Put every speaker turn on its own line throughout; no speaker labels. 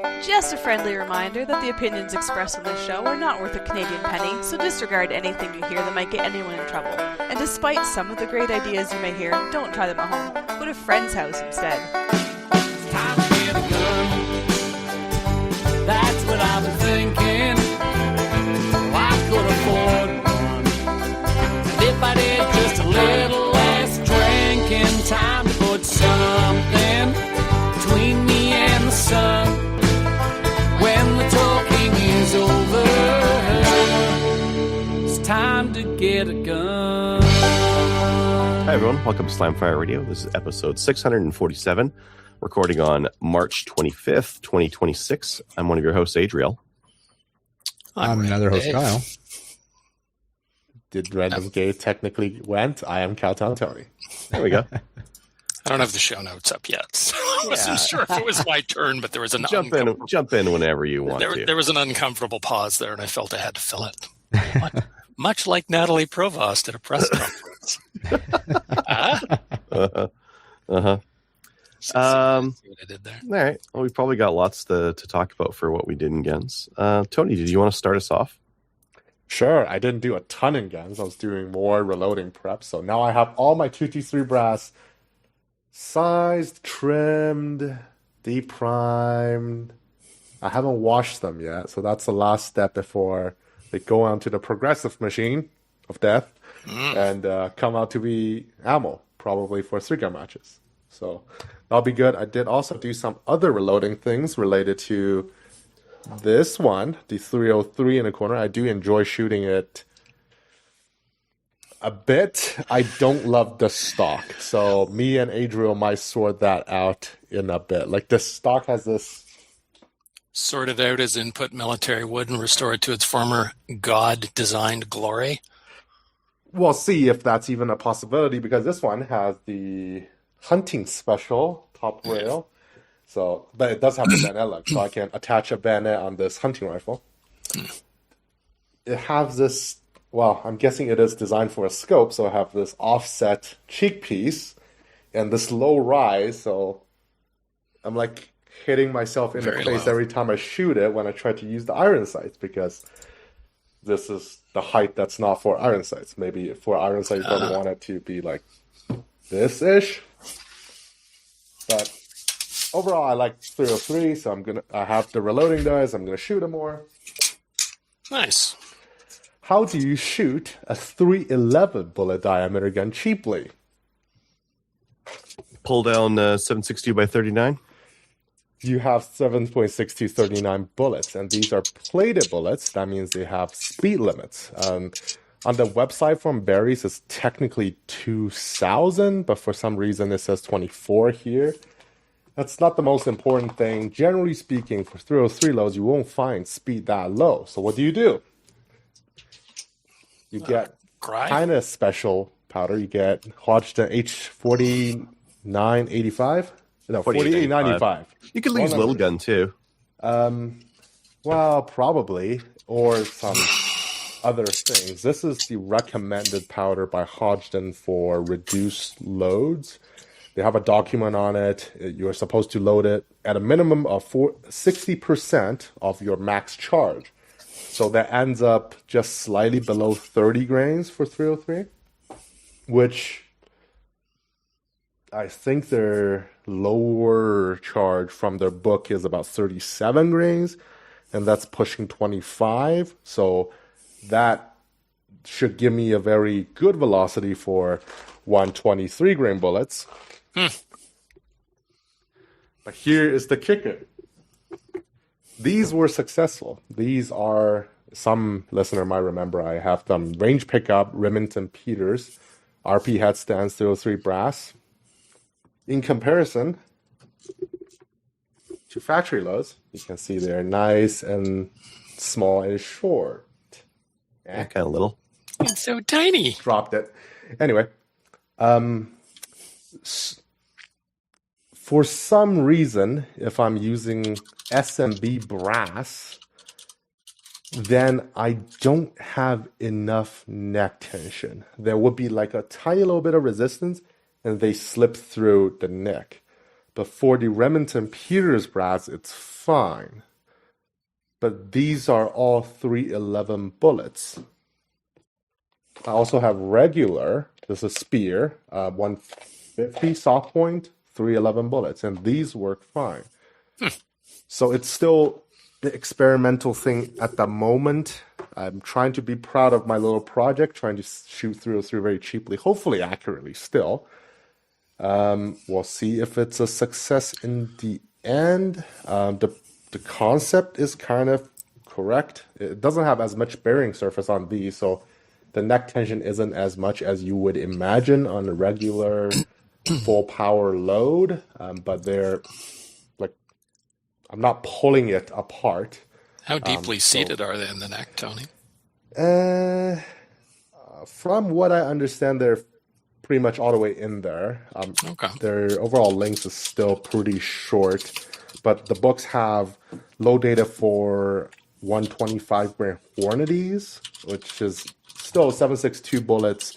Just a friendly reminder that the opinions expressed on this show are not worth a Canadian penny, so disregard anything you hear that might get anyone in trouble. And despite some of the great ideas you may hear, don't try them at home. Go to a friend's house instead.
It's time to get a gun. That's what I've been thinking. Well, I could afford one. And if I did just a little less drinking, time to put something between me and the sun. When the talking is over, it's time to get a gun.
Hi, everyone. Welcome to Slamfire Radio. This is episode 647, recording on March 25th, 2026. I'm one of your hosts, Adriel.
I'm another host,
Dave.
Kyle.
Did Random Gay technically went? I am Cowtown Tony.
There we go.
I don't have the show notes up yet, so I wasn't sure if it was my turn, but there was an
Jump in whenever you want to.
there was an uncomfortable pause there, and I felt I had to fill it. Much like Natalie Provost at a press conference. See what I did there.
All right. Well, we probably got lots to talk about for what we did in Gens. Tony, did you want to start us off?
Sure, I didn't do a ton in guns. I was doing more reloading prep. So now I have all my 2T3 brass sized, trimmed, deprimed. I haven't washed them yet, so that's the last step before they go onto the progressive machine of death and come out to be ammo, probably for 3-gun matches. So that'll be good. I did also do some other reloading things related to this one, the 303 in the corner. I do enjoy shooting it a bit. I don't love the stock. So me and Adriel might sort that out in a bit. Like the stock has this...
Sort it out as in put military wood and restore it to its former God-designed glory.
We'll see if that's even a possibility, because this one has the hunting special top rail. So, but it does have the bayonet leg, so I can attach a bayonet on this hunting rifle. It has this... Well, I'm guessing it is designed for a scope, so I have this offset cheek piece and this low rise, so I'm like hitting myself in the face every time I shoot it when I try to use the iron sights, because this is the height that's not for iron sights. Maybe for iron sights, you probably want it to be like this-ish. But overall, I like 303, so I have the reloading dice. I'm gonna shoot it more.
Nice.
How do you shoot a 311 bullet diameter gun cheaply?
Pull down 7.62 by 39.
You have 7.6239 bullets, and these are plated bullets. That means they have speed limits. On the website from Barry's, it's technically 2,000, but for some reason it says 24 here. That's not the most important thing. Generally speaking, for 303 loads, you won't find speed that low. So what do? You get kind of special powder. You get Hodgdon H4985. No, 4895.
You could use little gun too.
Well, probably. Or some other things. This is the recommended powder by Hodgdon for reduced loads. They have a document on it. You're supposed to load it at a minimum of 60% of your max charge. So that ends up just slightly below 30 grains for 303, which I think their lower charge from their book is about 37 grains, and that's pushing 25. So that should give me a very good velocity for 123 grain bullets. But here is the kicker. These were successful. These are, some listener might remember, I have them range pickup, Remington Peters, RP headstands, 303 brass. In comparison to factory loads, you can see they're nice and small and short.
Yeah, kind of little.
It's so tiny.
Dropped it. Anyway, for some reason, if I'm using SMB brass, then I don't have enough neck tension. There would be like a tiny little bit of resistance, and they slip through the neck. But for the Remington Peters brass, it's fine. But these are all 311 bullets. I also have regular, this is Spear, 150 soft point, 311 bullets, and these work fine. So it's still the experimental thing at the moment. I'm trying to be proud of my little project, trying to shoot through very cheaply, hopefully accurately still. We'll see if it's a success in the end. The concept is kind of correct. It doesn't have as much bearing surface on these, so the neck tension isn't as much as you would imagine on a regular full power load. But they're like, I'm not pulling it apart.
How deeply seated are they in the neck, Tony?
From what I understand, they're pretty much all the way in there.
Okay.
Their overall length is still pretty short, but the books have low data for 125 grain Hornadies, which is still 7.62 bullets,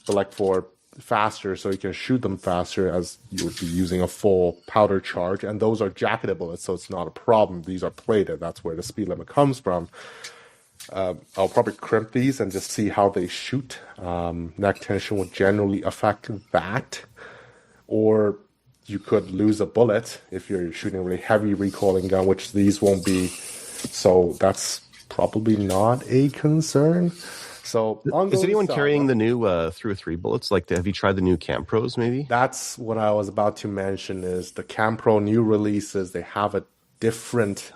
but like for faster, so you can shoot them faster as you would be using a full powder charge. And those are jacketed bullets, so it's not a problem. These are plated. That's where the speed limit comes from. I'll probably crimp these and just see how they shoot. Neck tension will generally affect that. Or you could lose a bullet if you're shooting a really heavy recoiling gun, which these won't be. So that's probably not a concern. So
is anyone carrying the new 303 bullets? Like, have you tried the new Camp Pros maybe?
That's what I was about to mention is the Camp Pro new releases. They have a different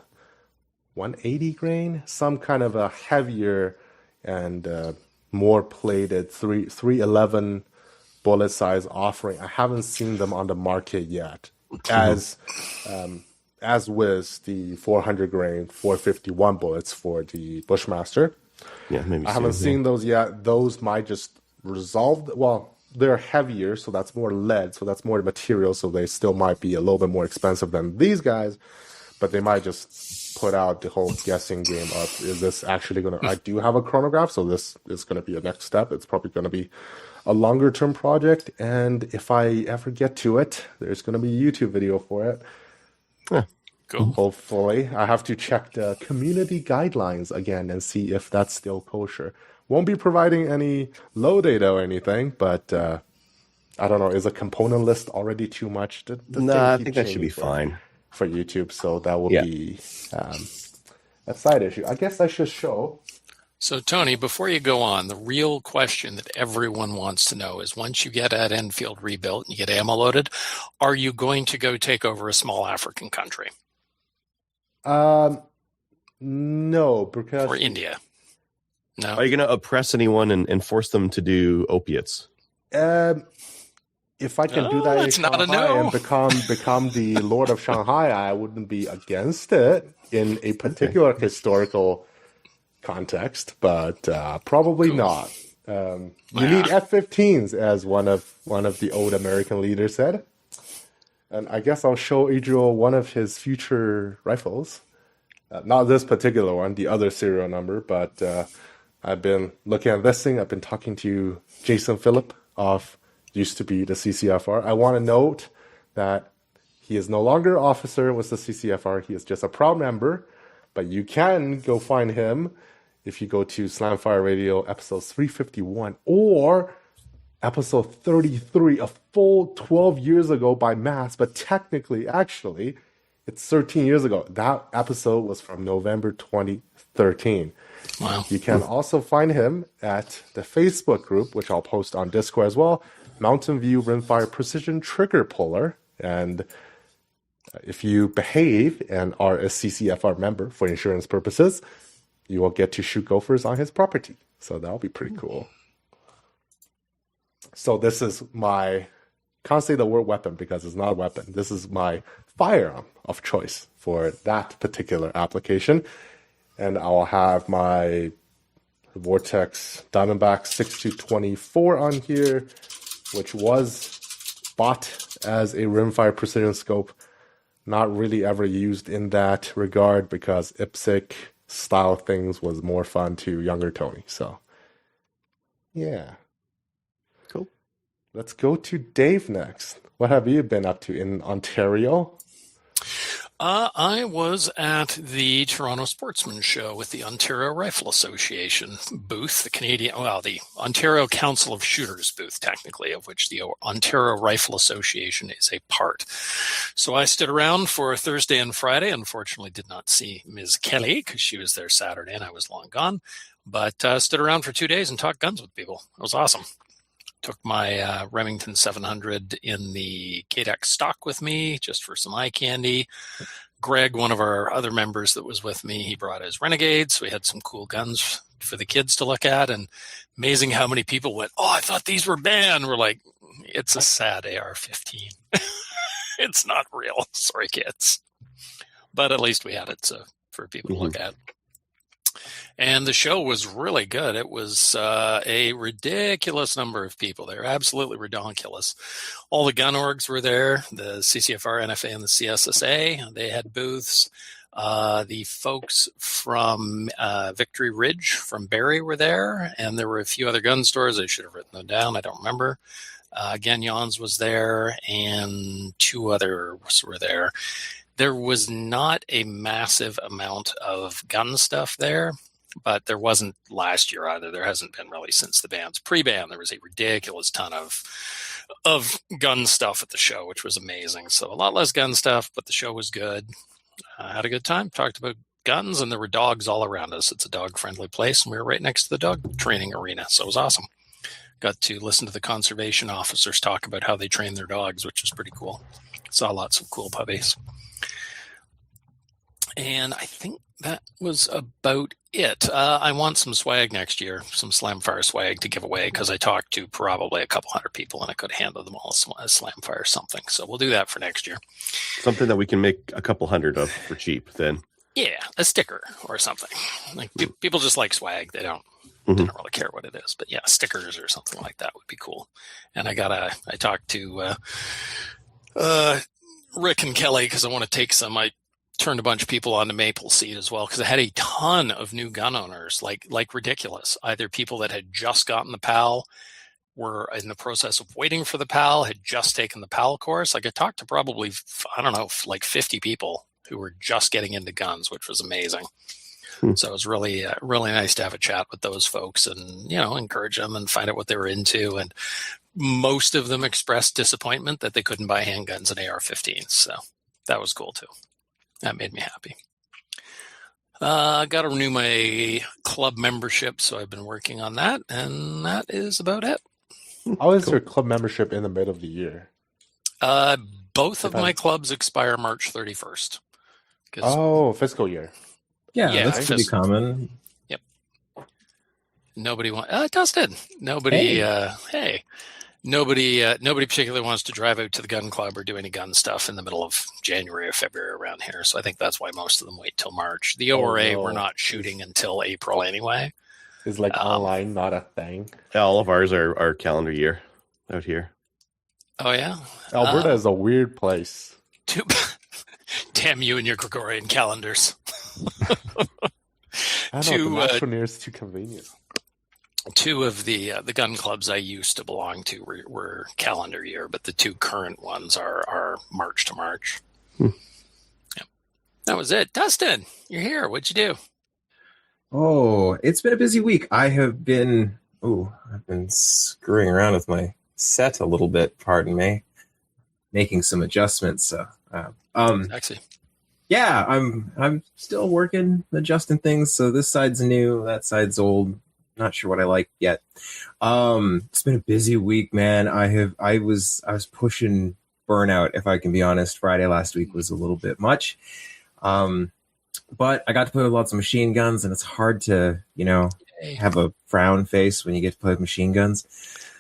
180 grain, some kind of a heavier and more plated 311 bullet size offering. I haven't seen them on the market yet. As with the 400 grain 451 bullets for the Bushmaster.
Yeah, maybe
I haven't seen those yet. Those might just resolve. Well, they're heavier, so that's more lead, so that's more material, so they still might be a little bit more expensive than these guys, but they might just put out the whole guessing game of, is this actually going to... I do have a chronograph, so this is going to be a next step. It's probably going to be a longer-term project, and if I ever get to it, there's going to be a YouTube video for it.
Yeah.
Cool.
Hopefully. I have to check the community guidelines again and see if that's still kosher. Won't be providing any low data or anything, but I don't know. Is a component list already too much?
I think that should be fine
for YouTube. So that will be a side issue. I guess I should show.
So, Tony, before you go on, the real question that everyone wants to know is, once you get at Enfield rebuilt and you get ammo loaded, are you going to go take over a small African country?
No, because...
Or India? No.
Are you going to oppress anyone and force them to do opiates?
If I can do that in
that's not a
Shanghai
no.
and become the Lord of Shanghai, I wouldn't be against it in a particular historical context, but probably not. You need F-15s, as one of the old American leaders said. And I guess I'll show Adriel one of his future rifles. Not this particular one, the other serial number, but I've been looking at this thing. I've been talking to Jason Phillip of used to be the CCFR. I want to note that he is no longer officer with the CCFR. He is just a proud member, but you can go find him if you go to Slamfire Radio episode 351 or episode 33, a full 12 years ago by mass, but technically, actually, it's 13 years ago. That episode was from November 2013.
Wow.
You can also find him at the Facebook group, which I'll post on Discord as well, Mountain View Rimfire Precision Trigger Puller. And if you behave and are a CCFR member for insurance purposes, you will get to shoot gophers on his property. So that'll be pretty cool. So this is my, can't say the word weapon because it's not a weapon. This is my firearm of choice for that particular application. And I'll have my Vortex Diamondback 6224 on here, which was bought as a rimfire precision scope. Not really ever used in that regard because IPSC style things was more fun to younger Tony. So, yeah.
Cool.
Let's go to Dave next. What have you been up to in Ontario?
I was at the Toronto Sportsman Show with the Ontario Rifle Association booth, the Ontario Council of Shooters booth, technically, of which the Ontario Rifle Association is a part. So I stood around for Thursday and Friday. Unfortunately, did not see Ms. Kelly because she was there Saturday and I was long gone. But stood around for 2 days and talked guns with people. It was awesome. Took my Remington 700 in the KDEX stock with me just for some eye candy. Greg, one of our other members that was with me, he brought his Renegades. We had some cool guns for the kids to look at. And amazing how many people went, "Oh, I thought these were banned." We're like, it's a sad AR-15. It's not real. Sorry, kids. But at least we had it for people to look at. And the show was really good. It was a ridiculous number of people there, absolutely ridiculous. All the gun orgs were there, the CCFR, NFA, and the CSSA. They had booths. The folks from Victory Ridge from Barrie were there, and there were a few other gun stores. I should have written them down. I don't remember. Gagnon's was there, and 2 others were there. There was not a massive amount of gun stuff there, but there wasn't last year either. There hasn't been really since the bans. Pre-ban, there was a ridiculous ton of gun stuff at the show, which was amazing. So a lot less gun stuff, but the show was good. I had a good time, talked about guns, and there were dogs all around us. It's a dog-friendly place, and we were right next to the dog training arena, so it was awesome. Got to listen to the conservation officers talk about how they train their dogs, which was pretty cool. Saw lots of cool puppies. And I think that was about it. I want some swag next year, some Slamfire swag to give away, because I talked to probably a couple hundred people and I could handle them all a Slamfire something. So we'll do that for next year.
Something that we can make a couple hundred of for cheap then.
Yeah, a sticker or something. Like people just like swag. They don't really care what it is. But yeah, stickers or something like that would be cool. And I talked to Rick and Kelly because I want to take some. I turned a bunch of people onto Maple Seed as well, because I had a ton of new gun owners, like ridiculous. Either people that had just gotten the PAL, were in the process of waiting for the PAL, had just taken the PAL course. Like I talked to probably, I don't know, like 50 people who were just getting into guns, which was amazing. So it was really, really nice to have a chat with those folks and, encourage them and find out what they were into. And most of them expressed disappointment that they couldn't buy handguns and AR-15s. So that was cool too. That made me happy. I got to renew my club membership, so I've been working on that, and that is about it.
How is your club membership in the middle of the year?
Both of my clubs expire March 31st.
Fiscal year.
Yeah, that's pretty common.
Yep. Nobody Dustin. Nobody. Hey. Nobody particularly wants to drive out to the gun club or do any gun stuff in the middle of January or February around here. So I think that's why most of them wait till March. The ORA, we're not shooting until April anyway.
Is online not a thing?
All of ours are calendar year out here.
Oh, yeah?
Alberta is a weird place.
Damn you and your Gregorian calendars.
I know, the national year is too convenient.
2 of the gun clubs I used to belong to were calendar year, but the 2 current ones are March to March. Yep. That was it. Dustin, you're here. What'd you do?
Oh, it's been a busy week. I've been screwing around with my set a little bit, pardon me, making some adjustments. So,
Actually.
Yeah, I'm still working, adjusting things. So this side's new, that side's old. Not sure what I like yet. It's been a busy week, man. I was pushing burnout, if I can be honest. Friday last week was a little bit much. But I got to play with lots of machine guns, and it's hard to, have a frown face when you get to play with machine guns.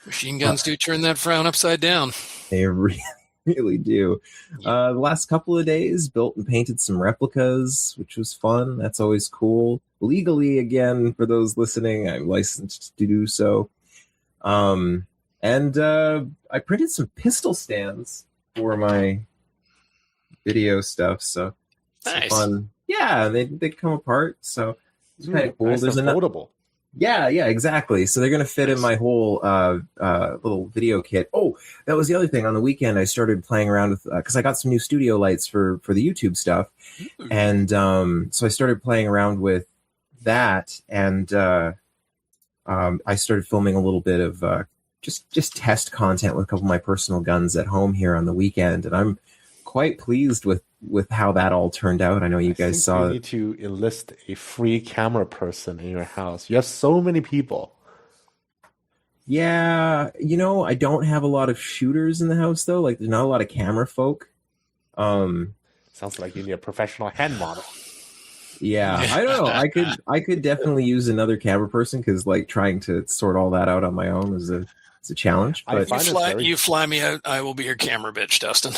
Machine guns do turn that frown upside down.
They really do. The last couple of days, built and painted some replicas, which was fun. That's always cool. Legally, again, for those listening, I'm licensed to do so. And I printed some pistol stands for my video stuff, so it's
nice.
fun. Yeah, they come apart, so it's kind of cool.
Nice. There's
foldable. Yeah, exactly. So they're going to fit in my whole little video kit. Oh, that was the other thing. On the weekend, I started playing around with because I got some new studio lights for the YouTube stuff, and so I started playing around with that, and I started filming a little bit of just test content with a couple of my personal guns at home here on the weekend, and I'm quite pleased with how that all turned out. I know you guys saw
you need to enlist a free camera person in your house. You have so many people.
Yeah, I don't have a lot of shooters in the house though. Like, there's not a lot of camera folk.
Sounds like you need a professional hand model.
Yeah, I don't know. I could definitely use another camera person because like trying to sort all that out on my own is a challenge. But
You fly me out. I will be your camera bitch, Dustin.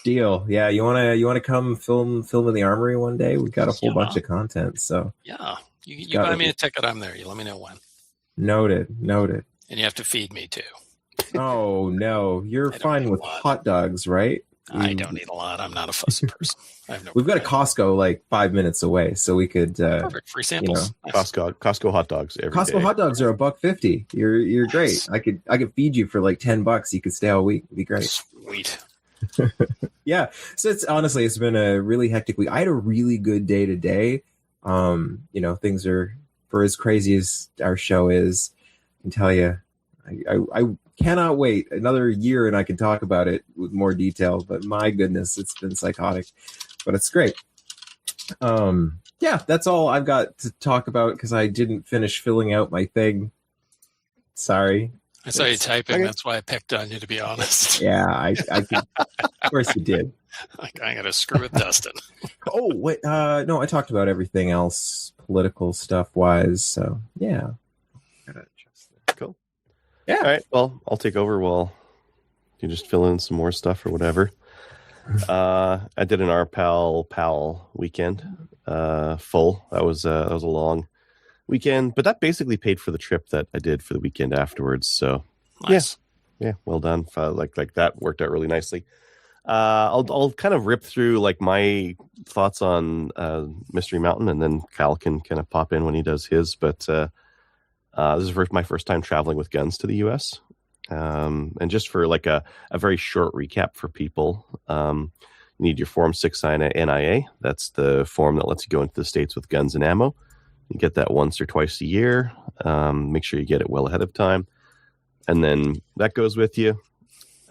Deal. Yeah, you wanna come film in the armory one day? We've got a whole bunch of content. So
yeah, you buy me a ticket. I'm there. You let me know when.
Noted.
And you have to feed me too.
Oh no, you're fine with hot dogs, right?
I don't eat a lot. I'm not a fussy person.
We've got a Costco like 5 minutes away, so we could
perfect free samples.
Nice. Costco hot dogs.
Costco hot dogs are $1.50. You're great. I could feed you for like $10. You could stay all week. It'd be great.
Sweet.
Yeah. So it's been a really hectic week. I had a really good day today. Things are, for as crazy as our show is, I can tell you, I cannot wait another year and I can talk about it with more details, but my goodness, it's been psychotic, but it's great. Yeah, that's all I've got to talk about because I didn't finish filling out my thing. Sorry.
I saw you typing. That's why I picked on you, to be honest.
Yeah, I could, of course you did.
I got to screw with Dustin.
Oh, wait. No, I talked about everything else political stuff wise. So, yeah.
Cool.
Yeah.
All right. Well, I'll take over while you just fill in some more stuff or whatever. I did an RPAL weekend, full. That was a long weekend, but that basically paid for the trip that I did for the weekend afterwards. So,
nice.
Yeah, well done. Like that worked out really nicely. I'll kind of rip through like my thoughts on Mystery Mountain, and then Kyle can kind of pop in when he does his. But this is my first time traveling with guns to the U.S. And just for like a very short recap for people, you need your Form 6 NIA. That's the form that lets you go into the States with guns and ammo. You get that once or twice a year. Make sure you get it well ahead of time. And then that goes with you.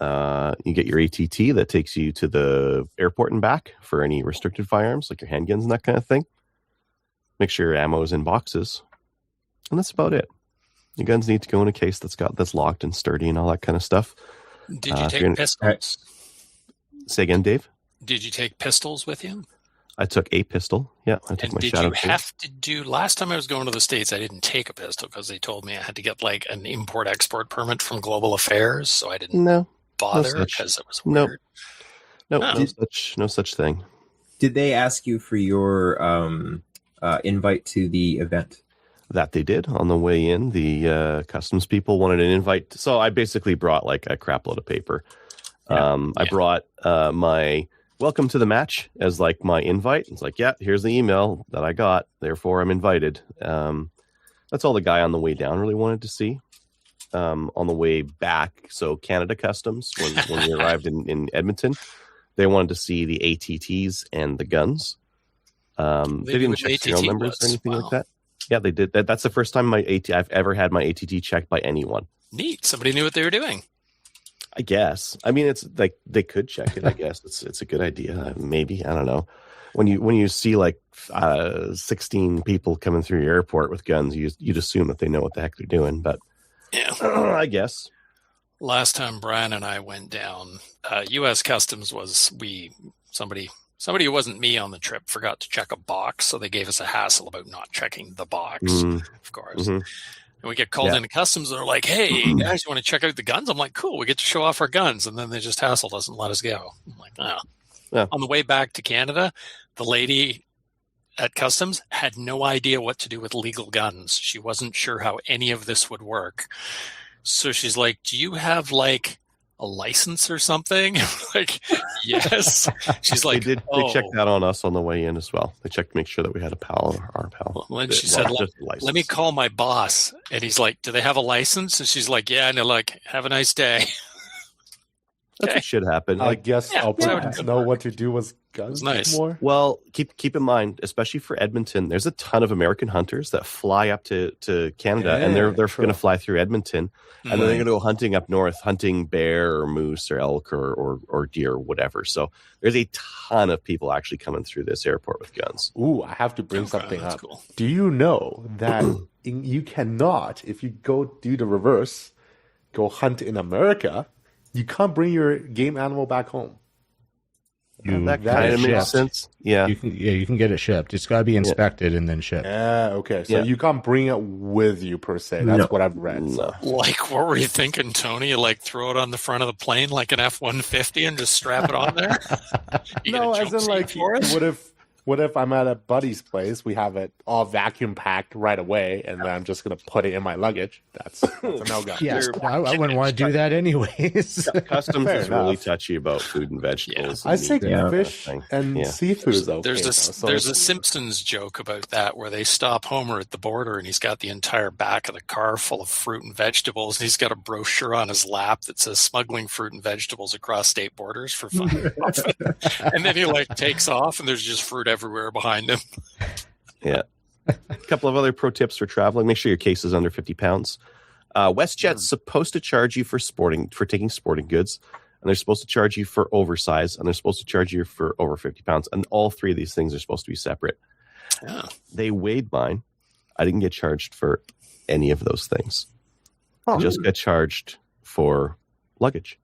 You get your ATT that takes you to the airport and back for any restricted firearms, like your handguns and that kind of thing. Make sure your ammo is in boxes. And that's about it. Your guns need to go in a case that's locked and sturdy and all that kind of stuff.
Did you take pistols?
Say again, Dave?
Did you take pistols with you?
I took a pistol. Yeah, I took my Shadow.
Did you have to do? Last time I was going to the States, I didn't take a pistol because they told me I had to get like an import-export permit from Global Affairs, so I didn't bother because it was weird. No such thing.
Did they ask you for your invite to the event?
That they did on the way in. The customs people wanted an invite, so I basically brought like a crap load of paper. I brought my welcome to the match as like my invite. It's like, yeah, here's the email that I got, therefore I'm invited. That's all the guy on the way down really wanted to see. On the way back, so Canada Customs, when we arrived in Edmonton, they wanted to see the ATTs and the guns. They didn't check serial numbers or anything like that. Yeah, they did. That's the first time I've ever had my ATT checked by anyone.
Neat. Somebody knew what they were doing.
I guess. I mean, it's like they could check it. I guess it's a good idea. Maybe, I don't know. When you see like 16 people coming through your airport with guns, you'd assume that they know what the heck they're doing. But
yeah,
I guess.
Last time Brian and I went down, U.S. Customs was somebody who wasn't me on the trip forgot to check a box, so they gave us a hassle about not checking the box, of course. Mm-hmm. And we get called into customs, and they're like, "Hey, guys, you want to check out the guns?" I'm like, "Cool, we get to show off our guns," and then they just hassled us and let us go. I'm like, "Oh." Yeah. On the way back to Canada, the lady at customs had no idea what to do with legal guns. She wasn't sure how any of this would work. So she's like, "Do you have like a license or something? Like, yes. She's like,
They checked that on us on the way in as well. They checked to make sure that we had our PAL.
Well, and she said, let me call my boss. And he's like, do they have a license? And she's like, yeah. And they're like, have a nice day.
That's what should happen.
I guess Albertans know what to do with guns more.
Well, keep in mind, especially for Edmonton, there's a ton of American hunters that fly up to Canada, and they're going to fly through Edmonton, and then they're going to go hunting up north, hunting bear or moose or elk or deer or whatever. So there's a ton of people actually coming through this airport with guns.
Ooh, I have to bring something up.
Cool.
Do you know that you cannot, if you go do the reverse, go hunt in America, you can't bring your game animal back home.
That kind of makes sense. Yeah.
You can get it shipped. It's got to be inspected and then shipped.
Yeah, okay. So you can't bring it with you per se. That's what I've read. So.
Like, what were you thinking, Tony? Like, throw it on the front of the plane like an F-150 and just strap it on there?
No, as in like, what if I'm at a buddy's place, we have it all vacuum packed right away, and then I'm just going to put it in my luggage? That's a no-go.
Yes, I wouldn't want to do that anyways.
Customs is really touchy about food and vegetables.
I think fish and seafood is okay.
There's a Simpsons joke about that where they stop Homer at the border, and he's got the entire back of the car full of fruit and vegetables, and he's got a brochure on his lap that says smuggling fruit and vegetables across state borders for fun. And then he takes off, and there's just fruit everywhere behind him.
Yeah. A couple of other pro tips for traveling. Make sure your case is under 50 pounds. WestJet's supposed to charge you for taking sporting goods, and they're supposed to charge you for oversize, and they're supposed to charge you for over 50 pounds. And all three of these things are supposed to be separate.
Yeah.
They weighed mine. I didn't get charged for any of those things. I just got charged for luggage.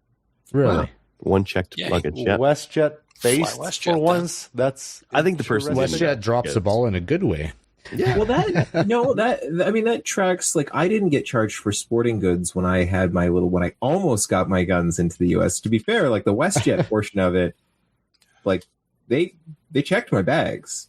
Really?
One checked luggage. Yeah.
WestJet based for once. That's
I think the person
WestJet drops the ball in a good way.
Yeah. Well, that tracks. Like, I didn't get charged for sporting goods when I had when I almost got my guns into the U.S. To be fair, like the WestJet portion of it, like they checked my bags.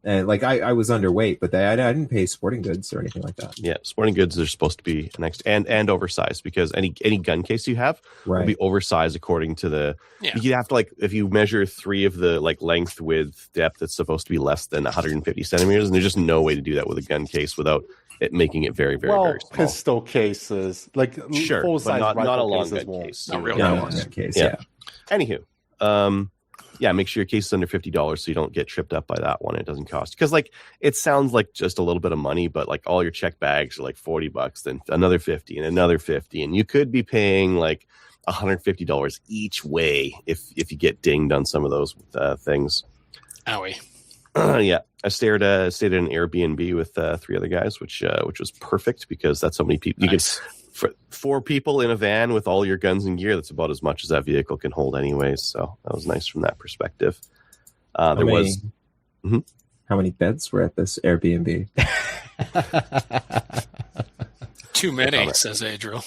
And like I was underweight, but I didn't pay sporting goods or anything like that.
Yeah, sporting goods are supposed to be next and oversized, because any gun case you have will be oversized according to the. Yeah. You have to, if you measure 3 of the length, width, depth, it's supposed to be less than 150 centimeters, and there's just no way to do that with a gun case without it making it very, very, very small.
Pistol cases, full size,
but not a long gun case.
Not real gun
case. Yeah.
Anywho, make sure your case is under $50 so you don't get tripped up by that one. It doesn't cost, because it sounds like just a little bit of money, but all your check bags are $40, then another 50 and another 50, and you could be paying $150 each way if you get dinged on some of those things.
Owie.
Yeah, I stayed at an Airbnb with 3 other guys, which was perfect, because that's how many people you could. For 4 people in a van with all your guns and gear, that's about as much as that vehicle can hold anyways. So that was nice from that perspective. How
many beds were at this Airbnb?
Too many, says Adriel.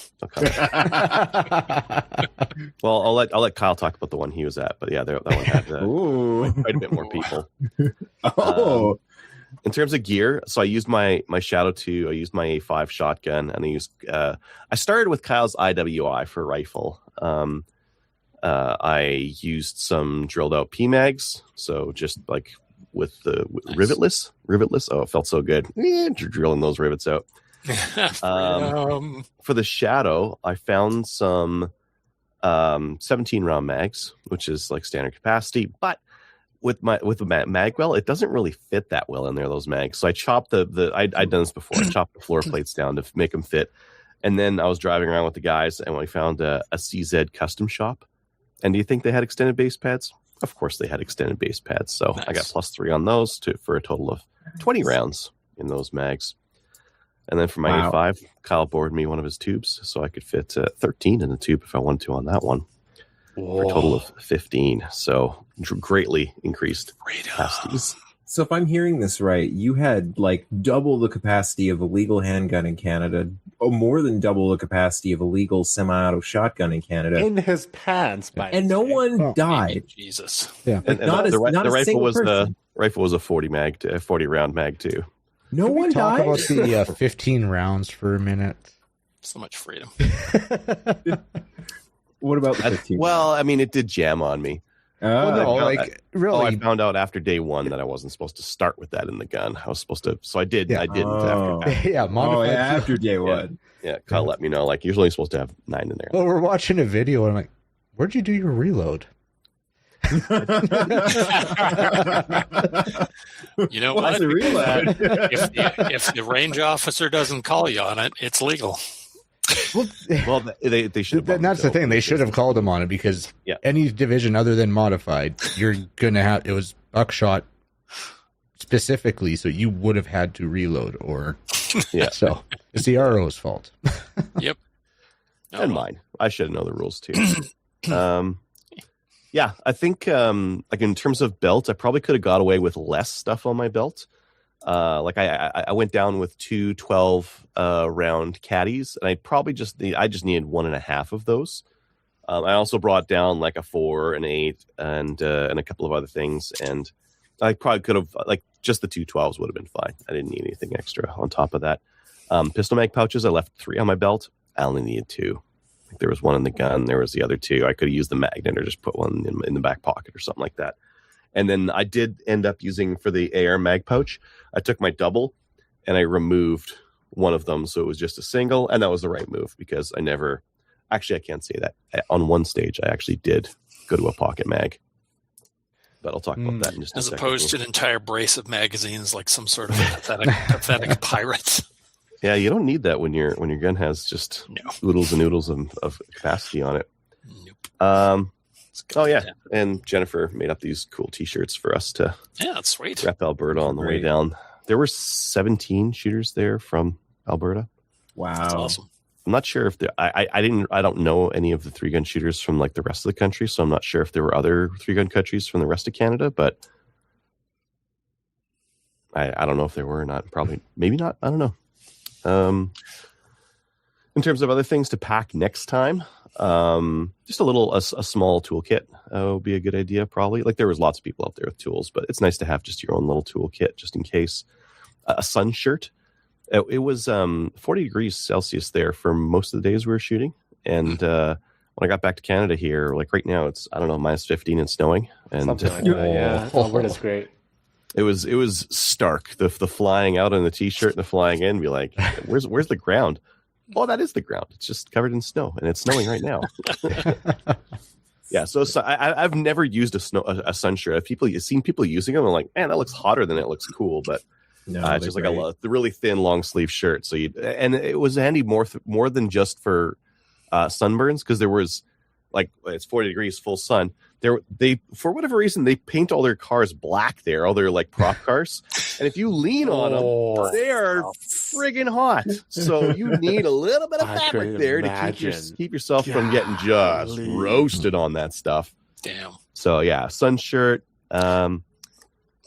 Well, I'll let Kyle talk about the one he was at, but yeah, that one had quite a bit more people. In terms of gear, so I used my Shadow 2, I used my A5 shotgun, and I started with Kyle's IWI for rifle. I used some drilled out PMags, so just with the rivetless. Oh, it felt so good. Drilling those rivets out. For the Shadow, I found some 17 round mags, which is standard capacity, but with the mag well, it doesn't really fit that well in there, those mags. So I chopped I'd done this before. I chopped the floor plates down to make them fit. And then I was driving around with the guys, and we found a CZ custom shop. And do you think they had extended base pads? Of course they had extended base pads. So nice. I got +3 on those for a total of 20 rounds in those mags. And then for my A5, Kyle bored me one of his tubes, so I could fit 13 in the tube if I wanted to on that one. For a total of 15. So greatly increased capacities.
So if I'm hearing this right, you had double the capacity of a legal handgun in Canada, or more than double the capacity of a legal semi-auto shotgun in Canada.
In his pants,
and no one died.
Jesus.
Yeah.
The rifle was a 40 round mag too.
No one died.
Talk about the 15 rounds for a minute.
So much freedom.
What about the 15?
Well, I mean, it did jam on me.
Well, no,
I
like really.
I found out after day one that I wasn't supposed to start with that in the gun. I was supposed to, so I did.
Yeah.
I didn't
Oh.
after.
Yeah, modified.
After day one.
Yeah, Kyle let me know. Like, you're only supposed to have 9 in there.
Well, we're watching a video, and I'm like, "Where'd you do your reload?"
You know what?
What's a reload?
If the range officer doesn't call you on it, it's legal.
Well, they should have.
That's the thing. They should have called him on it because any division other than modified, you're gonna have. It was buckshot specifically, so you would have had to reload, or So it's the RO's fault.
Yep.
And mine. I should know the rules too. Yeah, I think like in terms of belt, I probably could have got away with less stuff on my belt. Like I went down with 2 12 round caddies, and I probably just needed 1.5 of those. I also brought down like a 4, an 8, and a couple of other things, and I probably could have, like, just the 2 12s would have been fine. I didn't need anything extra on top of that. Pistol mag pouches, I left 3 on my belt. I only needed 2. Like, there was 1 in the gun. There was the other 2. I could have used the magnet or just put one in the back pocket or something like that. And then I did end up using, for the AR mag pouch, I took my double and I removed one of them. So it was just a single. And that was the right move because I never, actually, I can't say that. On one stage, I actually did go to a pocket mag. But I'll talk about that in just a second.
As opposed to an entire brace of magazines like some sort of pathetic pirate.
Yeah, you don't need that when your gun has just oodles and oodles of capacity on it.
Nope.
Oh yeah, and Jennifer made up these cool T-shirts for us to
that's sweet.
Rep Alberta on the way down. There were 17 shooters there from Alberta.
Wow,
that's awesome.
I'm not sure if I don't know any of the 3-gun shooters from like the rest of the country, so I'm not sure if there were other 3-gun countries from the rest of Canada, but I don't know if there were or not. Probably, maybe not. I don't know. In terms of other things to pack next time, just a small toolkit would be a good idea, probably. Like, there was lots of people out there with tools, but it's nice to have just your own little toolkit just in case. A sun shirt. It was 40 degrees Celsius there for most of the days we were shooting. And when I got back to Canada here, like right now, it's, I don't know, minus 15 and snowing. And
something like that, yeah. Alberta's great.
It was stark. The flying out on the T-shirt and the flying in, be like, where's the ground? Oh, that is the ground. It's just covered in snow, and it's snowing right now. Yeah, so I've never used a sun shirt. You've seen people using them, I'm like, man, that looks hotter than it looks cool, but it's just like the really thin long sleeve shirt. So and it was handy more than just for sunburns, because there was, like, it's 40 degrees full sun. They for whatever reason, they paint all their cars black there, all their like prop cars, and if you lean on them, they are friggin' hot. So you need a little bit of fabric there to keep yourself from getting just roasted on that stuff.
Damn.
So yeah, sun shirt.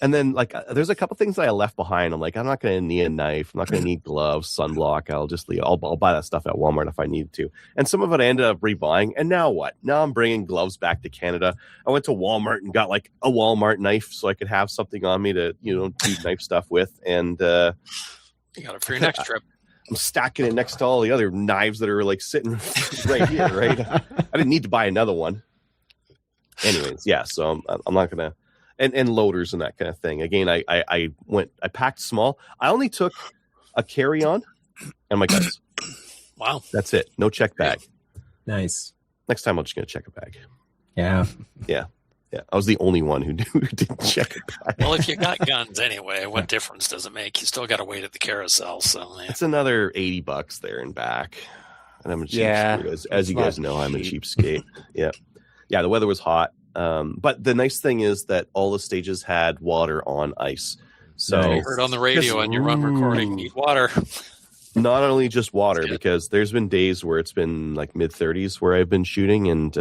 And then, like, there's a couple things that I left behind. I'm like, I'm not going to need a knife. I'm not going to need gloves, sunblock. I'll just leave. I'll buy that stuff at Walmart if I need to. And some of it I ended up rebuying. And now what? Now I'm bringing gloves back to Canada. I went to Walmart and got like a Walmart knife so I could have something on me to, do knife stuff with. And
you got it for your next trip.
I'm stacking it next to all the other knives that are like sitting right here. Right? I didn't need to buy another one. Anyways, yeah. So I'm not gonna. And loaders and that kind of thing. Again, I packed small. I only took a carry-on and my guns.
Wow.
That's it. No check bag.
Nice.
Next time I'm just going to check a bag.
Yeah.
Yeah. I was the only one who didn't check a bag.
Well, if you got guns anyway, what difference does it make? You still got to wait at the carousel. So
it's another $80 there and back. And I'm a cheapskate. As you guys know, I'm a cheapskate. Yeah. Yeah, the weather was hot. But the nice thing is that all the stages had water on ice. So
I heard on the radio on your run recording, need water.
Not only just water, because there's been days where it's been like mid-30s where I've been shooting, and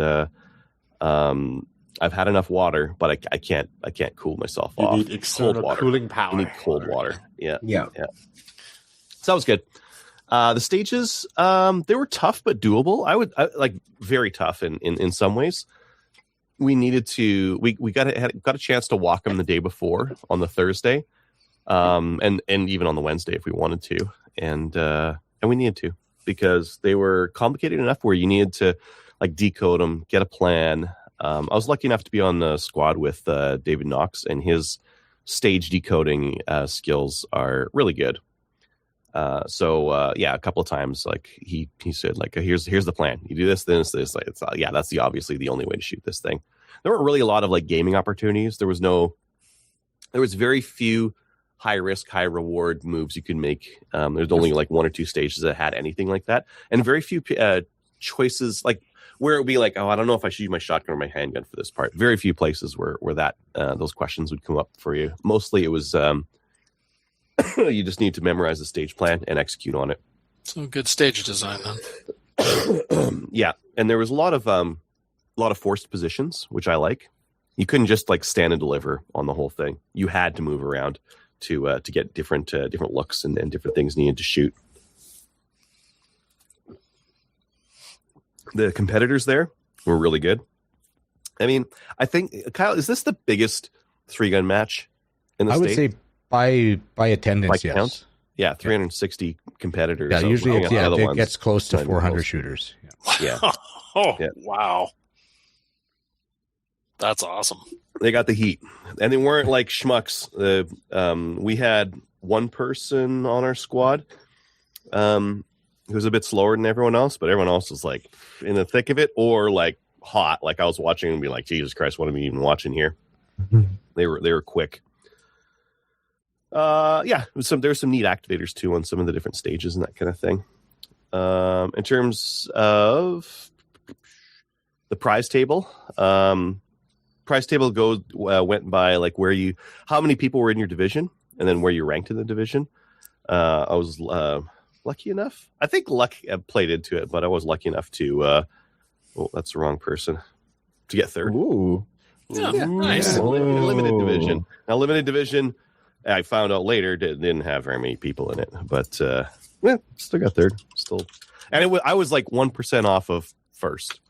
I've had enough water, but I can't cool myself off.
You need external cooling power.
You need cold water. Yeah. So that was good. The stages, they were tough but doable. I like very tough in some ways. We needed to. We got a chance to walk them the day before on the Thursday, and even on the Wednesday if we wanted to, and we needed to, because they were complicated enough where you needed to. like decode them, get a plan. I was lucky enough to be on the squad with David Knox, and his stage decoding skills are really good. So a couple of times, like he said, like here's the plan. You do this, this. Like, it's that's obviously the only way to shoot this thing. There weren't really a lot of like gaming opportunities. There was very few high risk, high reward moves you could make. There's only like one or two stages that had anything like that, and very few choices like where it would be like, oh, I don't know if I should use my shotgun or my handgun for this part. Very few places where that those questions would come up for you. Mostly it was you just need to memorize the stage plan and execute on it.
So good stage design then.
Yeah, and there was a lot of forced positions, which I like. You couldn't just like stand and deliver on the whole thing. You had to move around to get different looks and different things needed to shoot. The competitors there were really good. I mean, I think, Kyle, is this the biggest 3-gun match in the state?
I would say by attendance, yes.
Count? Yeah, 360 competitors.
Yeah, usually it gets close to 400
goals.
shooters.
Yeah.
Wow. That's awesome.
They got the heat. And they weren't like schmucks. We had one person on our squad who was a bit slower than everyone else, but everyone else was like in the thick of it or like hot. Like I was watching and be like, Jesus Christ, what am I even watching here? They were quick. There's some neat activators too on some of the different stages and that kind of thing. In terms of the prize table, went by like how many people were in your division and then where you ranked in the division. I was lucky enough. I think luck played into it, but I was lucky enough to. That's the wrong person. To get third.
Ooh.
Yeah, nice.
Limited division. Now, limited division, I found out later didn't have very many people in it, but still got third. And I was like 1% off of first.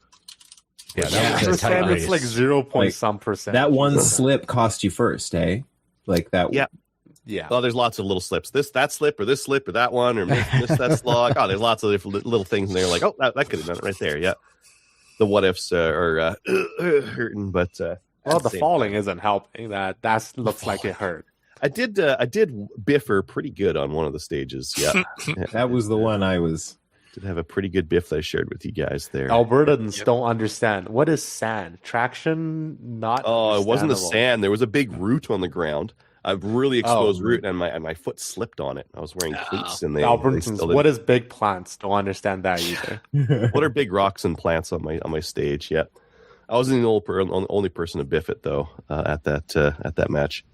Yeah,
it's like 0.some percent.
That one slip cost you first, eh? Like that.
Yeah.
Yeah.
Well, there's lots of little slips. That slip or this slip or that one or miss that slog. Oh, there's lots of different little things in there. Like, oh, that could have done it right there. Yeah. The what ifs are hurting, but
the falling isn't helping. That looks like it hurt.
I did biffer pretty good on one of the stages. Yeah.
That was the one I was.
Did have a pretty good biff that I shared with you guys there.
Albertans don't understand. What is sand? Traction? Not.
Oh, it wasn't the sand. There was a big root on the ground. A really exposed root, and my foot slipped on it. I was wearing cleats, and
Albertans. What is big plants? Don't understand that either.
What are big rocks and plants on my stage? Yeah, I wasn't the only person to biff it though at that match.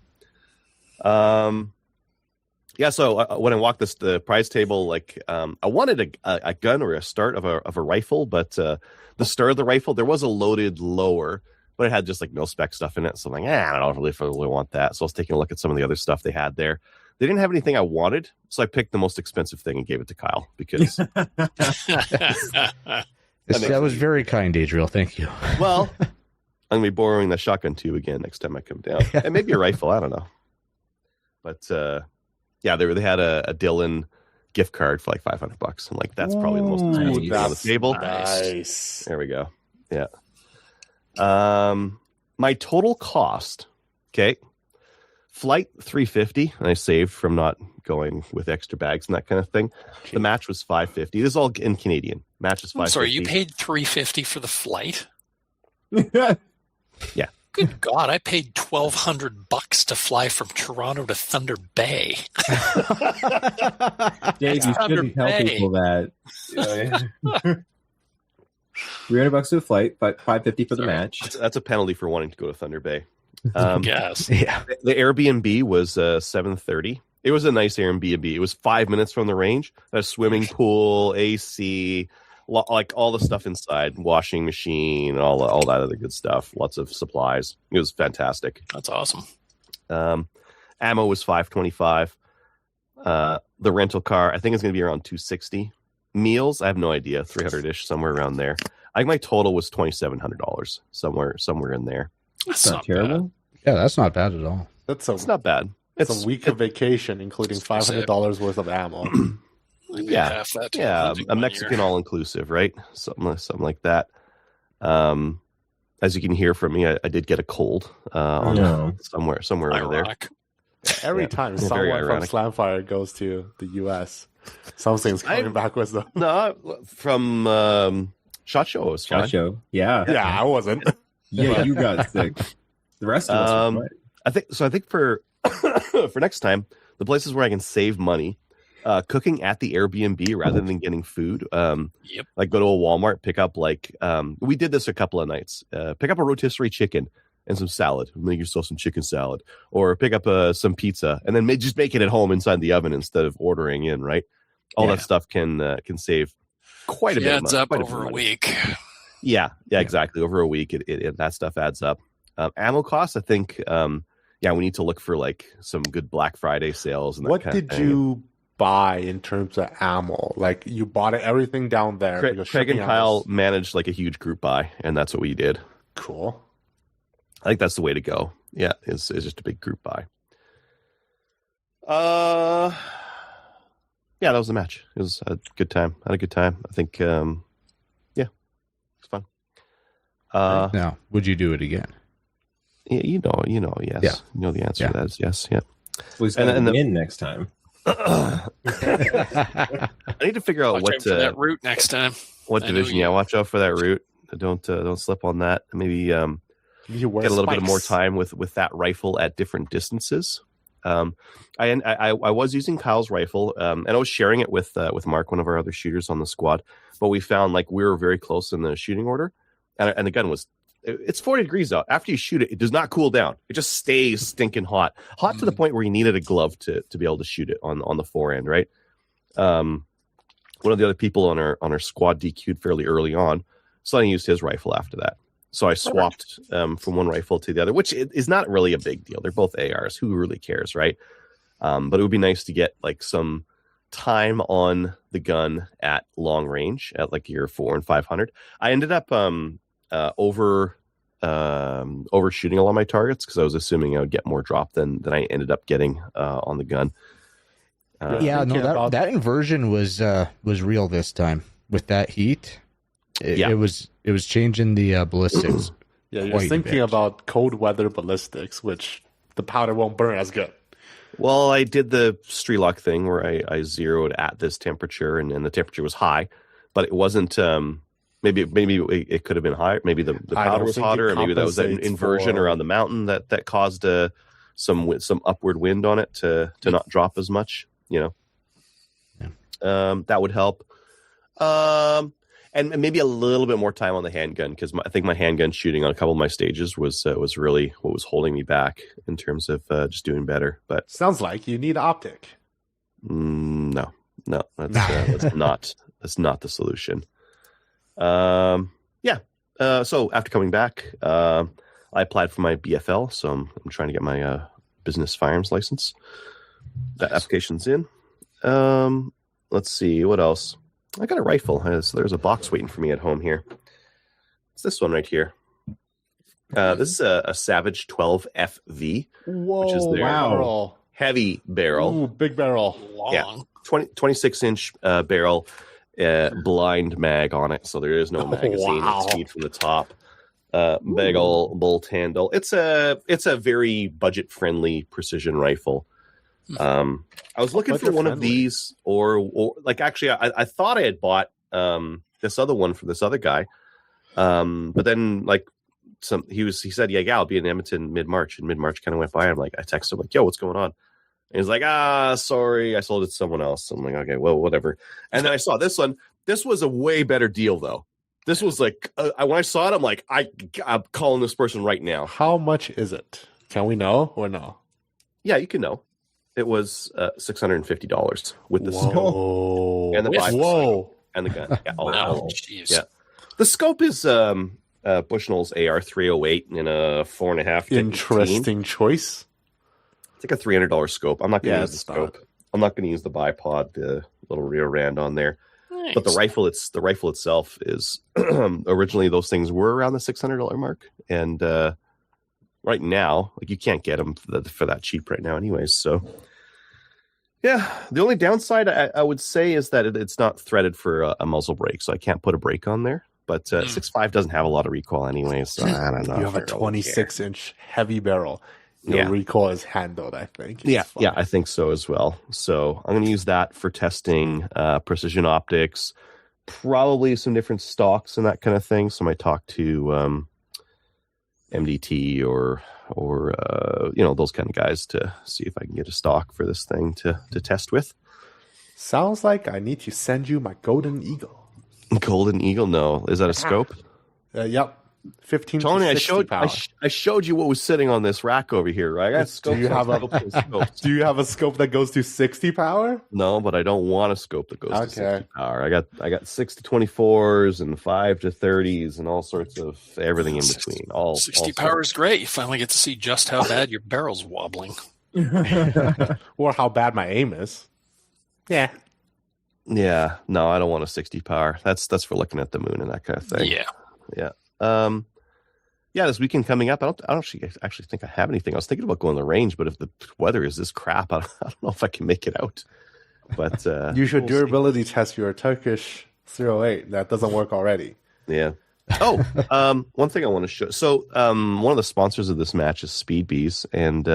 So when I walked the prize table, like I wanted a gun or a start of a rifle, but the start of the rifle there was a loaded lower, but it had just like no spec stuff in it. So I'm like, I don't really want that. So I was taking a look at some of the other stuff they had there. They didn't have anything I wanted, so I picked the most expensive thing and gave it to Kyle because
that was very kind, Adriel. Thank you.
Well, I'm gonna be borrowing the shotgun tube again next time I come down, and maybe a rifle. I don't know, but they had a Dylan gift card for like $500. I'm like, that's probably the most expensive thing on the table.
Nice.
There we go. Yeah. My total cost, okay, flight $350, and I saved from not going with extra bags and that kind of thing. The match was $550. This is all in Canadian. Match is $550.
I'm sorry, you paid $350 for the flight?
Yeah.
Good God, I paid $1,200 to fly from Toronto to Thunder Bay.
Dave, you shouldn't tell people that. $300 to a flight, $550 for the match.
That's a penalty for wanting to go to Thunder Bay.
Yes.
Yeah.
The Airbnb was $730. It was a nice Airbnb. It was 5 minutes from the range. A swimming pool, AC, like all the stuff inside, washing machine, all that other good stuff. Lots of supplies. It was fantastic.
That's awesome.
Ammo was $525. The rental car, I think it's going to be around $260. Meals, I have no idea, $300-ish, somewhere around there. I think my total was $2,700, somewhere in there.
That's not terrible.
Yeah, that's not bad at all.
It's not bad.
It's a week of vacation, including $500 worth of ammo.
Yeah, a Mexican all inclusive, right? Something like that. As you can hear from me, I did get a cold somewhere over there.
Every time someone from Slamfire goes to the U.S., something's coming back with them.
No, from SHOT Show. It was fine.
SHOT Show. Yeah.
Yeah, I wasn't.
Yeah, you got sick. The rest of us were fine.
I think for for next time, the places where I can save money, cooking at the Airbnb rather than getting food. Like go to a Walmart, pick up we did this a couple of nights. Pick up a rotisserie chicken and some salad. Make yourself some chicken salad, or pick up some pizza and then just make it at home inside the oven instead of ordering in. Right, all that stuff can save quite a bit.
Adds up over a week.
Yeah, exactly. Over a week, it that stuff adds up. Ammo costs, I think. We need to look for like some good Black Friday sales. And
what did you buy in terms of ammo? Like you bought everything down there.
Craig and Kyle managed like a huge group buy, and that's what we did.
Cool.
I think that's the way to go. Yeah, it's just a big group buy. Yeah, that was the match. It was a good time. I had a good time. I think. It's fun.
Now, would you do it again?
Yeah, yes. Yeah. You know the answer to that is yes. Yeah.
So he's going to win next time.
I need to figure out
watch out for that route next time.
What division? Yeah, watch out for that route. Don't slip on that. Maybe get a little bit more time with that rifle at different distances. I was using Kyle's rifle, and I was sharing it with Mark, one of our other shooters on the squad. But we found like we were very close in the shooting order, and the gun was. It's 40 degrees out. After you shoot it, it does not cool down. It just stays stinking hot to the point where you needed a glove to be able to shoot it on the forend, right? One of the other people on our squad DQ'd fairly early on, so I used his rifle after that. So I swapped from one rifle to the other, which is not really a big deal. They're both ARs. Who really cares, right? But it would be nice to get like some time on the gun at long range at like your 400 and 500. I ended up overshooting a lot of my targets because I was assuming I would get more drop than I ended up getting on the gun.
That inversion was real this time with that heat. It was changing the ballistics.
Yeah, you're thinking about cold weather ballistics, which the powder won't burn as good.
Well, I did the Strelok thing where I zeroed at this temperature, and the temperature was high, but it wasn't. Maybe it could have been higher. Maybe the powder was hotter, or maybe that was an inversion around the mountain that caused some upward wind on it to not drop as much. That would help. And maybe a little bit more time on the handgun because I think my handgun shooting on a couple of my stages was really what was holding me back in terms of just doing better. But
sounds like you need optic.
No, that's not the solution. So after coming back, I applied for my BFL, so I'm trying to get my business firearms license. That application's in. Let's see what else. I got a rifle. So there's a box waiting for me at home here. It's this one right here. This is a Savage 12 FV, which is their heavy barrel.
Ooh, big barrel.
Long.
Yeah, 26-inch barrel. Blind mag on it, so there is no magazine. It's feed from the top. Big old bolt handle. It's a very budget friendly precision rifle. I was looking for one of these, or like actually, I thought I had bought this other one from this other guy, but then like he said, yeah, I'll be in Edmonton mid-March, and mid-March kind of went by. I'm like, I texted him like, yo, what's going on? And he's like, sorry, I sold it to someone else. I'm like, okay, well, whatever. And then I saw this one. This was a way better deal, though. This was like, when I saw it, I'm like, I'm calling this person right now.
How much is it? Can we know or no?
Yeah, you can know. It was $650 with the scope and the and the gun. Yeah,
jeez.
Yeah. The scope is Bushnell's AR-308 in a 4.5.
Interesting choice.
It's like a $300 scope. I'm not going to use the scope. I'm not going to use the bipod, the little rear rand on there. Nice. But the rifle itself is originally those things were around the $600 mark, and right now, like you can't get them for that cheap right now, anyways. So, yeah, the only downside I would say is that it's not threaded for a muzzle brake, so I can't put a brake on there. But 6.5 doesn't have a lot of recoil anyway, so I don't know.
You have a 26-inch heavy barrel. Your recoil is handled, I think.
Yeah, I think so as well. So I'm going to use that for testing precision optics, probably some different stocks and that kind of thing. So I might talk to MDT or those kind of guys to see if I can get a stock for this thing to test with.
Sounds like I need to send you my Golden Eagle.
Golden Eagle? No. Is that a scope?
Yep. 15
Tony,
to 60 power.
I showed you what was sitting on this rack over here, right? I got scopes.
Do you have a scope that goes to 60 power?
No, but I don't want a scope that goes to 60 power. I got 6 to 24s and 5 to 30s and all sorts of everything in between.
60 power is great. You finally get to see just how bad your barrel's wobbling.
Or how bad my aim is. Yeah.
Yeah. No, I don't want a 60 power. That's for looking at the moon and that kind of thing.
Yeah.
This weekend coming up, I don't actually think I have anything. I was thinking about going to the range, but if the weather is this crap, I don't know if I can make it out. But
you should durability test your Turkish 08. That doesn't work already.
Yeah. Oh, one thing I want to show. So, one of the sponsors of this match is Speed Bees, and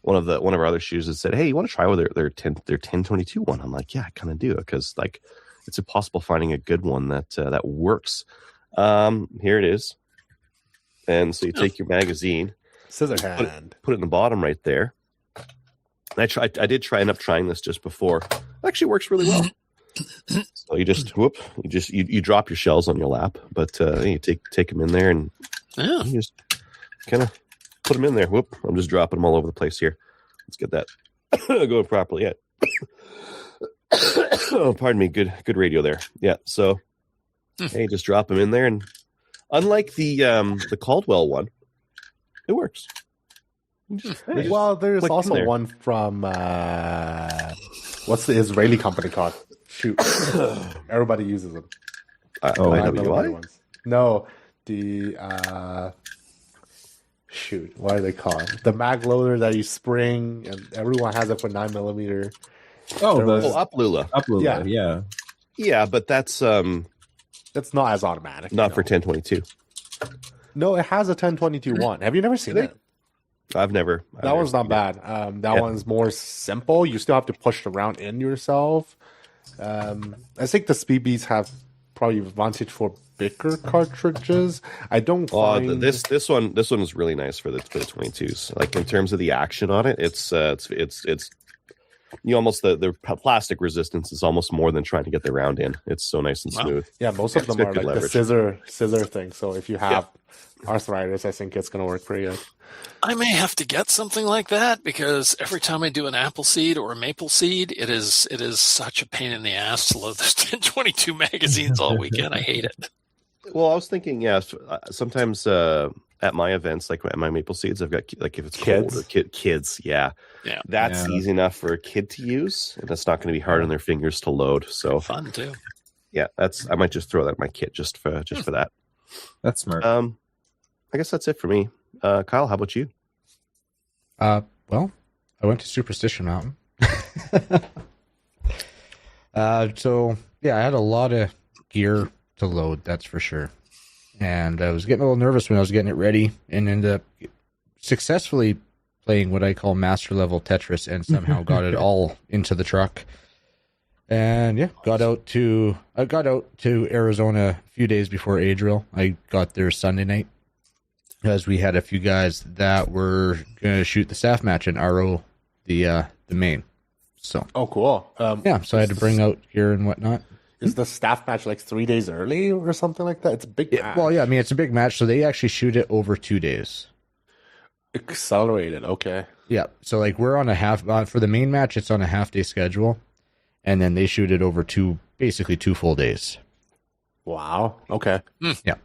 one of our other shoes has said, "Hey, you want to try with their 1022 one?" I'm like, "Yeah, I kind of do," because like it's impossible finding a good one that works. Here it is. And so you take your magazine,
scissor hand,
put it in the bottom right there. I did end up trying this just before. It actually works really well. So you just you drop your shells on your lap, but you take them in there and you just kind of put them in there. Whoop! I'm just dropping them all over the place here. Let's get that going properly. Yeah. Oh, pardon me. Good radio there. Yeah. So hey, just drop them in there, and unlike the Caldwell one, it works.
Well, there's also one from what's the Israeli company called? Shoot, everybody uses them.
IWI?
No, the shoot, what are they called? The mag loader that you spring, and everyone has it for 9mm.
Uplula. Yeah, but that's
it's not as automatic.
Not for 1022.
No, it has a 1022 one. Have you never seen it?
I've never.
That one's not bad. That one's more simple. You still have to push it around in yourself. I think the Speed Beats have probably advantage for bigger cartridges. I don't find
this one is really nice for the 22s. Like in terms of the action on it, it's you almost the plastic resistance is almost more than trying to get the round in. It's so nice and smooth.
Yeah, most of them are like leverage. The scissor thing. So if you have arthritis, I think it's going to work pretty good.
I may have to get something like that because every time I do an apple seed or a maple seed, it is such a pain in the ass to load those 1022 magazines all weekend. I hate it.
Well, I was thinking, sometimes at my events, like at my maple seeds, I've got like if it's
kids,
cold or kids, that's easy enough for a kid to use, and that's not going to be hard on their fingers to load. So
fun too.
Yeah, I might just throw that in my kit just for that.
That's smart.
I guess that's it for me. Kyle, how about you?
Well, I went to Superstition Mountain. So yeah, I had a lot of gear to load, that's for sure. And I was getting a little nervous when I was getting it ready, and ended up successfully playing what I call master level Tetris, and somehow got it all into the truck. And yeah, I got out to Arizona a few days before Adriel. I got there Sunday night, because we had a few guys that were going to shoot the staff match in RO, the main. So
cool.
So I had to bring out gear and whatnot.
Is the staff match like 3 days early or something like that? It's a big match.
Well, yeah, I mean, it's a big match, so they actually shoot it over 2 days.
Accelerated, okay.
Yeah, so like we're on a for the main match, it's on a half-day schedule, and then they shoot it over basically 2 full days.
Wow, okay.
Yeah.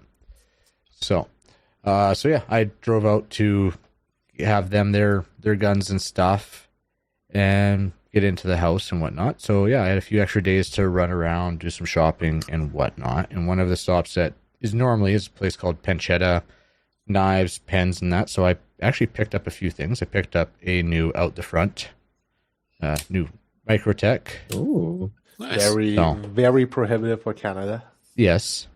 So yeah, I drove out to have them their guns and stuff, and get into the house and whatnot. So yeah, I had a few extra days to run around, do some shopping and whatnot. And one of the stops that is normally is a place called Pancetta, knives, pens, and that. So I actually picked up a few things. I picked up a new out the front, new Microtech.
Ooh,
nice. Very prohibitive for Canada.
Yes.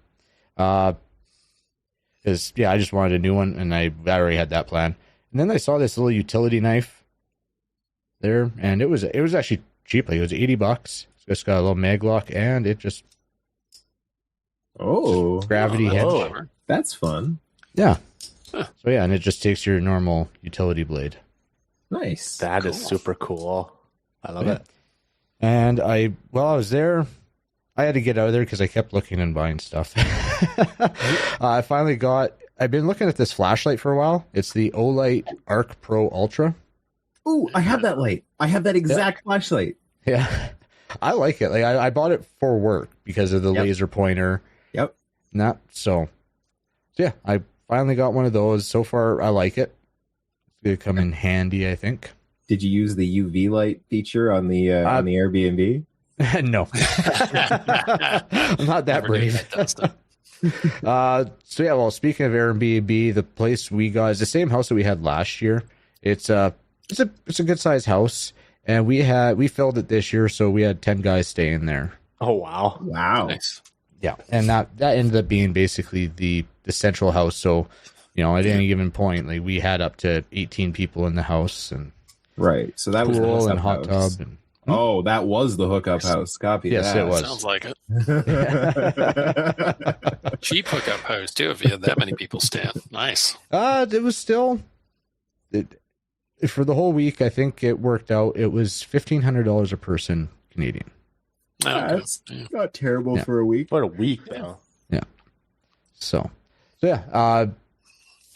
Because I just wanted a new one, and I already had that plan. And then I saw this little utility knife there, and it was actually cheap. Like, it was $80. It's just got a little mag lock, and it just gravity hinge.
That's fun.
Yeah. Huh. So and it just takes your normal utility blade.
Nice.
That is super cool. I love it.
And while I was there, I had to get out of there because I kept looking and buying stuff. I finally I've been looking at this flashlight for a while. It's the Olight Arc Pro Ultra.
Ooh, I have that light. I have that exact flashlight.
Yeah. I like it. Like, I bought it for work because of the laser pointer.
Yep.
So yeah, I finally got one of those. So far, I like it. It's going to come in handy, I think.
Did you use the UV light feature on the Airbnb?
No. I'm not that brave. Well, speaking of Airbnb, the place we got is the same house that we had last year. It's a good sized house, and we filled it this year, so we had 10 guys staying there.
Oh wow.
Nice.
Yeah, and that ended up being basically the central house. So, at any given point, like, we had up to 18 people in the house, and
right. So that was the
pool and
hookup
hot
house.
tub. And,
Oh, that was the hookup house. Copy
Yes,
that.
it was.
Sounds like it. Cheap hookup house too. If you had that many people staying, nice.
It was still for the whole week. I think it worked out. It was $1,500 a person Canadian.
That's not terrible for a week.
For a week, though.
Yeah. So yeah.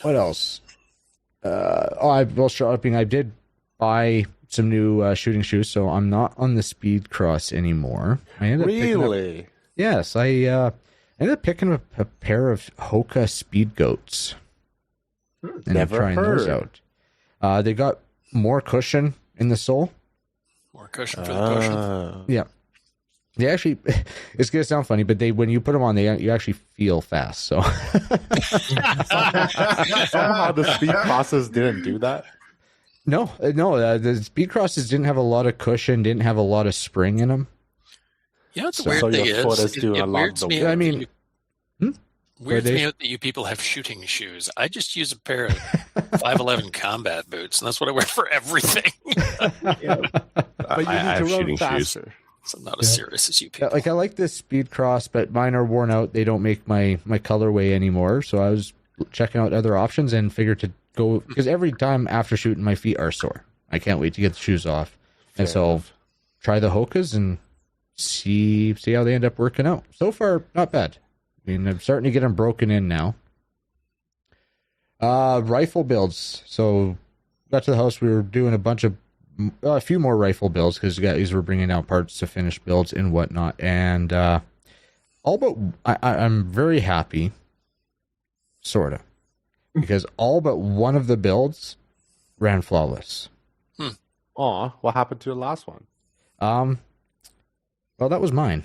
What else? I was shopping. I did buy some new shooting shoes, so I'm not on the Speed Cross anymore. I ended up yes, I ended up picking up a pair of Hoka Speed Goats. And
Never
trying those out. They got more cushion in the sole.
More cushion for the cushion.
Yeah. They actually, it's going to sound funny, but when you put them on, you actually feel fast. So
somehow the Speed Crosses didn't do that.
No, the Speed Crosses didn't have a lot of cushion, didn't have a lot of spring in them.
Yeah, it's a weird thing
your foot is doing a lot of the work.
I mean,
weirds me out that you people have shooting shoes. I just use a pair of 511 combat boots, and that's what I wear for everything.
But you need to run faster.
So I'm not as serious as you people.
Like, I like this Speed Cross, but mine are worn out. They don't make my colorway anymore. So I was checking out other options and figured to go, because every time after shooting, my feet are sore. I can't wait to get the shoes off. And so try the Hokas and see how they end up working out. So far, not bad. I mean, I'm starting to get them broken in now. Rifle builds. So got to the house, we were doing a few more rifle builds because guys were bringing out parts to finish builds and whatnot. And I'm very happy, sort of, because all but one of the builds ran flawless.
Aw, what happened to the last one?
Well, that was mine.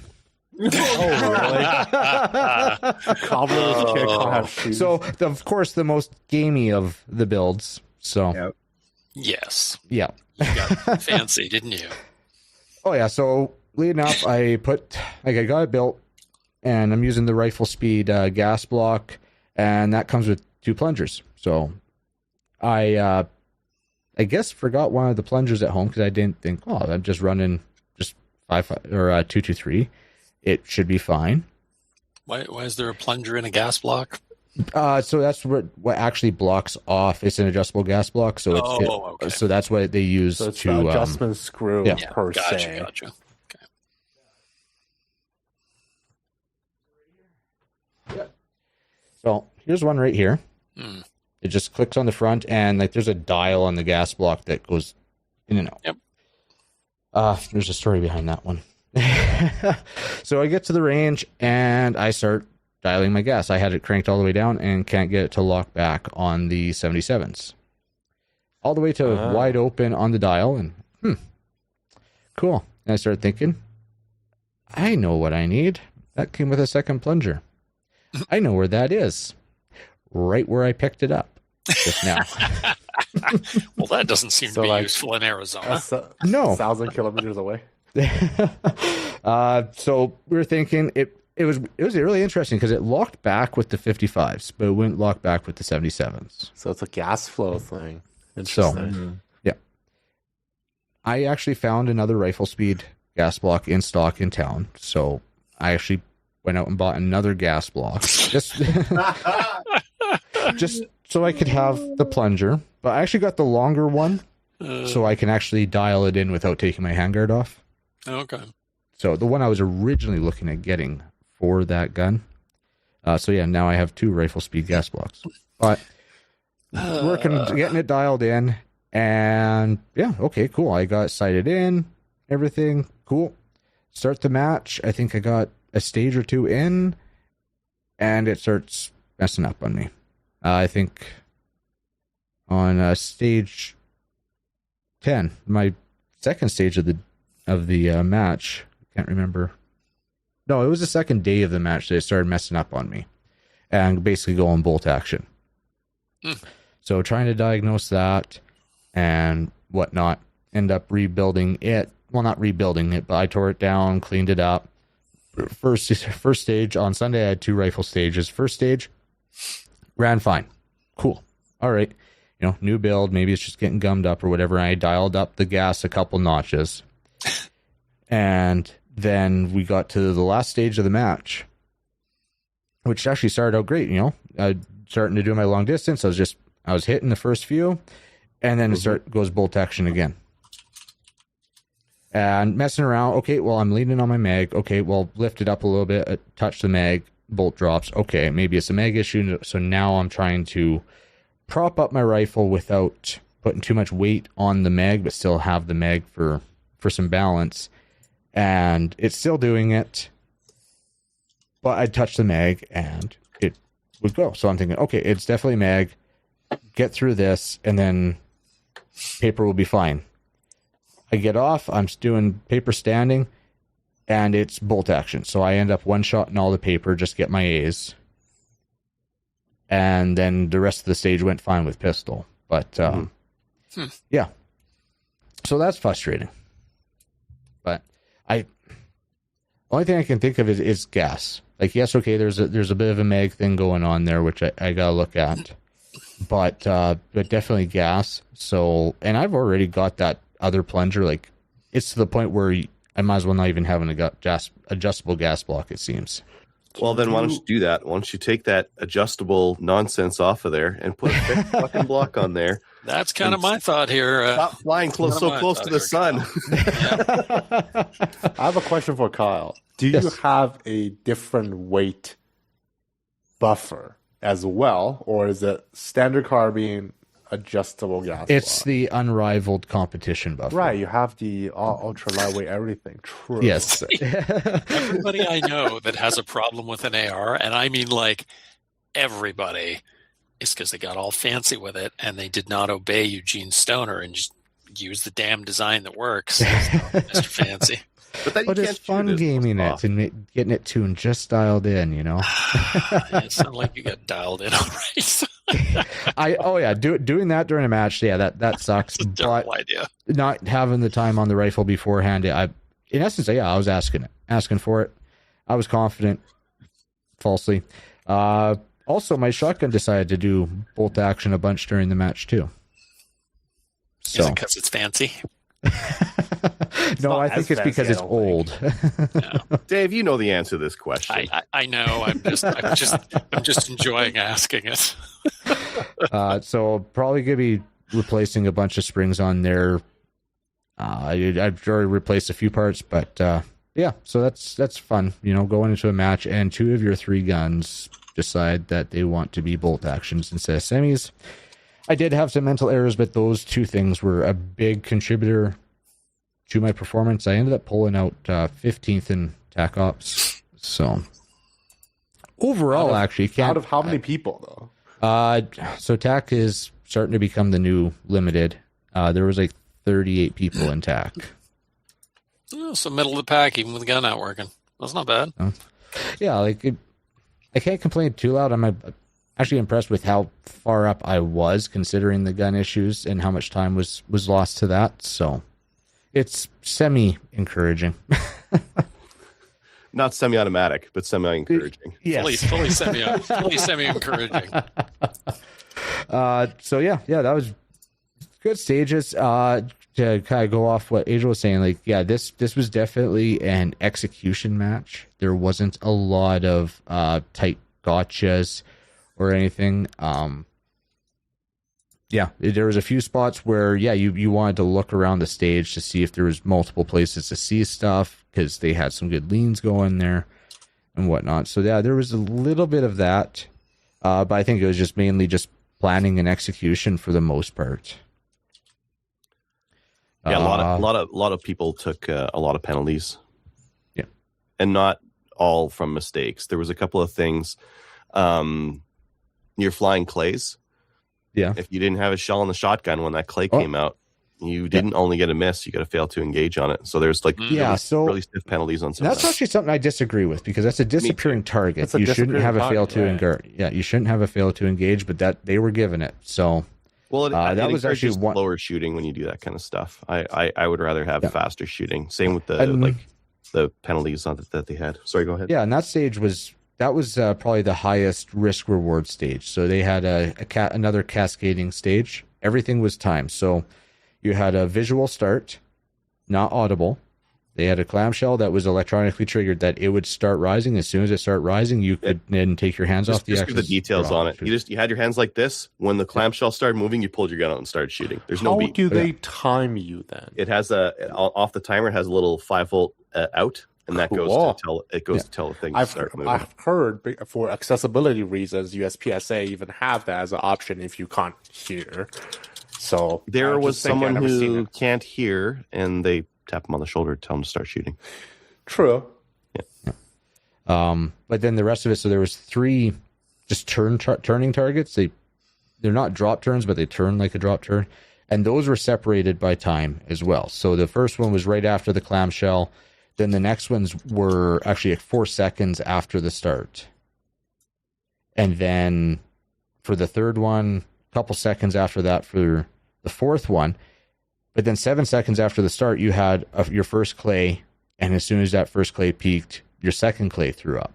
So, of course, the most gamey of the builds. So,
yes,
yeah,
you got fancy, didn't you?
Oh yeah. So leading up, I got it built, and I'm using the Rifle Speed gas block, and that comes with 2 plungers. So I guess forgot one of the plungers at home because I didn't think, I'm just running just 5 or 223. It should be fine.
Why is there a plunger in a gas block?
So that's what actually blocks off. It's an adjustable gas block, so
okay.
So that's what they use
so it's
to
the adjustment screw per se.
Gotcha. Okay.
Yeah. So here's one right here. It just clicks on the front, and like there's a dial on the gas block that goes in and out.
Yep.
There's a story behind that one. So I get to the range and I start dialing my gas. I had it cranked all the way down and can't get it to lock back on the 77s. All the way to wide open on the dial, and cool. And I started thinking, I know what I need. That came with a second plunger. I know where that is. Right where I picked it up just now.
Well, that doesn't seem to be useful in Arizona.
No.
1,000 kilometers away.
So we were thinking it was really interesting because it locked back with the 55s, but it wouldn't lock back with the 77s.
So it's a gas flow thing.
So,
Interesting.
yeah. I actually found another rifle speed gas block in stock in town. So I actually went out and bought another gas block. Just so I could have the plunger. But I actually got the longer one so I can actually dial it in without taking my handguard off.
Okay.
So the one I was originally looking at getting for that gun. So yeah, now I have 2 rifle speed gas blocks. But getting it dialed in, and yeah, okay, cool. I got sighted in, everything, cool. Start the match. I think I got a stage or 2 in, and it starts messing up on me. I think on stage 10, my second stage of the match, can't remember. No, it was the second day of the match that it started messing up on me and basically going bolt action. So trying to diagnose that and whatnot, end up rebuilding it. Well, not rebuilding it, but I tore it down, cleaned it up. First stage on Sunday, I had 2 rifle stages. First stage ran fine. Cool. All right. New build. Maybe it's just getting gummed up or whatever. I dialed up the gas a couple notches. And then we got to the last stage of the match, which actually started out great. Starting to do my long distance. I was hitting the first few, and then it goes bolt action again. And messing around. Okay, well, I'm leaning on my mag. Okay, well, lift it up a little bit, touch the mag, bolt drops. Okay, maybe it's a mag issue. So now I'm trying to prop up my rifle without putting too much weight on the mag, but still have the mag for some balance. And it's still doing it, but I'd touch the mag and it would go. So I'm thinking, okay, it's definitely mag. Get through this, and then paper will be fine. I get off, I'm doing paper standing, and it's bolt action. So I end up one-shotting all the paper, just get my A's. And then the rest of the stage went fine with pistol. But, yeah. So that's frustrating. But only thing I can think of is gas. Like, yes, okay, there's a bit of a mag thing going on there, which I gotta look at. But definitely gas. So, and I've already got that other plunger. Like, it's to the point where I might as well not even have an adjustable gas block, it seems.
Well, then why don't you do that? Why don't you take that adjustable nonsense off of there and put a fixed fucking block on there?
That's kind of my thought here.
Stop flying close to the sun.
I have a question for Kyle. Do you have a different weight buffer as well, or is it standard carbine, adjustable gas
It's
block?
the unrivaled competition buffer.
Right, you have the ultra lightweight everything. True.
Yes.
Everybody I know that has a problem with an AR, and I mean like everybody, is because they got all fancy with it and they did not obey Eugene Stoner and just use the damn design that works. Mr. Fancy.
But it's fun gaming it and getting it tuned just dialed in,
It sounded like you got dialed in all right.
Doing that during a match, that sucks.
That's a terrible idea.
Not having the time on the rifle beforehand, in essence, I was asking for it. I was confident, falsely. Also, my shotgun decided to do bolt action a bunch during the match too.
So. Is it because it's fancy?
No, I think it's because it's old.
No.
Dave, you know the answer to this question.
I know. I'm just enjoying asking it.
So probably gonna be replacing a bunch of springs on there. I've already replaced a few parts, but so that's fun. Going into a match and 2 of your 3 guns decide that they want to be bolt actions instead of semis. I did have some mental errors, but those 2 things were a big contributor to my performance. I ended up pulling out 15th in TAC Ops. So overall, out
of how many people though?
So TAC is starting to become the new limited. There was like 38 people in TAC.
Oh, so middle of the pack, even with the gun not working. That's not bad.
I can't complain too loud. I'm actually impressed with how far up I was, considering the gun issues and how much time was lost to that. So it's semi-encouraging.
Not semi-automatic, but semi-encouraging.
Yes.
Fully semi-encouraging.
So that was good stages. To kind of go off what Angel was saying, like, yeah, this was definitely an execution match. There wasn't a lot of tight gotchas or anything. There was a few spots where, you wanted to look around the stage to see if there was multiple places to see stuff, because they had some good leans going there and whatnot. So yeah, there was a little bit of that, but I think it was just mainly just planning and execution for the most part.
Yeah, a lot of people took a lot of penalties.
Yeah,
and not all from mistakes. There was a couple of things. You're flying clays.
Yeah,
if you didn't have a shell on the shotgun when that clay came out, you didn't only get a miss. You got to fail to engage on it. So there's really stiff penalties on some.
That's actually something I disagree with, because that's a disappearing target. You shouldn't have a fail to engage. Yeah, you shouldn't have a fail to engage, but that they were given it. So.
Well, that was actually lower shooting when you do that kind of stuff. I would rather have faster shooting. Same with the penalties that they had. Sorry, go ahead.
Yeah, and that stage was probably the highest risk reward stage. So they had another cascading stage. Everything was timed. So you had a visual start, not audible. They had a clamshell that was electronically triggered, that it would start rising. As soon as it started rising, you could then take your hands off the
axis. Just give the details on it. You had your hands like this. When the clamshell started moving, you pulled your gun out and started shooting. There's no beat.
How do they time you then?
It has off the timer. It has a little 5-volt out, and that goes to tell things start moving.
I've heard for accessibility reasons, USPSA even have that as an option if you can't hear. So
there was someone who can't hear, and they tap him on the shoulder, tell him to start shooting.
True.
Yeah.
But then the rest of it, so there was 3 just turning targets. They're not drop turns, but they turn like a drop turn. And those were separated by time as well. So the first one was right after the clamshell. Then the next ones were actually 4 seconds after the start. And then for the third one, a couple seconds after that for the fourth one. But then 7 seconds after the start, you had your first clay, and as soon as that first clay peaked, your second clay threw up.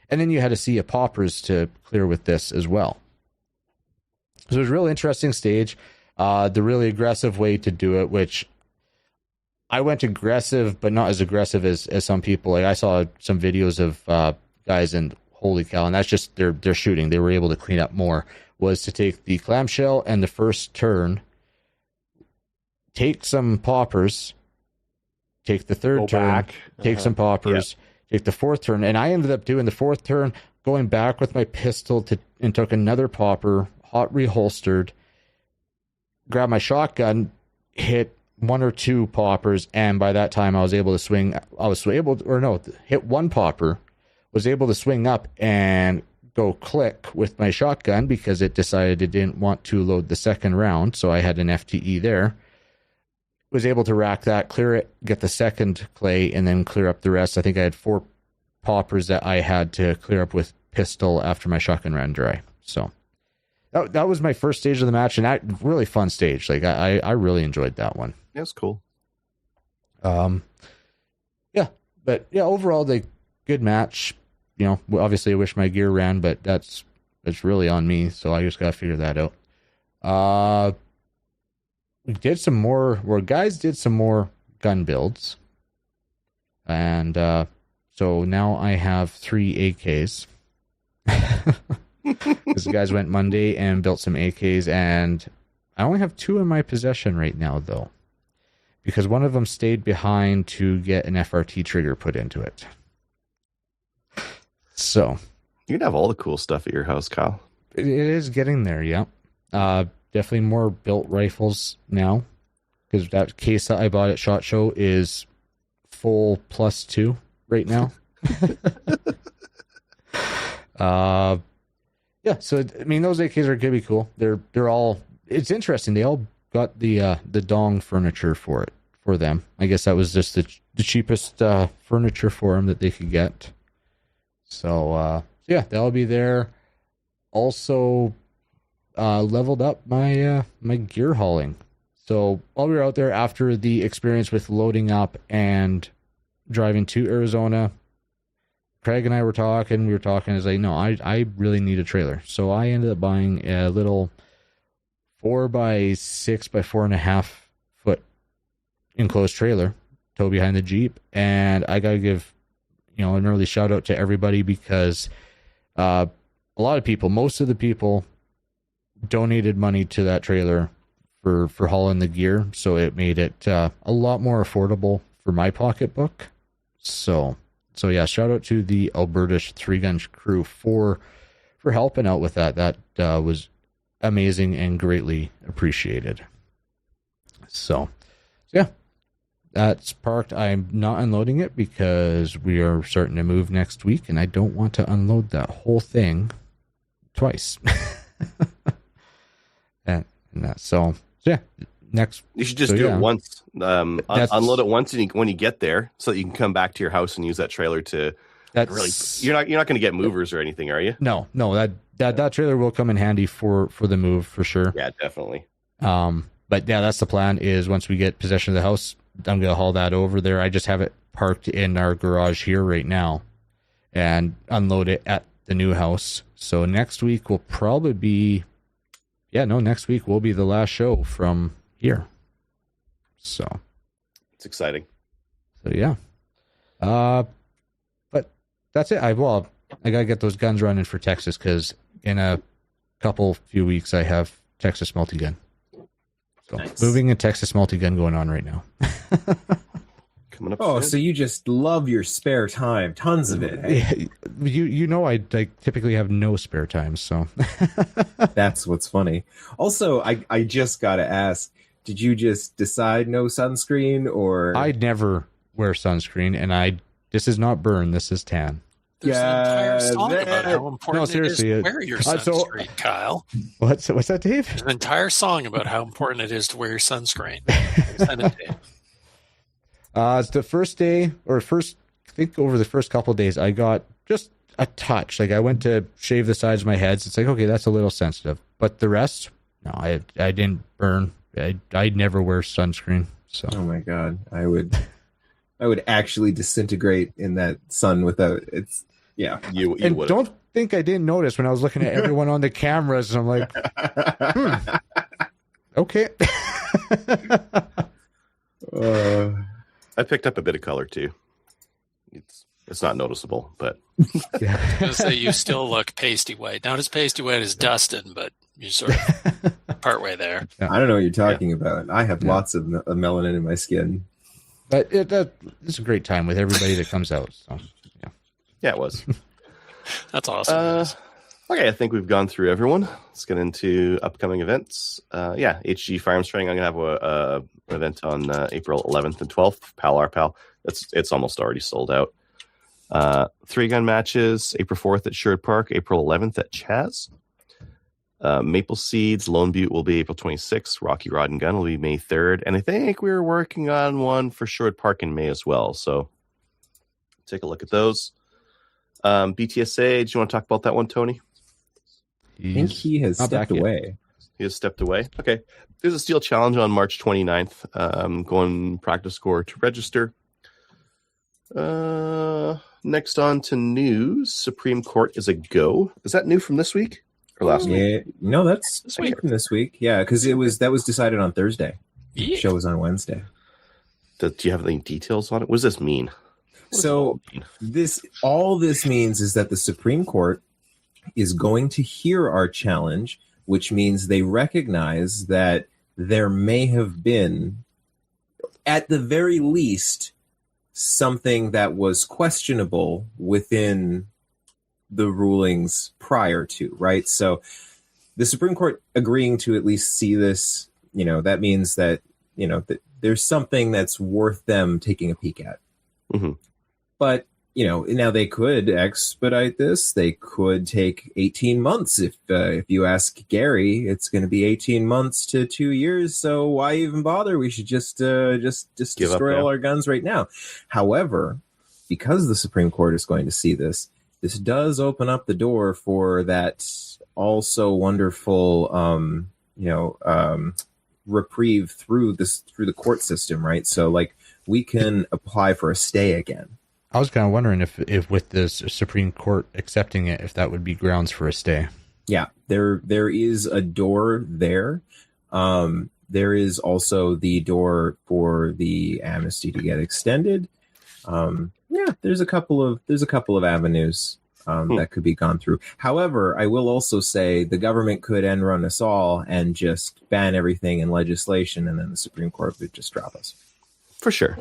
And then you had a sea of poppers to clear with this as well. So it was a real interesting stage. The really aggressive way to do it, which I went aggressive, but not as aggressive as some people. Like, I saw some videos of guys, and holy cow, and that's just their shooting. They were able to clean up more, was to take the clamshell and the first turn, take some poppers, take the third turn, take some poppers, take the fourth turn. And I ended up doing the fourth turn, going back with my pistol and took another popper, hot reholstered, grabbed my shotgun, hit 1 or 2 poppers, and by that time I was able to hit 1 popper, was able to swing up and go click with my shotgun because it decided it didn't want to load the second round. So I had an FTE there. Was able to rack that, clear it, get the second clay, and then clear up the rest. I think I had 4 poppers that I had to clear up with pistol after my shotgun ran dry. So that was my first stage of the match, and that really fun stage. Like I really enjoyed that one.
Yeah, it's cool.
Overall, good match. You know, obviously I wish my gear ran, but it's really on me, so I just gotta figure that out. Guys did some more gun builds. And so now I have 3 AKs. Because the guys went Monday and built some AKs, and I only have 2 in my possession right now, though. Because one of them stayed behind to get an FRT trigger put into it. So.
You can have all the cool stuff at your house, Kyle.
It is getting there, yeah. Definitely more built rifles now, because that case that I bought at SHOT Show is full +2 right now. So I mean, those AKs are gonna be cool. They're all. It's interesting. They all got the dong furniture for them. I guess that was just the cheapest furniture for them that they could get. So that'll be there. Also, leveled up my my gear hauling. So while we were out there, after the experience with loading up and driving to Arizona, Craig and I were talking. We were talking. I was like, no, I really need a trailer. So I ended up buying a little 4x6 by 4.5 foot enclosed trailer, tow behind the Jeep. And I got to give, an early shout out to everybody because a lot of people, most of the people donated money to that trailer for hauling the gear. So it made it a lot more affordable for my pocketbook. So yeah, shout out to the Alberta 3-gun crew for helping out with that. That was amazing and greatly appreciated. So yeah, that's parked. I'm not unloading it because we are starting to move next week, and I don't want to unload that whole thing twice. and that, so yeah. Next,
you should just do it once. Unload it once, and when you get there, so that you can come back to your house and use that trailer to. You're not going to get movers or anything, are you?
No. That trailer will come in handy for the move for sure.
Yeah, definitely.
But yeah, that's the plan. Is once we get possession of the house, I'm going to haul that over there. I just have it parked in our garage here right now, and unload it at the new house. So next week will probably be. Next week will be the last show from here. So
it's exciting.
So yeah. But that's it. I gotta get those guns running for Texas because in a few weeks I have Texas multi-gun. So nice. Moving a Texas multi-gun going on right now.
Coming up.
Oh, so you just love your spare time, tons of it. Hey?
Yeah, I typically have no spare time, so
that's what's funny. Also, I just gotta ask, did you just decide no sunscreen, or
I'd never wear sunscreen, and this is not burn, this is tan.
There's an entire song about how important it is to wear your sunscreen, Kyle.
What's that, Dave?
There's an entire song about how important it is to wear your sunscreen. Send it to you.
It's the first day, I think over the first couple of days, I got just a touch. Like I went to shave the sides of my head. So it's like, okay, that's a little sensitive. But the rest, no, I didn't burn. I'd never wear sunscreen. So.
Oh my God. I would actually disintegrate in that sun without it's. Yeah.
You
and
would've.
Don't think I didn't notice when I was looking at everyone on the cameras. And I'm like, okay.
I picked up a bit of color too. It's not noticeable, but
yeah. I was gonna say you still look pasty white. Not as pasty white as Dustin, but you're sort of partway there.
I don't know what you're talking about. I have lots of melanin in my skin.
But it's a great time with everybody that comes out. So
yeah, it was.
That's awesome.
Okay, I think we've gone through everyone. Let's get into upcoming events. HG Firearms Training. I'm gonna have an event on April 11th and 12th. Pal R Pal. It's almost already sold out. 3-gun matches. April 4th at Sherwood Park. April 11th at Chaz. Maple Seeds Lone Butte will be April 26th. Rocky Rod and Gun will be May 3rd, and I think we're working on one for Sherwood Park in May as well. So take a look at those. BTSA. Do you want to talk about that one, Tony?
I think he has stepped away.
He has stepped away. Okay. There's a Steel Challenge on March 29th. Going practice score to register. Next on to news. Supreme Court is a go. Is that new from this week or last week?
No, that's from this week. Yeah, because that was decided on Thursday. Yeah. The show was on Wednesday.
Do you have any details on it? What does this mean?
All this means is that the Supreme Court is going to hear our challenge, which means they recognize that there may have been, at the very least, something that was questionable within the rulings prior to, right? So the Supreme Court agreeing to at least see this, that means that, that there's something that's worth them taking a peek at.
Mm-hmm.
But, now they could expedite this. They could take 18 months. If you ask Gary, it's going to be 18 months to 2 years. So why even bother? We should just destroy all our guns right now. However, because the Supreme Court is going to see this does open up the door for that also wonderful, reprieve through the court system, right? So like we can apply for a stay again.
I was kind of wondering if with the Supreme Court accepting it, if that would be grounds for a stay.
Yeah, there is a door there. There is also the door for the amnesty to get extended. Yeah, there's a couple of avenues that could be gone through. However, I will also say the government could end run us all and just ban everything in legislation, and then the Supreme Court would just drop us.
For sure.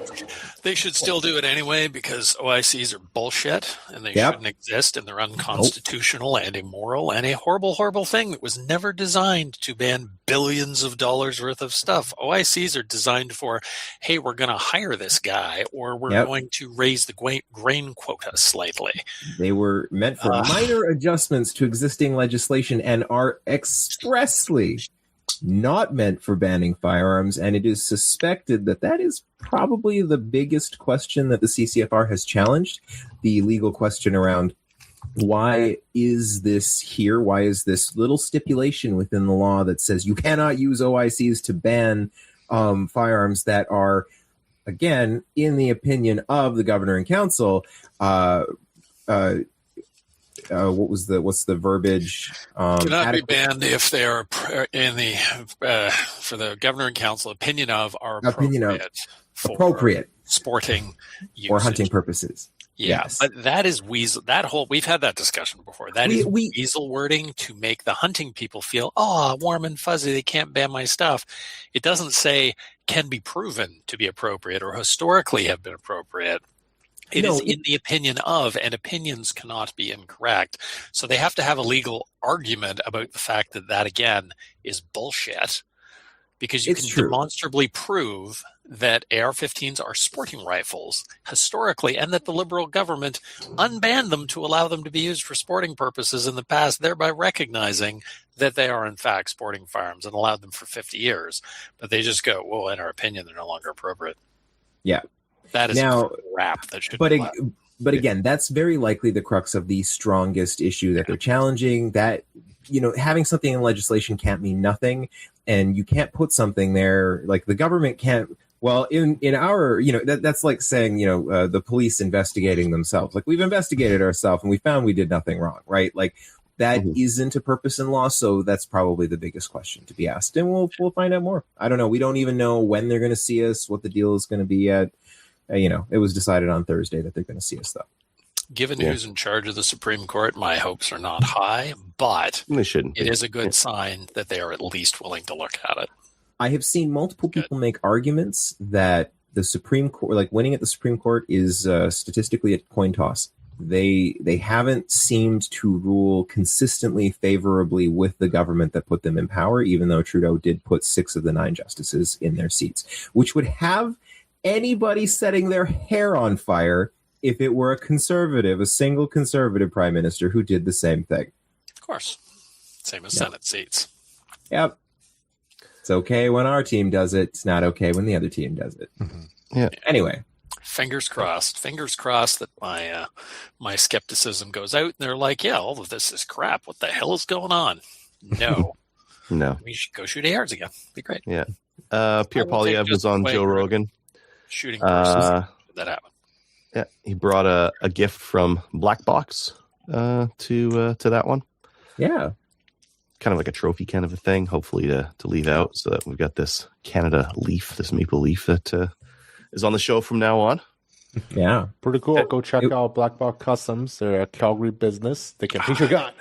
They should still do it anyway because OICs are bullshit and they shouldn't exist and they're unconstitutional and immoral and a horrible, horrible thing that was never designed to ban billions of dollars worth of stuff. OICs are designed for, hey, we're going to hire this guy or we're going to raise the grain quota slightly.
They were meant for minor adjustments to existing legislation and are expressly not meant for banning firearms, and it is suspected that that is probably the biggest question that the CCFR has challenged, the legal question around why is this here? Why is this little stipulation within the law that says you cannot use OICs to ban firearms that are, again, in the opinion of the governor and council, what's the verbiage?
Cannot be banned if they are in the for the governor and council opinion of are appropriate
sporting
usage.
or hunting purposes.
Yeah,
yes.
But that is weasel. That whole we've had that discussion before. That is weasel wording to make the hunting people feel warm and fuzzy. They can't ban my stuff. It doesn't say can be proven to be appropriate or historically have been appropriate. It is in the opinion of, and opinions cannot be incorrect. So they have to have a legal argument about the fact that again, is bullshit. Because you can demonstrably prove that AR-15s are sporting rifles historically, and that the Liberal government unbanned them to allow them to be used for sporting purposes in the past, thereby recognizing that they are in fact sporting firearms and allowed them for 50 years. But they just go, well, in our opinion, they're no longer appropriate.
Yeah.
That is
now,
crap that should
but again, that's very likely the crux of the strongest issue that they're challenging. That, having something in legislation can't mean nothing, and you can't put something there like the government can't. Well, in our, that's like saying, the police investigating themselves. Like, we've investigated ourselves and we found we did nothing wrong, right? Like, that isn't a purpose in law, so that's probably the biggest question to be asked, and we'll find out more. I don't know. We don't even know when they're going to see us, what the deal is going to be yet. It was decided on Thursday that they're going to see us, though.
Given who's in charge of the Supreme Court, my hopes are not high, but
they shouldn't.
It is a good sign that they are at least willing to look at it.
I have seen multiple people make arguments that the Supreme Court, like winning at the Supreme Court, is statistically a coin toss. They haven't seemed to rule consistently favorably with the government that put them in power, even though Trudeau did put 6 of the 9 justices in their seats, which would have anybody setting their hair on fire if it were a single conservative prime minister who did the same thing.
Of course. Same as Senate seats.
Yep. It's okay when our team does it. It's not okay when the other team does it.
Mm-hmm. Yeah.
Anyway. Fingers crossed that my skepticism goes out and they're like, yeah, all of this is crap. What the hell is going on? No.
No.
We should go shoot ARs again. Be great.
Yeah. Pierre Poilievre was on Joe Rogan.
Shooting persons. That happened.
Yeah, he brought a gift from Black Box to that one.
Yeah,
kind of like a trophy kind of a thing. Hopefully to leave out, so that we've got this Canada leaf, this maple leaf that is on the show from now on.
Yeah,
pretty cool. Go check out Black Box Customs. They're a Calgary business. They can paint your gun.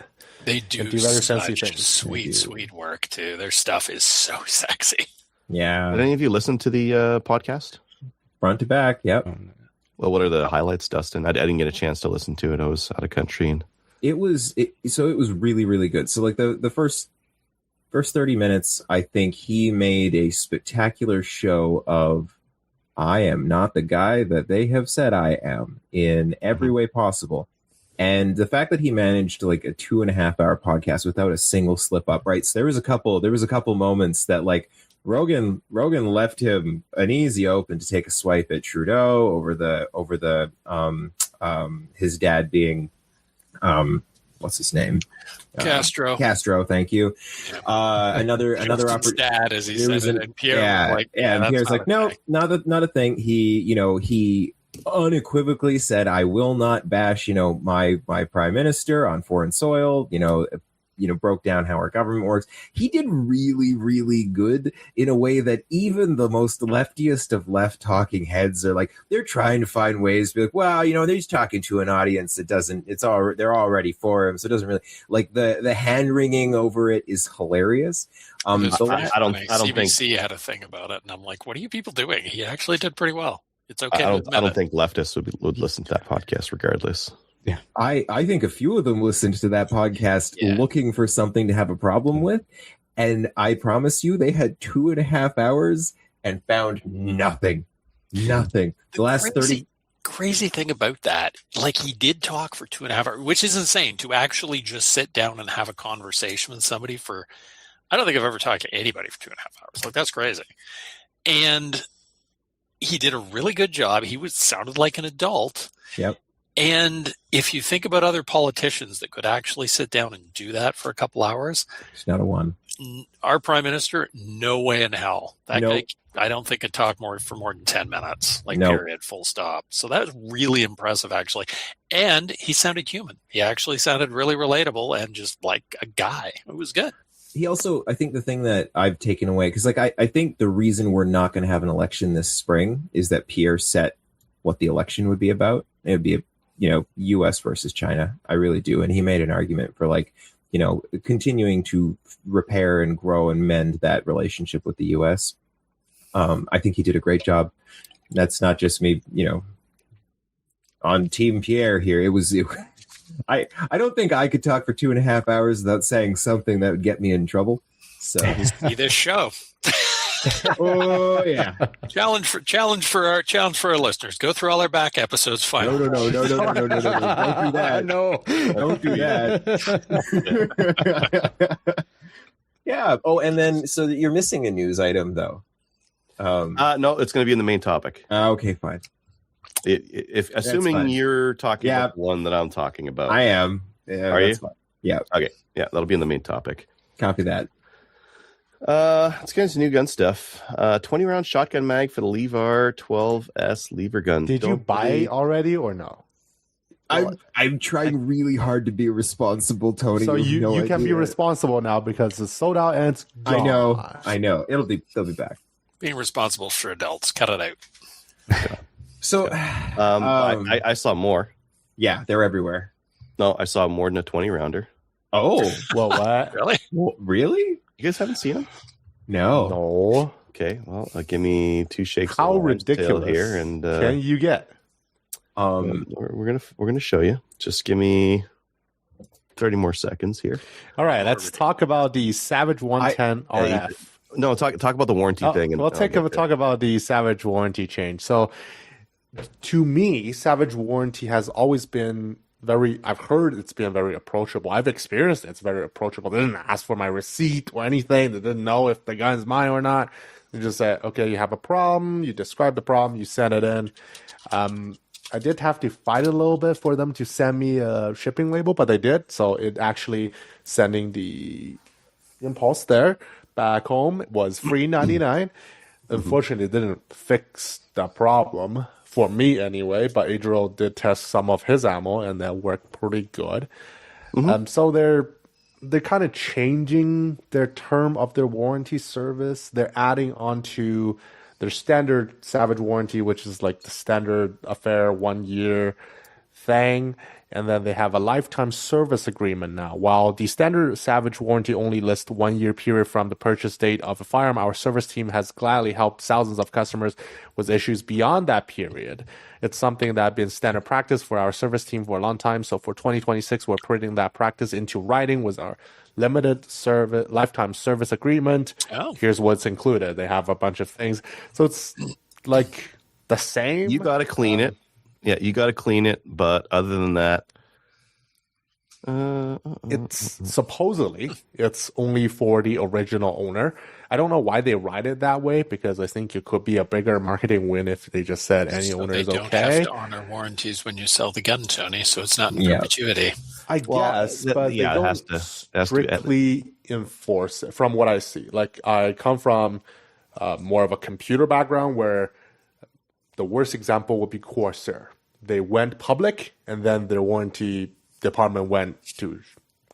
They do very fancy things. Sweet work too. Their stuff is so sexy.
Yeah.
Did any of you listen to the podcast?
Front to back, yep.
Well, what are the highlights, Dustin? I didn't get a chance to listen to it. I was out of country, and
it was really, really good. So like the first 30 minutes, I think he made a spectacular show of I am not the guy that they have said I am in every way possible. And the fact that he managed like a 2.5-hour podcast without a single slip up, right? So there was a couple moments that like Rogan left him an easy open to take a swipe at Trudeau over the his dad being what's his name? Castro, thank you. Another
dad, as he said it, and Pierre
Pierre's like, no, not a thing. He unequivocally said, I will not bash, my prime minister on foreign soil, broke down how our government works. He did really, really good in a way that even the most leftiest of left talking heads are like, they're trying to find ways to be like, well, they're just talking to an audience that they're already for him. So it doesn't really, like, the hand wringing over it is hilarious.
I don't
think
CBC had a thing about it, and I'm like, what are you people doing? He actually did pretty well. It's okay.
I don't think leftists would listen to that podcast regardless.
Yeah, I think a few of them listened to that podcast looking for something to have a problem with, and I promise you, they had 2.5 hours and found nothing. The last 30.
Crazy thing about that, like, he did talk for 2.5 hours, which is insane to actually just sit down and have a conversation with somebody for. I don't think I've ever talked to anybody for 2.5 hours. Like, that's crazy. And he did a really good job. He sounded like an adult.
Yep.
And if you think about other politicians that could actually sit down and do that for a couple hours,
it's not a one.
Our prime minister, no way in hell. That guy, I don't think could talk for more than 10 minutes, period, full stop. So that was really impressive, actually. And he sounded human. He actually sounded really relatable and just like a guy. It was good.
He also, I think the thing that I've taken away, because I think the reason we're not going to have an election this spring is that Pierre set what the election would be about. It would be U.S. versus China. I really do. And he made an argument for continuing to repair and grow and mend that relationship with the U.S. I think he did a great job. That's not just me, on Team Pierre here. I don't think I could talk for 2.5 hours without saying something that would get me in trouble. So
see this show.
Oh yeah!
Challenge for our listeners. Go through all our back episodes. Find
no! Don't do that.
No,
don't do that. Yeah. Oh, and then so you're missing a news item though.
No, it's going to be in the main topic.
Okay, fine.
If assuming you're talking about the one that I'm talking about,
I am. Yeah,
are you?
Fine. Yeah.
Okay. Yeah, that'll be in the main topic.
Copy that.
Let's get into new gun stuff. 20-round shotgun mag for the Levar 12S lever gun.
Did you buy it already or no?
I'm trying really hard to be responsible, Tony.
So you can be responsible now because it's sold out and it's gone.
I know. They'll be back.
Being responsible for adults. Cut it out.
So
I saw more.
Yeah, they're everywhere.
No, I saw more than a 20-rounder.
Oh,
well, what?
Really?
Well, really?
You guys haven't seen them?
No.
Okay, well, give me 2 shakes.
How ridiculous
here, and
can you get?
We're gonna show you. Just give me 30 more seconds here.
All right, let's talk about the Savage 110 RF.
No, talk about the warranty thing.
We'll talk about the Savage warranty change. So, to me, Savage warranty has always been I've heard it's been very approachable. I've experienced it's very approachable. They didn't ask for my receipt or anything. They didn't know if the gun's mine or not. They just said, okay, you have a problem. You describe the problem. You send it in. I did have to fight a little bit for them to send me a shipping label, but they did. So it actually sending the impulse there back home was free $99. Unfortunately, it didn't fix the problem. For me, anyway, but Adriel did test some of his ammo, and that worked pretty good. So they're kind of changing their term of their warranty service. They're adding on to their standard Savage warranty, which is like the standard affair 1 year thing. And then they have a lifetime service agreement now. While the standard Savage warranty only lists 1 year period from the purchase date of a firearm, our service team has gladly helped thousands of customers with issues beyond that period. It's something that has been standard practice for our service team for a long time. So for 2026, we're putting that practice into writing with our limited lifetime service agreement.
Oh.
Here's what's included. They have a bunch of things. So it's like the same.
You got to clean it. Yeah, you got to clean it, but other than that,
it's supposedly it's only for the original owner. I don't know why they write it that way, because I think it could be a bigger marketing win if they just said any owner is okay.
They don't have to honor warranties when you sell the gun, Tony, so it's not in perpetuity.
I guess, but they don't strictly enforce it from what I see. Like, I come from more of a computer background where the worst example would be Corsair. They went public, and then their warranty department went to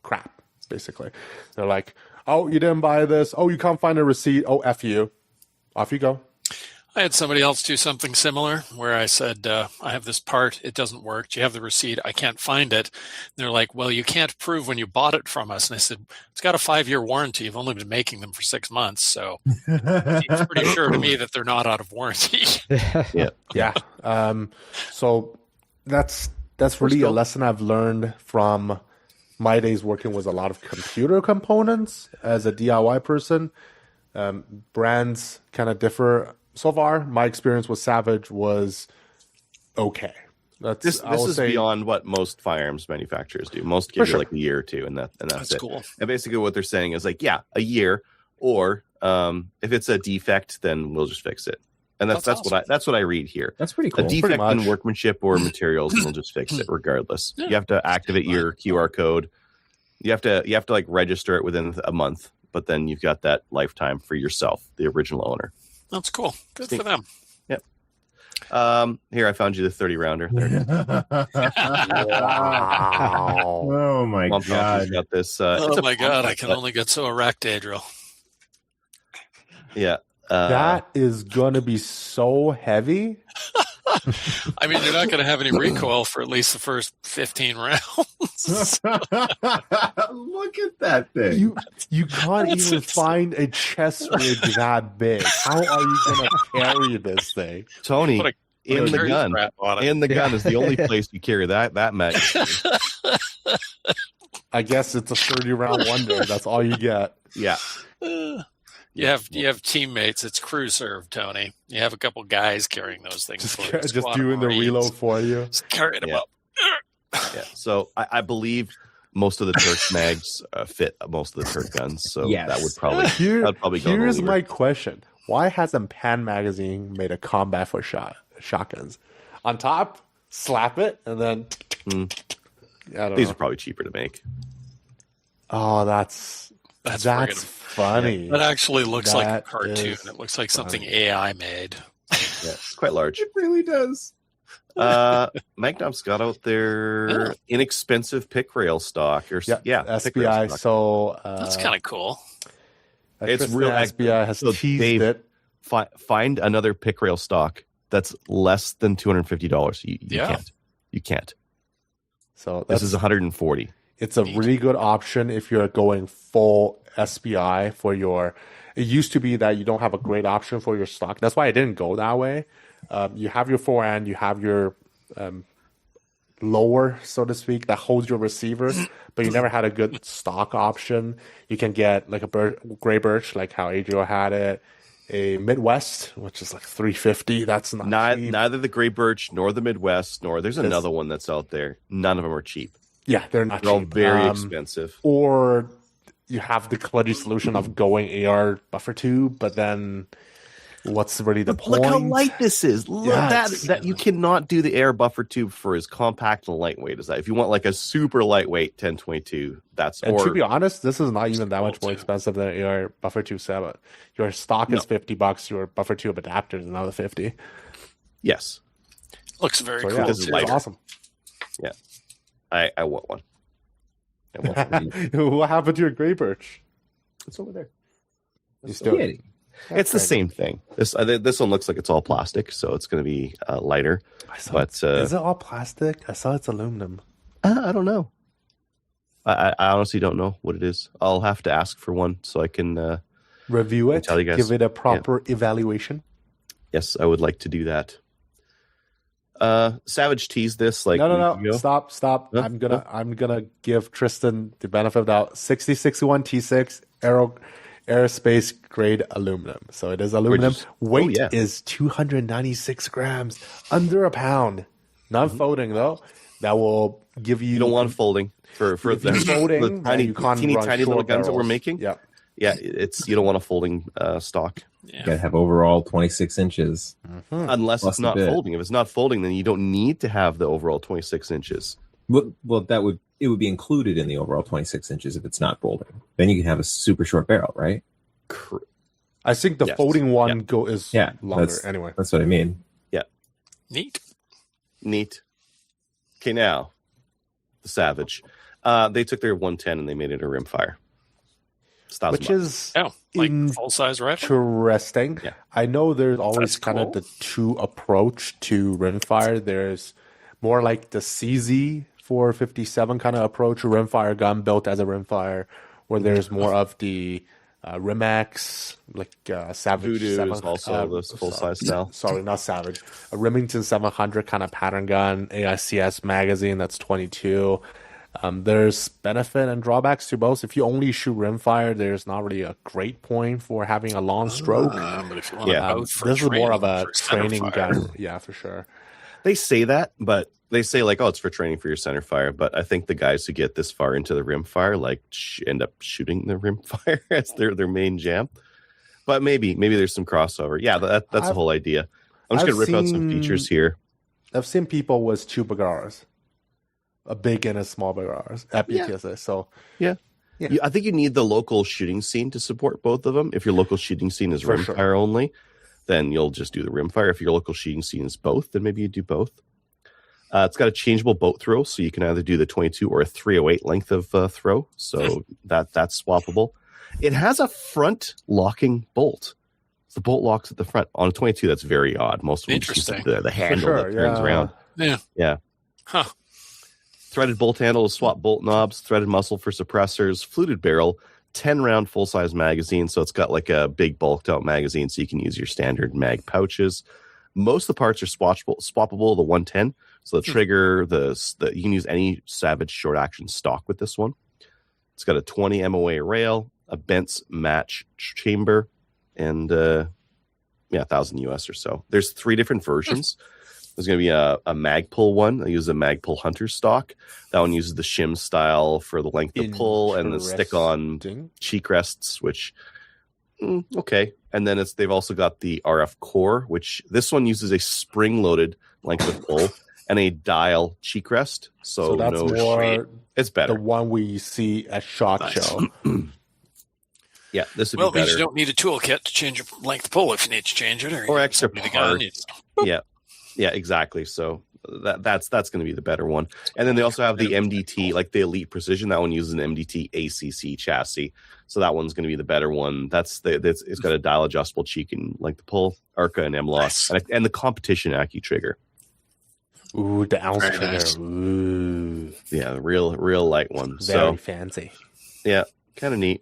crap, basically. They're like, oh, you didn't buy this. Oh, you can't find a receipt. Oh, F you. Off you go.
I had somebody else do something similar where I said, I have this part. It doesn't work. Do you have the receipt? I can't find it. And they're like, well, you can't prove when you bought it from us. And I said, it's got a 5-year warranty. You've only been making them for 6 months. So it's pretty sure to me that they're not out of warranty.
Yeah. So that's really a lesson I've learned from my days working with a lot of computer components as a DIY person. Brands kind of differ. So far, my experience with Savage was okay.
This is beyond what most firearms manufacturers do. Most give you like a year or two, and that's it.
Cool.
And basically, what they're saying is like, yeah, a year, or if it's a defect, then we'll just fix it. And that's awesome. That's what I read here.
That's pretty cool.
A defect in workmanship or materials, and we'll just fix it regardless. Yeah. You have to activate your QR code. You have to like register it within a month, but then you've got that lifetime for yourself, the original owner.
That's cool. Good for them.
Yep. Here, I found you the 30 rounder. There it is.
Wow. Oh my God.
Got this.
Oh my God. I can only get so erect, Adriel.
Yeah.
That is going to be so heavy.
I mean, you're not going to have any recoil for at least the first 15 rounds.
Look at that thing.
You can't even find a chest rig that big. How are you going to carry this thing?
Tony, in the gun is the only place you carry that magazine.
I guess it's a 30-round wonder. That's all you get.
Yeah.
You have teammates. It's crew serve, Tony. You have a couple guys carrying those things.
Just doing the reload for you.
Just carrying them up.
Yeah. So I believe most of the Turk mags fit most of the Turk guns. So that would probably go.
Here's my question: why hasn't Pan Magazine made a combat for shotguns? On top, slap it, and then
these are probably cheaper to make.
Oh, that's funny.
That actually looks like a cartoon. It looks like something AI made.
Yeah, it's quite large.
It really does.
Magnum's got out their inexpensive pick rail stock,
SBI. So
that's kind of cool.
It's real.
SBI has teased it.
Find another pick rail stock that's less than $250. You can't. So this is $140.
It's a really good option if you're going full SBI for your. It used to be that you don't have a great option for your stock. That's why I didn't go that way. You have your forehand, you have your lower, so to speak, that holds your receivers, but you never had a good stock option. You can get like a gray birch, like how Adriel had it, a Midwest, which is like $350. That's not cheap.
Neither the gray birch nor the Midwest, nor there's another one that's out there. None of them are cheap.
Yeah, they're not cheap.
All very expensive.
Or you have the kludgy solution of going AR buffer tube, but then what's really the point?
Look how light this is. Look that you cannot do the air buffer tube for as compact and lightweight as that. If you want like a super lightweight 1022,
to be honest, this is not even that much more expensive than AR buffer tube 7. Your stock is $50. Your buffer tube adapter is another $50.
Yes,
looks very cool.
Yeah, this is awesome.
Yeah, I want one.
What happened to your gray birch?
It's over there.
It's
the same thing. This one looks like it's all plastic, so it's going to be lighter.
Is it all plastic? I saw it's aluminum.
I don't know. I honestly don't know what it is. I'll have to ask for one so I can
review it,
tell you guys.
Give it a proper evaluation.
Yes, I would like to do that. Savage teased this like
no. Stop. Huh? I'm gonna give Tristan the benefit of the doubt. 6061 T6 aerospace grade aluminum. So it is aluminum. Weight is 296 grams, under a pound. Not folding though. That will give you.
You don't want folding for the
folding.
The tiny little guns that we're making.
Yeah.
You don't want a folding stock.
You gotta have overall 26 inches.
Mm-hmm. Unless it's not folding. If it's not folding, then you don't need to have the overall 26 inches.
Well, it would be included in the overall 26 inches if it's not folding. Then you can have a super short barrel, right?
I think the folding one is longer anyway.
That's what I mean.
Yeah.
Neat.
Okay, now the Savage. They took their 110 and they made it a rimfire.
Which is
full-size rifle.
Interesting.
Yeah.
I know there's always kind of the two approach to rimfire. There's more like the CZ 457 kind of approach to rimfire gun built as a rimfire, where there's more of the Rimax, like Savage
Voodoo
7,
is also this full-size style.
Sorry, not Savage. A Remington 700 kind of pattern gun, AICS magazine that's 22. There's benefit and drawbacks to both. If you only shoot rimfire, there's not really a great point for having a long stroke.
But if you want
this is more of a training gun. Yeah, for sure.
They say that, but they say like, oh, it's for training for your center fire. But I think the guys who get this far into the rimfire like end up shooting the rimfire as their main jam. But maybe there's some crossover. Yeah, that's the whole idea. I'm just going to rip out some features here.
I've seen people with two Bagaras, a big and a small Bagaras at BTSA. So
yeah. I think you need the local shooting scene to support both of them. If your local shooting scene is rimfire only, then you'll just do the rimfire. If your local shooting scene is both, then maybe you do both. It's got a changeable bolt throw, so you can either do the 22 or a 308 length of throw. So that's swappable. It has a front locking bolt. The bolt locks at the front. On a 22, that's very odd. Most of them use the handle that turns around. Yeah.
Huh.
Threaded bolt handle to swap bolt knobs. Threaded muzzle for suppressors. Fluted barrel. 10-round full-size magazine, so it's got like a big bulked-out magazine, so you can use your standard mag pouches. Most of the parts are swappable, the 110. So the trigger, you can use any Savage short-action stock with this one. It's got a 20 MOA rail, a Bent's match chamber, and 1,000 US or so. There's 3 different versions. There's going to be a Magpul one. I use a Magpul Hunter stock. That one uses the shim style for the length of pull and the stick-on cheek rests, which, okay. And then they've also got the RF Core, which this one uses a spring-loaded length of pull and a dial cheek rest. So
that's more
it's better.
The one we see at SHOT Show.
Yeah, this would be better.
Well, you don't need a toolkit to change your length of pull if you need to change it.
Or extra parts. Yeah, exactly. So that's going to be the better one. And then they also have the MDT, like the Elite Precision. That one uses an MDT ACC chassis. So that one's going to be the better one. It's got a dial adjustable cheek and like the pull, ARCA and M-LOS, and the competition Accu trigger.
Ooh, the ounce trigger.
Nice.
Ooh.
Yeah, the real light one.
Very fancy.
Yeah, kind of neat.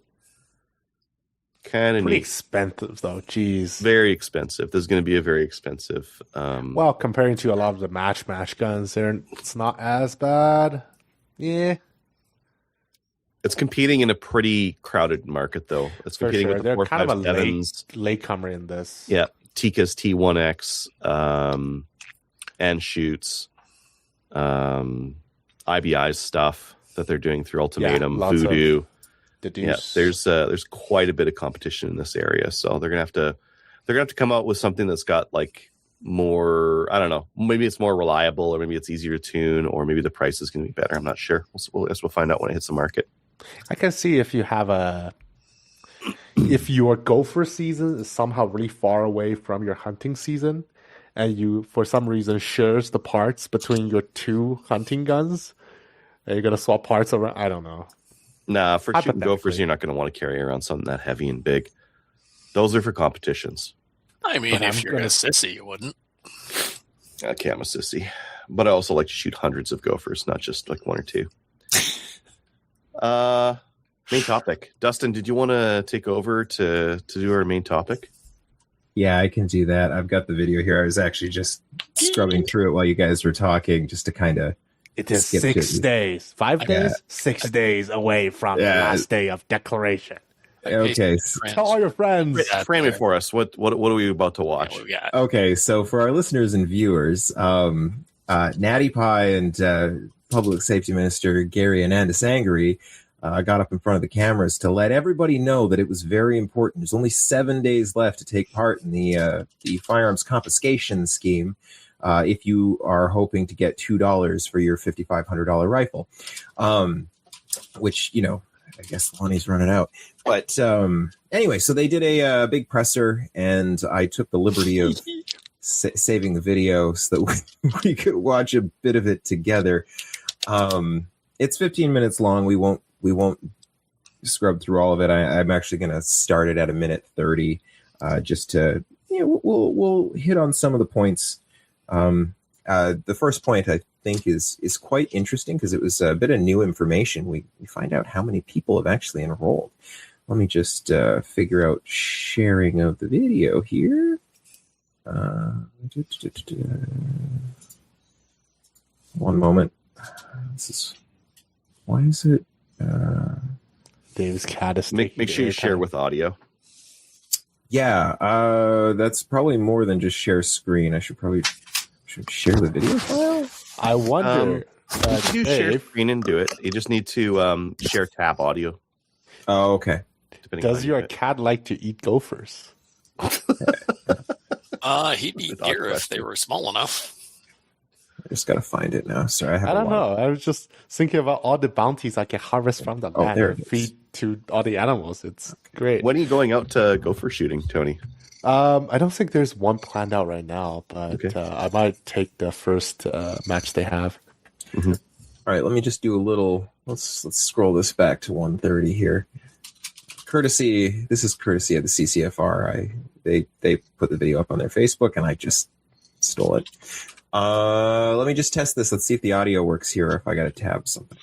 Pretty expensive though. Jeez,
very expensive. There's going to be a very expensive.
Well, comparing to a lot of the match guns, it's not as bad. Yeah,
it's competing in a pretty crowded market though. It's competing with the
They're kind of a
4.57s.
latecomer in this.
Yeah, Tikka's T1X, and shoots, IBI's stuff that they're doing through Ultimatum, Voodoo. Yeah, there's quite a bit of competition in this area, so they're gonna have to come out with something that's got like more. I don't know. Maybe it's more reliable, or maybe it's easier to tune, or maybe the price is gonna be better. I'm not sure. I guess we'll find out when it hits the market.
I can see if your gopher season is somehow really far away from your hunting season, and you for some reason shares the parts between your 2 hunting guns, and you're gonna swap parts around. I don't know.
Nah, for shooting gophers, you're not going to want to carry around something that heavy and big. Those are for competitions.
I mean, if you're a sissy, you wouldn't.
Okay, I'm a sissy. But I also like to shoot hundreds of gophers, not just like 1 or 2. Main topic. Dustin, did you want to take over to do our main topic?
Yeah, I can do that. I've got the video here. I was actually just scrubbing through it while you guys were talking, just to kind of...
It is 6 days. 5 days? 6 days away from the last day of declaration.
Okay.
Tell all your friends.
Frame it for us. What are we about to watch?
Okay, so for our listeners and viewers, Natty Pie and Public Safety Minister Gary Anandasangri got up in front of the cameras to let everybody know that it was very important. There's only 7 days left to take part in the firearms confiscation scheme. If you are hoping to get $2 for your $5,500 rifle, which, I guess the money's running out. But anyway, so they did a big presser, and I took the liberty of saving the video so that we could watch a bit of it together. It's 15 minutes long. We won't scrub through all of it. I'm actually going to start it at a minute 30, just to we'll hit on some of the points. The first point I think is quite interesting because it was a bit of new information. We find out how many people have actually enrolled. Let me just figure out sharing of the video here. One moment. Why is it?
Dave's cat is
make sure you share with audio.
Yeah, that's probably more than just share screen. I should share the video file.
I wonder.
You share screen and do it. You just need to share tab audio.
Oh, okay.
Does your cat like to eat gophers?
He'd eat deer if they were small enough.
I just gotta find it now. Sorry,
I don't know. I was just thinking about all the bounties I can harvest from the land and feed to all the animals. It's great.
When are you going out to gopher shooting, Tony?
I don't think there's one planned out right now, but I might take the first match they have.
Mm-hmm. All right, let me just do a little. Let's scroll this back to 1:30 here. This is courtesy of the CCFR. They put the video up on their Facebook, and I just stole it. Let me just test this. Let's see if the audio works here, or if I got to tab something.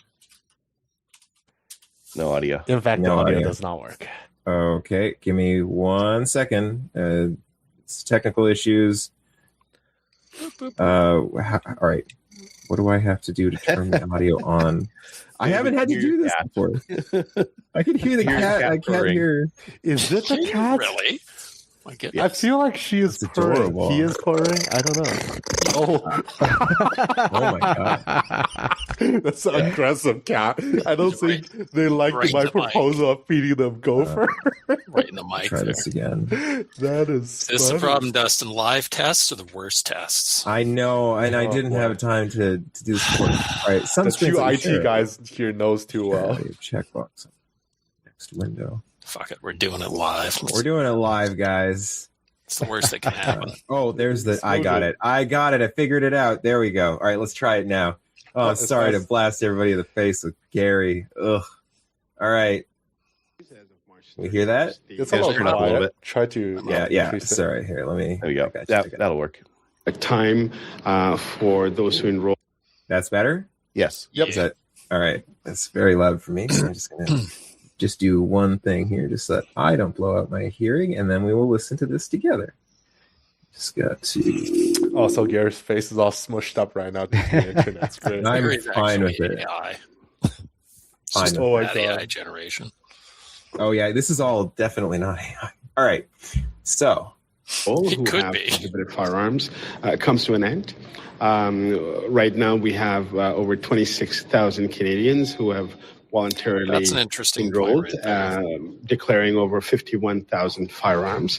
No audio.
In fact, the audio does not work.
Okay, give me 1 second. It's technical issues. All right. What do I have to do to turn the audio on? I haven't had to do this before. I can hear the cat. I can't hear.
Is it the cat?
Really? My goodness.
I feel like she is purring. He is purring. I don't know. Oh.
Oh my god.
That's an aggressive cat. I don't think they like my proposal of feeding them gopher.
Right in the mic.
Try this again.
That is.
Is this the problem, Dustin? Live tests are the worst tests.
I know, and I didn't have time to do this. All right, some
the two IT guys here knows too well.
Checkbox. Next window.
Fuck it, we're doing it live.
We're doing it live, guys.
It's the worst that can happen.
Oh, there's the. I got it. I figured it out. There we go. All right, let's try it now. Oh, sorry to blast everybody in the face with Gary. Ugh. All right. We hear that?
It's a little quiet. A little bit. Try to.
Yeah. Sorry. Here, let me.
There you go. That'll work.
A time for those who enroll.
That's better?
Yes.
Yep. Yeah. All right. That's very loud for me. So I'm just going to just do one thing here, just so that I don't blow out my hearing, and then we will listen to this together. Just got to.
Also, Gary's face is all smushed up right now. The internet's great.
I'm fine with it.
AI.
Fine.
Oh my god. AI generation.
Oh yeah, this is all definitely not AI. All right, so
all who have prohibited firearms comes to an end. Right now, we have over 26,000 Canadians who have voluntarily
That's an interesting
enrolled,
point right
declaring over 51,000 firearms.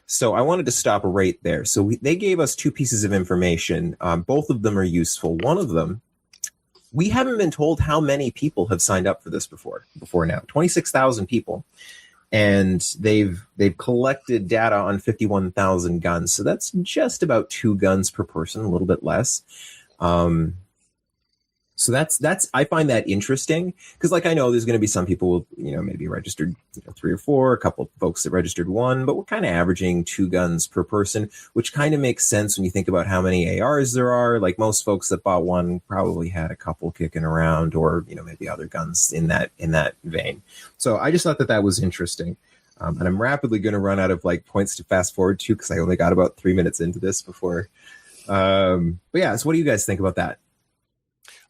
So I wanted to stop right there. So they gave us two pieces of information. Both of them are useful. One of them, we haven't been told how many people have signed up for this before now. 26,000 people. And they've collected data on 51,000 guns. So that's just about 2 guns per person, a little bit less. So that's I find that interesting because, like, I know there's going to be some people, maybe registered 3 or 4, a couple of folks that registered 1, but we're kind of averaging 2 guns per person, which kind of makes sense when you think about how many ARs there are. Like, most folks that bought 1 probably had a couple kicking around, or maybe other guns in that vein. So I just thought that was interesting, and I'm rapidly going to run out of points to fast forward to because I only got about 3 minutes into this before. But yeah, so what do you guys think about that?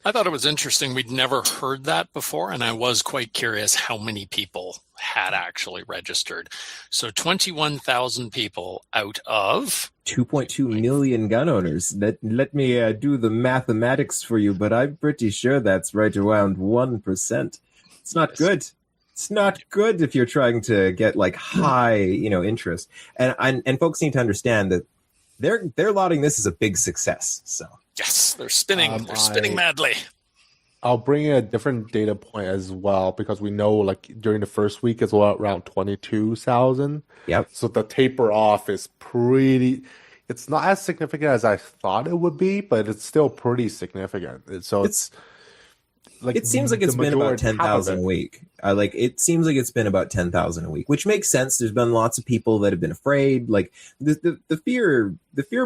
I thought it was interesting. We'd never heard that before, and I was quite curious how many people had actually registered. So 21,000 people out of
2.2 million gun owners. Let me do the mathematics for you, but I'm pretty sure that's right around 1%. It's not good. It's not good if you're trying to get high, interest. And folks need to understand that they're lauding this as a big success. So.
Yes, they're spinning. They're spinning madly.
I'll bring in a different data point as well because we know, during the first week it's around 22,000.
Yep.
So the taper off is pretty. it's not as significant as I thought it would be, but it's still pretty significant. So it's like
it seems like it's been about 10,000 a week. It seems like it's been about 10,000 a week, which makes sense. There's been lots of people that have been afraid. Like the fear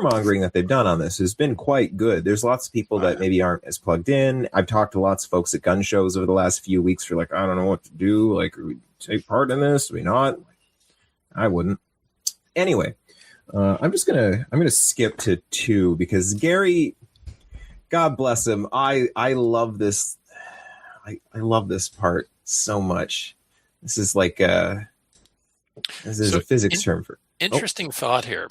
mongering that they've done on this has been quite good. There's lots of people that maybe aren't as plugged in. I've talked to lots of folks at gun shows over the last few weeks who are like, I don't know what to do. Like, are we take part in this? Are we not? I wouldn't. Anyway, I'm gonna skip to 2 because Gary, God bless him. I love this. I love this part so much. This is like this is a physics term for
interesting thought here.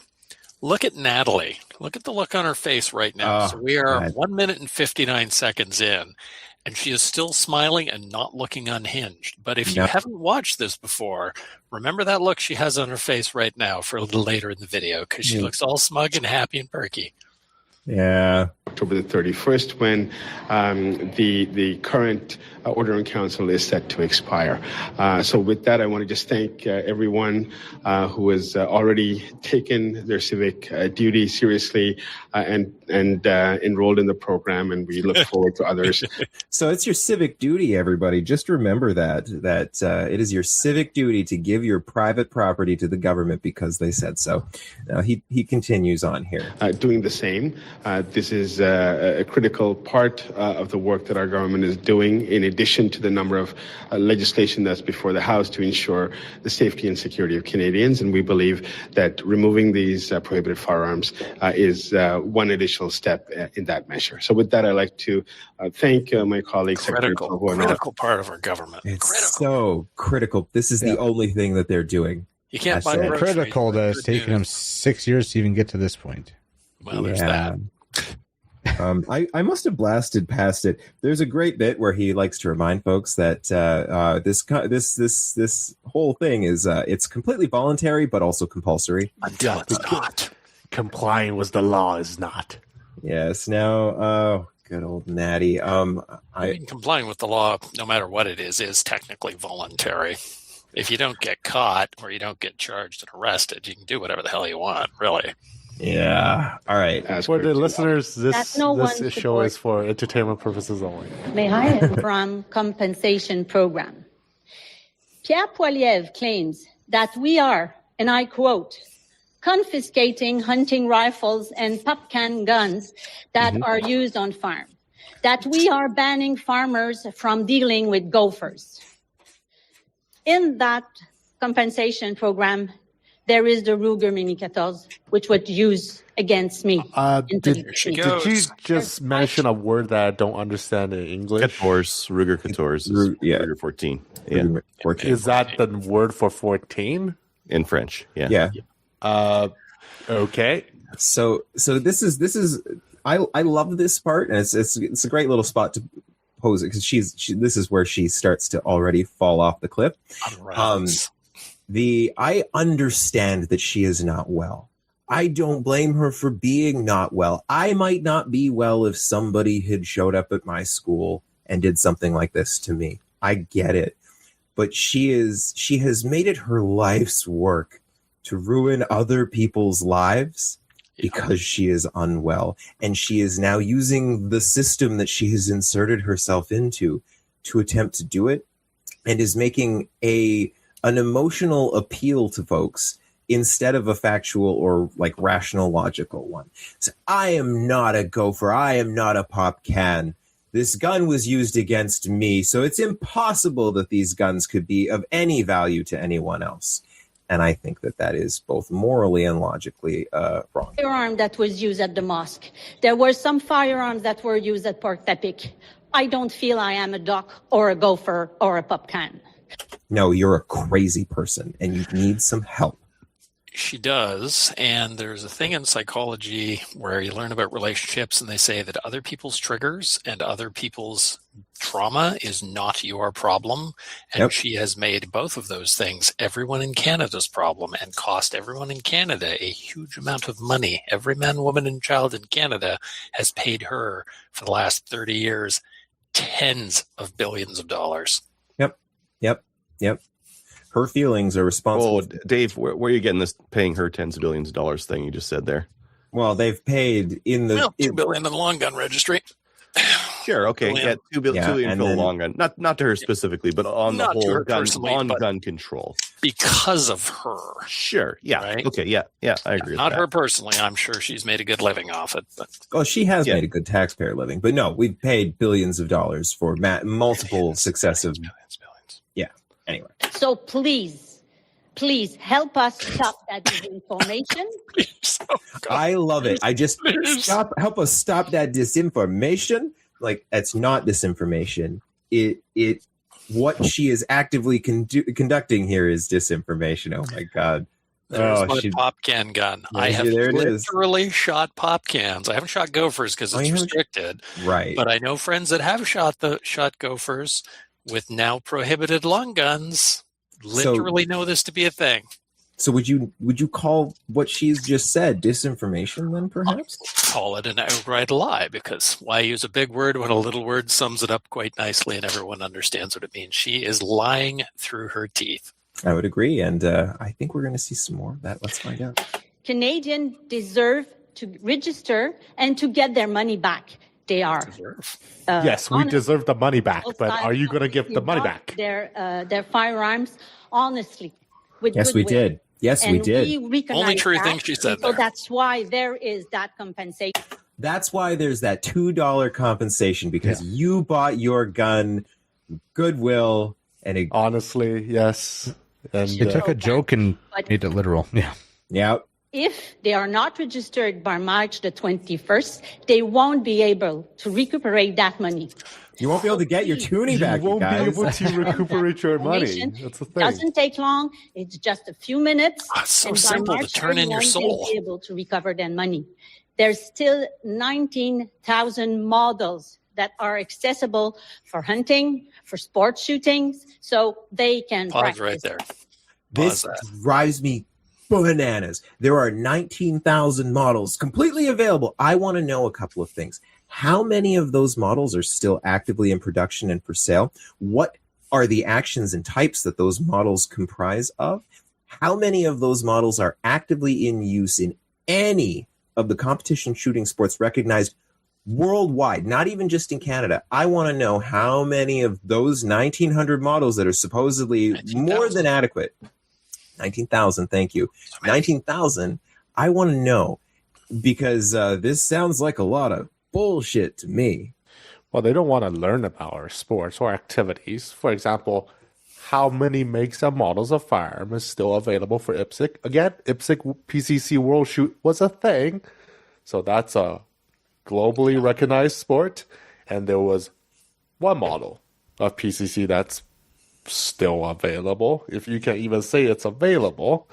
Look at Natalie. Look at the look on her face right now. So we are 1 minute and 59 seconds in, and she is still smiling and not looking unhinged. But if you haven't watched this before, remember that look she has on her face right now for a little later in the video, because she looks all smug and happy and perky.
Yeah.
October the 31st, when the current order in council is set to expire. So with that, I want to just thank everyone who has already taken their civic duty seriously and enrolled in the program, and we look forward to others.
So it's your civic duty, everybody. Just remember that it is your civic duty to give your private property to the government because they said so. Now he continues on here.
Doing the same. This is a critical part of the work that our government is doing, in addition to the number of legislation that's before the House to ensure the safety and security of Canadians. And we believe that removing these prohibited firearms is one additional step in that measure. So with that, I'd like to thank my colleague,
critical part of our government.
It's so critical. This is the only thing that they're doing.
You can't buy
so critical that it's taken them 6 years to even get to this point.
Well, there's that.
I must have blasted past it. There's a great bit where he likes to remind folks that this whole thing is it's completely voluntary but also compulsory.
Until it's not. Complying with the law is not.
Yes. Now, good old Natty.
I mean, complying with the law, no matter what it is technically voluntary. If you don't get caught or you don't get charged and arrested, you can do whatever the hell you want, really.
Yeah. All right.
For the listeners, this show is for entertainment purposes only.
May I? From Compensation Program. Pierre Poilievre claims that we are, and I quote, confiscating hunting rifles and pop-can guns that are used on farm. That we are banning farmers from dealing with gophers. In that compensation program, there is the Ruger Mini 14, which was used against me.
Did you just mention a word that I don't understand in English?
Ruger 14. Ruger 14. Yeah.
Ruger 14.
Is that the word for 14?
In French, yeah.
Okay.
So this is I love this part, and it's a great little spot to pose it, because this is where she starts to already fall off the cliff. I understand that she is not well. I don't blame her for being not well. I might not be well if somebody had showed up at my school and did something like this to me. I get it. But she has made it her life's work to ruin other people's lives because she is unwell. And she is now using the system that she has inserted herself into to attempt to do it, and is making an emotional appeal to folks instead of a factual or like rational, logical one. So I am not a gopher. I am not a pop can. This gun was used against me, so it's impossible that these guns could be of any value to anyone else. And I think that is both morally and logically wrong.
Firearm that was used at the mosque. There were some firearms that were used at Port Epic. I don't feel I am a duck or a gopher or a pop can.
No, you're a crazy person and you need some help.
She does, and there's a thing in psychology where you learn about relationships, and they say that other people's triggers and other people's trauma is not your problem, and she has made both of those things everyone in Canada's problem and cost everyone in Canada a huge amount of money. Every man, woman, and child in Canada has paid her for the last 30 years tens of billions of dollars.
Yep. Her feelings are responsible.
Oh, Dave, where are you getting this paying her tens of billions of dollars thing you just said there?
Well, they've paid in the
Well, $2 billion in the long gun registry.
Sure, okay,
Billion.
yeah, $2 billion
and
for the
then-
long gun. Not to her specifically, but on the
Not to
whole
her
gun
personally,
on
but-
gun control.
Because of her.
Sure, yeah,
Right?
okay, yeah, I agree.
Not
with
her
that.
personally. I'm sure she's made a good living off it. But
Well, she has
Yeah.
made a good taxpayer living, but no, we've paid billions of dollars for multiple successive.
billions.
Anyway,
So please help us stop that disinformation.
I love it. I just help us stop that disinformation. Like, that's not disinformation. What she is actively conducting here is disinformation. Oh my God.
There's my pop can gun. I have
there it is.
literally shot pop cans. I haven't shot gophers because it's restricted.
Right.
But I know friends that have shot gophers with now prohibited long guns. Literally know this to be a thing.
So would you call what she's just said disinformation then, perhaps?
Call it an outright lie, because why use a big word when a little word sums it up quite nicely and everyone understands what it means? She is lying through her teeth.
I would agree, and I think we're going to see some more of that. Let's find out.
Canadians deserve to register and to get their money back. They are.
Yes, we
honest.
deserve the money back,
Both
but
sides
are you going to give the money
bought
back?
Their firearms honestly. With
Yes, we
goodwill.
did. Yes, we
And
did.
we recognize
Only true
that,
thing she said
and so
there.
that's why there is that compensation.
That's why there's that $2 compensation, because you bought your gun, goodwill, and
Honestly, yes. And
They took a joke and made it literal. Yeah.
yeah.
If they are not registered by March the 21st, they won't be able to recuperate that money.
You won't be able to get your tuning back,
you won't
guys.
be able to recuperate your money. That's the
It
thing.
doesn't take long. It's just a few minutes.
It's so
and by
simple to
March
turn in your
31,
soul.
they'll be able to recover their money. There's still 19,000 models that are accessible for hunting, for sports shootings, so they can
Pause
practice.
right there.
This
Pause
drives me bananas. There are 19,000 models completely available. I want to know a couple of things. How many of those models are still actively in production and for sale? What are the actions and types that those models comprise of? How many of those models are actively in use in any of the competition shooting sports recognized worldwide, not even just in Canada? I want to know how many of those 1,900 models that are supposedly
19,000.
more than adequate. 19,000, thank you. 19,000, I want to know, because this sounds like a lot of bullshit to me.
Well, they don't want to learn about our sports or activities. For example, how many makes and models of firearm is still available for IPSC? Again, IPSC PCC World Shoot was a thing. So that's a globally recognized sport. And there was one model of PCC that's still available, if you can even say it's available.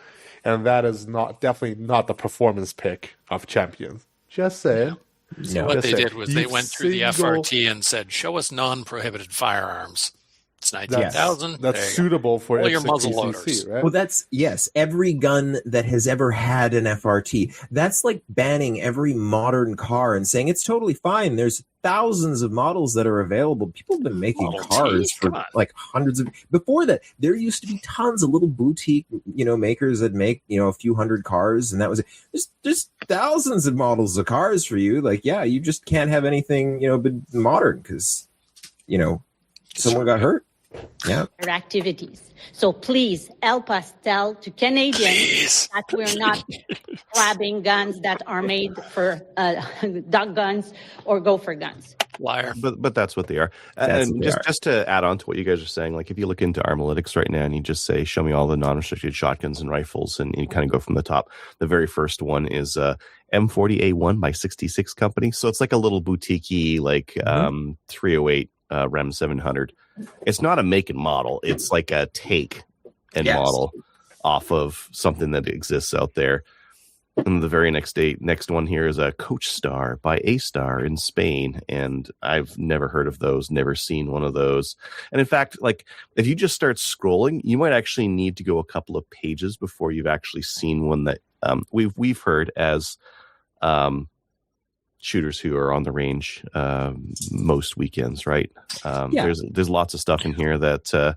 And that is definitely not the performance pick of champions. Just saying.
So what they did was they
You
went through the
single-
FRT and said, show us non-prohibited firearms. It's 19,000.
That's
There you go.
suitable for
All your
IPSC
muzzle
PCC,
loaders.
right?
Well, that's, yes, every gun that has ever had an FRT. That's like banning every modern car and saying it's totally fine. There's thousands of models that are available. People have been making
Model T,
cars for
come on.
like hundreds of. Before that, there used to be tons of little boutique, makers that make a few hundred cars, and that was it. There's thousands of models of cars for you. Like, yeah, you just can't have anything but modern because someone got hurt. Yeah.
Their activities. So please help us tell to Canadians that we're not grabbing guns that are made for duck guns or gopher guns.
Liar.
But that's what they are.
That's
And
what they are.
just to add on to what you guys are saying, like if you look into Armalytics right now and you just say, show me all the non-restricted shotguns and rifles, and you kind of go from the top. The very first one is M40A1 by 66 Company. So it's like a little boutique-y, like 308 Rem 700. It's not a make and model. It's like a take and model off of something that exists out there. And the very next one here is a Coach Star by A-Star in Spain. And I've never heard of those, never seen one of those. And in fact, like if you just start scrolling, you might actually need to go a couple of pages before you've actually seen one that we've heard as shooters who are on the range most weekends, right? There's lots of stuff in here that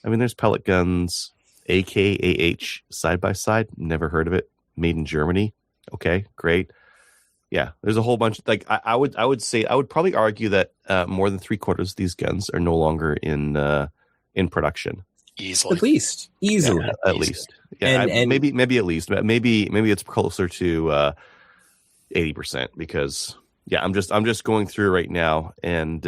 there's pellet guns, AKAH side by side, never heard of it. Made in Germany. Okay, great. there's a whole bunch. Like I would probably argue that more than 3/4 of these guns are no longer in production.
Easily,
easily,
at least. Yeah,
and
maybe at least, but maybe it's closer to 80%, because I'm just going through right now, and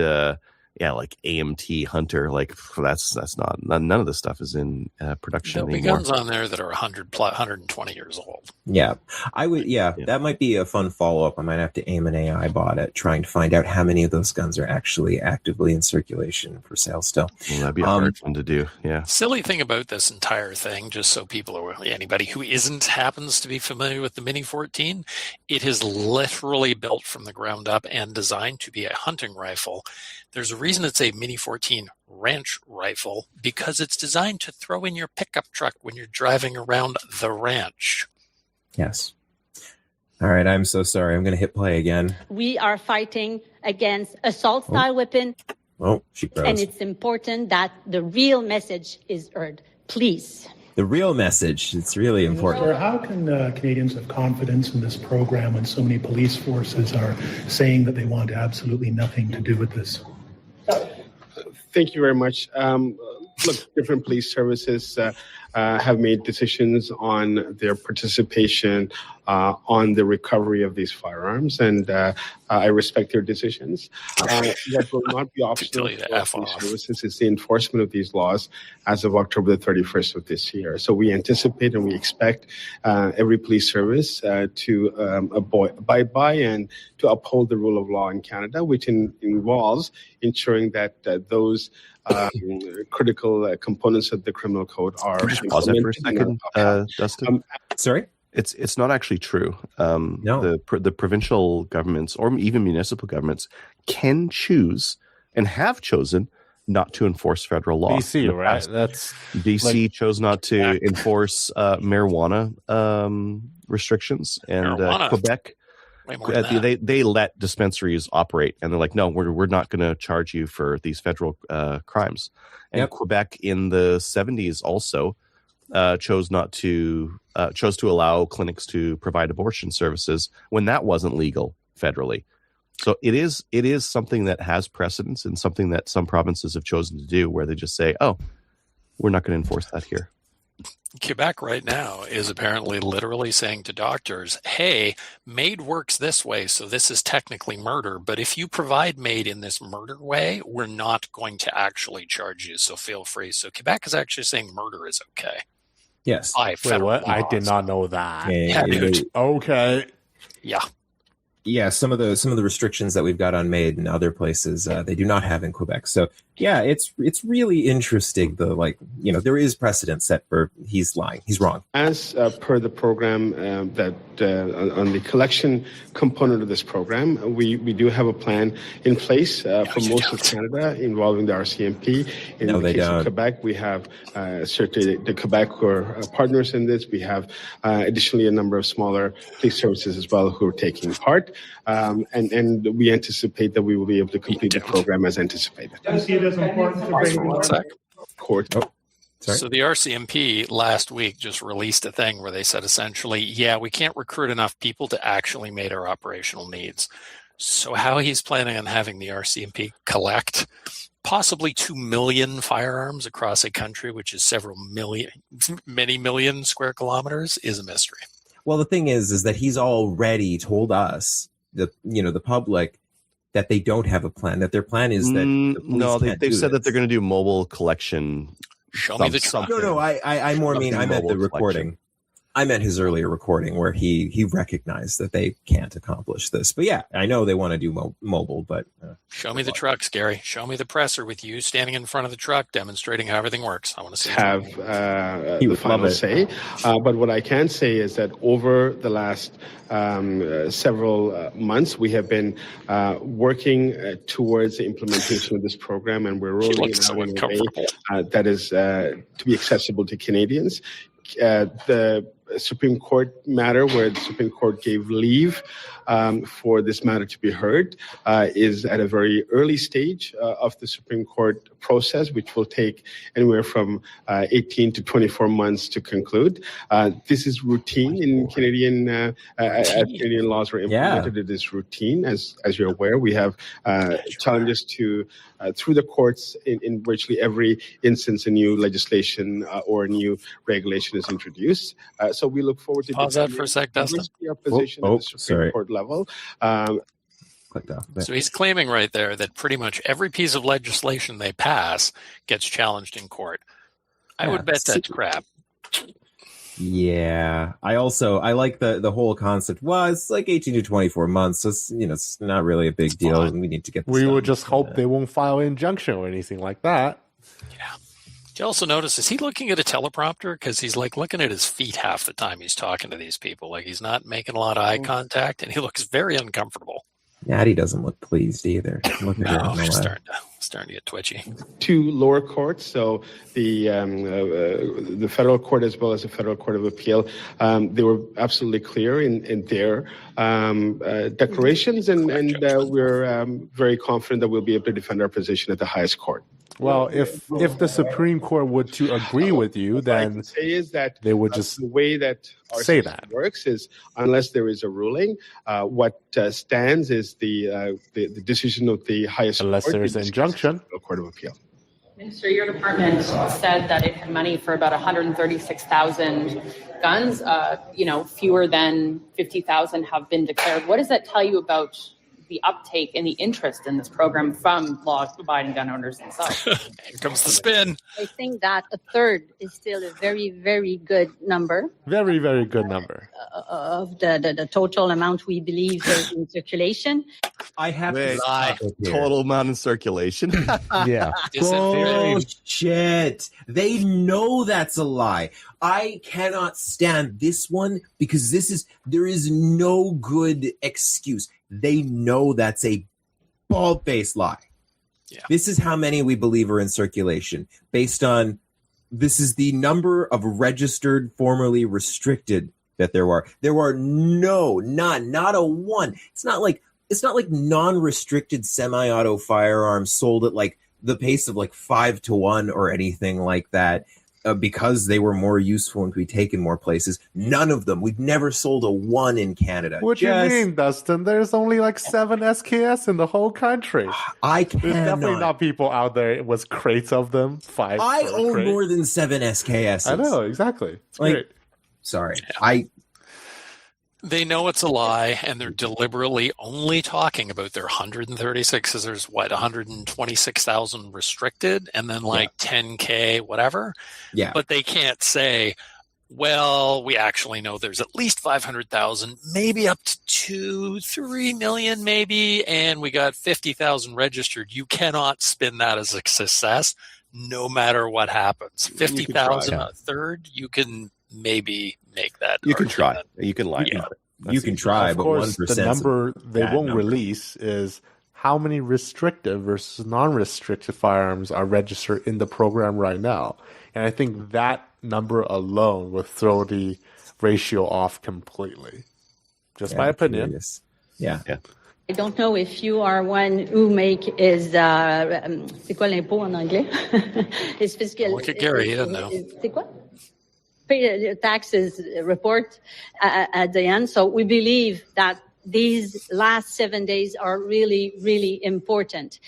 like AMT Hunter, like that's not, none of this stuff is in production
There'll be
anymore.
guns on there that are 120 years old.
Yeah, I would. Yeah, that might be a fun follow-up. I might have to aim an AI bot at trying to find out how many of those guns are actually actively in circulation for sale still.
Well, that'd be a hard one to do. Yeah.
Silly thing about this entire thing, just so people are, anybody who happens to be familiar with the Mini 14, it is literally built from the ground up and designed to be a hunting rifle. There's a reason it's a Mini 14 ranch rifle, because it's designed to throw in your pickup truck when you're driving around the ranch.
Yes. All right, I'm so sorry. I'm going to hit play again.
We are fighting against assault-style weapon.
Oh, she froze.
And it's important that the real message is heard. Please.
The real message. It's really important.
Sir, how can Canadians have confidence in this program when so many police forces are saying that they want absolutely nothing to do with this?
Thank you very much. Look, different police services have made decisions on their participation on the recovery of these firearms, and I respect their decisions. What will not be optional for police services is the enforcement of these laws as of October the 31st of this year. So we anticipate and we expect every police service to abide by and to uphold the rule of law in Canada, which involves ensuring that those critical components of the criminal code are.
Can you just pause that for a second, Dustin?
Sorry?
It's not actually true.
No.
The provincial governments or even municipal governments can choose and have chosen not to enforce federal law.
BC, right? That's
BC chose not to enforce marijuana restrictions, and Quebec. They let dispensaries operate, and they're like, no, we're not going to charge you for these federal crimes. And Quebec in the 70s also chose to allow clinics to provide abortion services when that wasn't legal federally. So it is something that has precedence, and something that some provinces have chosen to do, where they just say, oh, we're not going to enforce that here.
Quebec right now is apparently literally saying to doctors, hey, MAID works this way, so this is technically murder, but if you provide MAID in this murder way, we're not going to actually charge you, so feel free. So Quebec is actually saying murder is okay.
Yes.
Wait, what? I did not know that. Okay.
Yeah.
Yeah, some of the restrictions that we've got on MAID in other places, they do not have in Quebec. So yeah, it's really interesting. There is precedent set for he's lying, he's wrong.
As per the program that on the collection component of this program, we do have a plan in place for most of Canada involving the RCMP. In the case of Quebec, we have certainly the Quebec who are partners in this. We have additionally a number of smaller police services as well who are taking part. And we anticipate that we will be able to complete the program as anticipated.
I see it as important to bring
court.
So the RCMP last week just released a thing where they said essentially, we can't recruit enough people to actually meet our operational needs. So how he's planning on having the RCMP collect possibly 2 million firearms across a country, which is many million square kilometers, is a mystery.
Well, the thing is that he's already told us, the public, that they don't have a plan. That their plan is that
they've said that they're going to do mobile collection.
Show me the truck.
No, I meant the recording. I meant his earlier recording where he recognized that they can't accomplish this. But yeah, I know they want to do mobile, but...
Show me the trucks, Gary. Show me the presser with you standing in front of the truck demonstrating how everything works. I want to see
the final say. But what I can say is that over the last several months, we have been working towards the implementation of this program, and we're rolling it out in a way that is to be accessible to Canadians. The Supreme Court matter where the Supreme Court gave leave for this matter to be heard is at a very early stage of the Supreme Court process, which will take anywhere from 18 to 24 months to conclude. This is routine in Canadian, as Canadian laws were implemented. It is routine. As you're aware, we have challenges to through the courts in virtually every instance a new legislation or a new regulation is introduced. So we look forward to
pause that for a sec, Dustin.
Our position at the Supreme Court level.
So he's claiming right there that pretty much every piece of legislation they pass gets challenged in court. I would bet that's crap.
Yeah, I like the whole concept. Well, it's like 18 to 24 months, so it's not really a big deal, and we need to get.
We would just hope they won't file an injunction or anything like that.
Yeah. Did you also notice, is he looking at a teleprompter? Because he's like looking at his feet half the time he's talking to these people. Like he's not making a lot of eye contact, and he looks very uncomfortable.
Natty doesn't look pleased either. Look at her.
He's starting to get twitchy.
Two lower courts, so the federal court as well as the federal court of appeal, they were absolutely clear in their declarations, and we're very confident that we'll be able to defend our position at the highest court.
Well, if the Supreme Court would to agree with you, then
say is that
they would just
the way that our
say
system works is unless there is a ruling, what stands is the decision of the highest
unless
court.
Unless there's an injunction.
Court of Appeal.
Minister, your department said that it had money for about 136,000 guns. Fewer than 50,000 have been declared. What does that tell you about the uptake and the interest in this program from law-abiding gun owners themselves?
Here comes the spin.
I think that a third is still a very, very good number.
Very, very good number.
Of the total amount we believe is in circulation.
I have to lie. Total amount in circulation.
Yeah.
Bullshit. They know that's a lie. I cannot stand this one because there is no good excuse. They know that's a bald-faced lie.
Yeah.
This is how many we believe are in circulation based on this is the number of registered, formerly restricted that there are. There are not a one. It's not like non-restricted semi-auto firearms sold at like the pace of like 5 to 1 or anything like that. Because they were more useful and could be taken more places. None of them. We've never sold a one in Canada.
What do you mean, Dustin? There's only like 7 SKS in the whole country.
There's
definitely not people out there with crates of them. 5.
I own more than 7 SKS.
I know, exactly. It's great.
Sorry.
They know it's a lie, and they're deliberately only talking about their 136, because there's 126,000 restricted, and then 10K, whatever.
Yeah.
But they can't say, well, we actually know there's at least 500,000, maybe up to 2-3 million, maybe, and we got 50,000 registered. You cannot spin that as a success, no matter what happens. 50,000, a third, you can maybe make that.
You can try. You can lie about it.
You can try,
of
but
course,
1%
the number they won't release is how many restricted versus non-restricted firearms are registered in the program right now. And I think that number alone will throw the ratio off completely. Just my opinion.
Yeah.
I don't know if you are one who c'est quoi l'impôt en anglais?
Look at Gary, he doesn't know.
C'est quoi? Pay taxes report at the end. So we believe that these last 7 days are really, really important.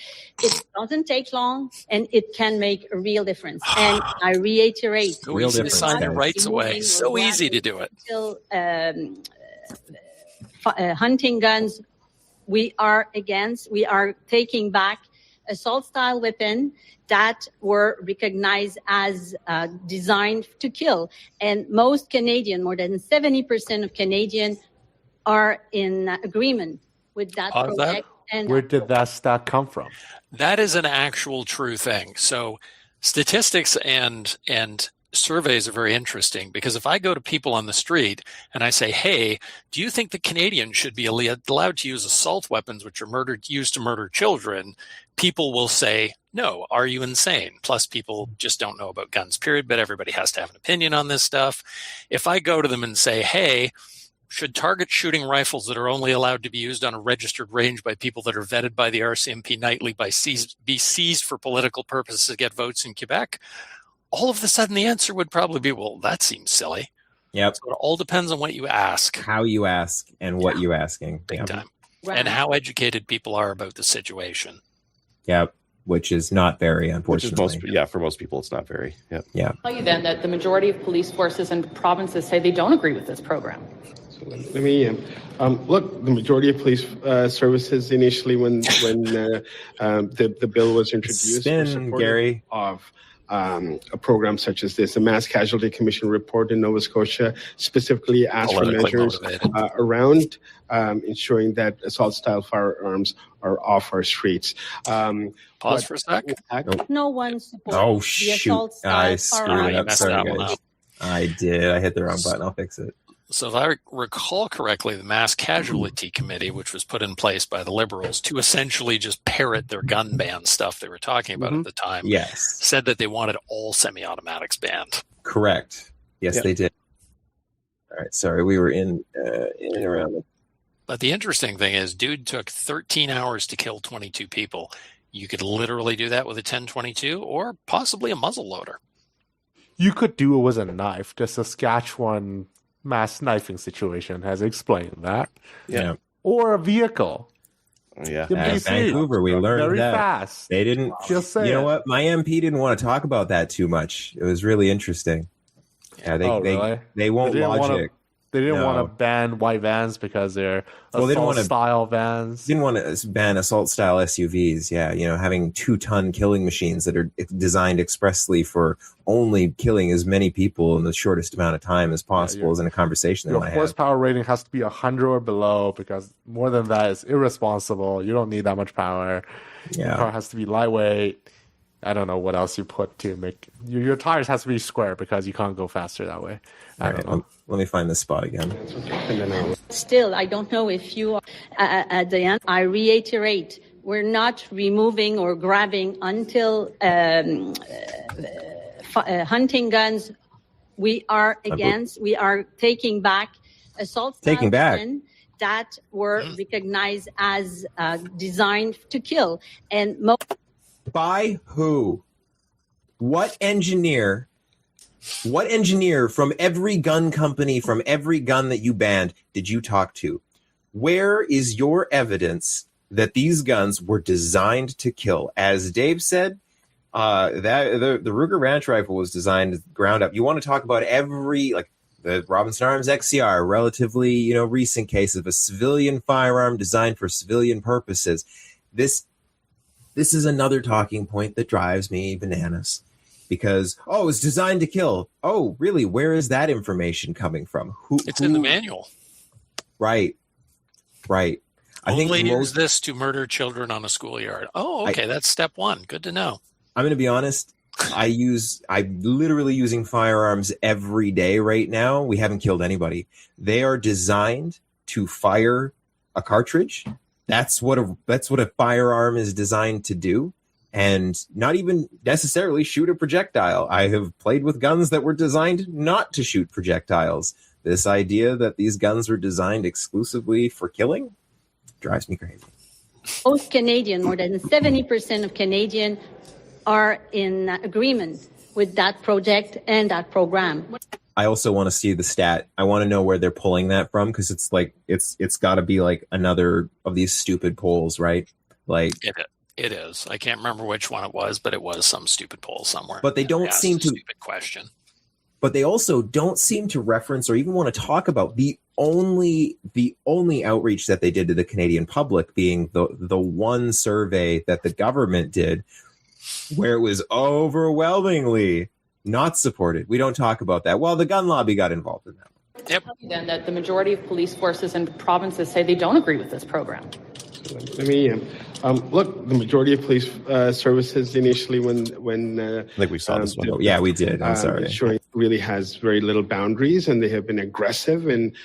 It doesn't take long, and it can make a real difference. And I reiterate,
so easy to sign the rights away. So easy to do it.
Still, hunting guns, we are against. We are taking back assault-style weapon that were recognized as designed to kill. And most Canadian, more than 70% of Canadians, are in agreement with that project.
And where did that stat come from?
That is an actual true thing. So statistics and surveys are very interesting, because if I go to people on the street and I say, hey, do you think the Canadians should be allowed to use assault weapons which are used to murder children? People will say no, are you insane? Plus, people just don't know about guns, period, but everybody has to have an opinion on this stuff. If I go to them and say, hey, should target shooting rifles that are only allowed to be used on a registered range by people that are vetted by the RCMP nightly be seized for political purposes to get votes in Quebec? All of a sudden, the answer would probably be, well, that seems silly.
Yep.
So it all depends on what you ask.
How you ask and what you asking.
Big time. Right. And how educated people are about the situation.
Yep. Which is not very, unfortunately.
For most people, it's not very. Yep.
Yeah.
I'll tell you then that the majority of police forces and provinces say they don't agree with this program.
So let me look. The majority of police services initially, when the bill was introduced, were supportive of a program such as this. The Mass Casualty Commission report in Nova Scotia specifically asked for measures around ensuring that assault-style firearms are off our streets.
Pause for a sec.
No one supports the assault-style firearms.
I did. I hit the wrong button. I'll fix it.
So if I recall correctly, the Mass Casualty Committee, which was put in place by the Liberals to essentially just parrot their gun ban stuff they were talking about at the time, said that they wanted all semi-automatics banned.
Correct. Yes, they did. All right. Sorry, we were in and around it.
But the interesting thing is, dude took 13 hours to kill 22 people. You could literally do that with a 10-22 or possibly a muzzle loader.
You could do it with a knife. The Saskatchewan mass knifing situation has explained that.
Yeah.
Or a vehicle.
Yeah.
At Vancouver, we learned
very
that.
Fast.
They didn't.
Just say
you know what? My MP didn't want to talk about that too much. It was really interesting. Yeah,
really?
They won't logic.
They didn't want to ban white vans because they're assault-style vans.
Didn't want to ban assault-style SUVs. Yeah, having 2-ton killing machines that are designed expressly for only killing as many people in the shortest amount of time as possible is in a conversation.
Your horsepower rating has to be 100 or below because more than that is irresponsible. You don't need that much power. Yeah. Your car has to be lightweight. I don't know what else you put to make your tires has to be square because you can't go faster that way. I don't know.
Let me find this spot again.
Still, I don't know if you are at the end. I reiterate, we're not removing or grabbing until hunting guns. We are against. We are taking back assault weapons that were recognized as designed to kill. And
by who? What engineer from every gun company, from every gun that you banned, did you talk to? Where is your evidence that these guns were designed to kill? As Dave said, the Ruger Ranch rifle was designed ground up. You want to talk about the Robinson Arms XCR, relatively recent case of a civilian firearm designed for civilian purposes. This is another talking point that drives me bananas. Because, it's designed to kill. Oh, really? Where is that information coming from?
It's in the manual.
Right.
Only use this to murder children on a schoolyard. Oh, okay. That's step one. Good to know.
I'm going to be honest. I'm literally using firearms every day right now. We haven't killed anybody. They are designed to fire a cartridge. That's what a firearm is designed to do. And not even necessarily shoot a projectile. I have played with guns that were designed not to shoot projectiles. This idea that these guns were designed exclusively for killing drives me crazy.
Most Canadian, more than 70% of Canadians are in agreement with that project and that program.
I also want to see the stat. I want to know where they're pulling that from because it's got to be like another of these stupid polls, right? Like
It is. I can't remember which one it was, but it was some stupid poll somewhere.
But they don't seem to.
Stupid question.
But they also don't seem to reference or even want to talk about the only outreach that they did to the Canadian public being the one survey that the government did, where it was overwhelmingly not supported. We don't talk about that. Well, the gun lobby got involved in that.
Yep.
Then that the majority of police forces and provinces say they don't agree with this program.
Let me look. The majority of police services initially, when
I think we saw this one.
Yeah, we did. I'm sorry.
Ensuring really has very little boundaries, and they have been aggressive. And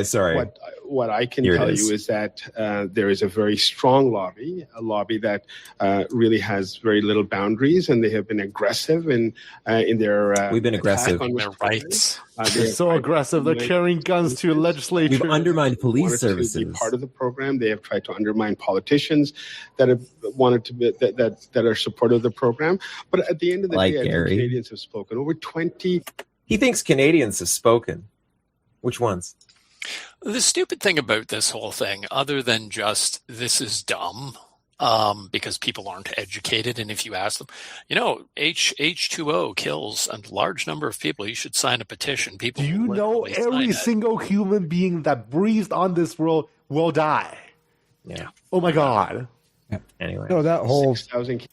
sorry.
what I can
Here it
tell
is.
you is that there is a very strong lobby, a lobby that really has very little boundaries, and they have been aggressive in their.
We've been aggressive.
On
Their rights.
They're so aggressive. They're carrying guns to legislatures.
We've undermined police
wanted
services.
to be part of the program. They have tried to undermine politicians that have wanted to be that are supportive of the program. But at the end of the
Like
day, I think
Gary.
Canadians have spoken. Over 20.
He thinks Canadians have spoken. Which ones?
The stupid thing about this whole thing, other than just this is dumb, because people aren't educated, and if you ask them, H2O kills a large number of people. You should sign a petition. People,
Do you know every single human being that breathes on this world will die?
Yeah.
Oh my God.
Anyway.
No, that whole
6,000.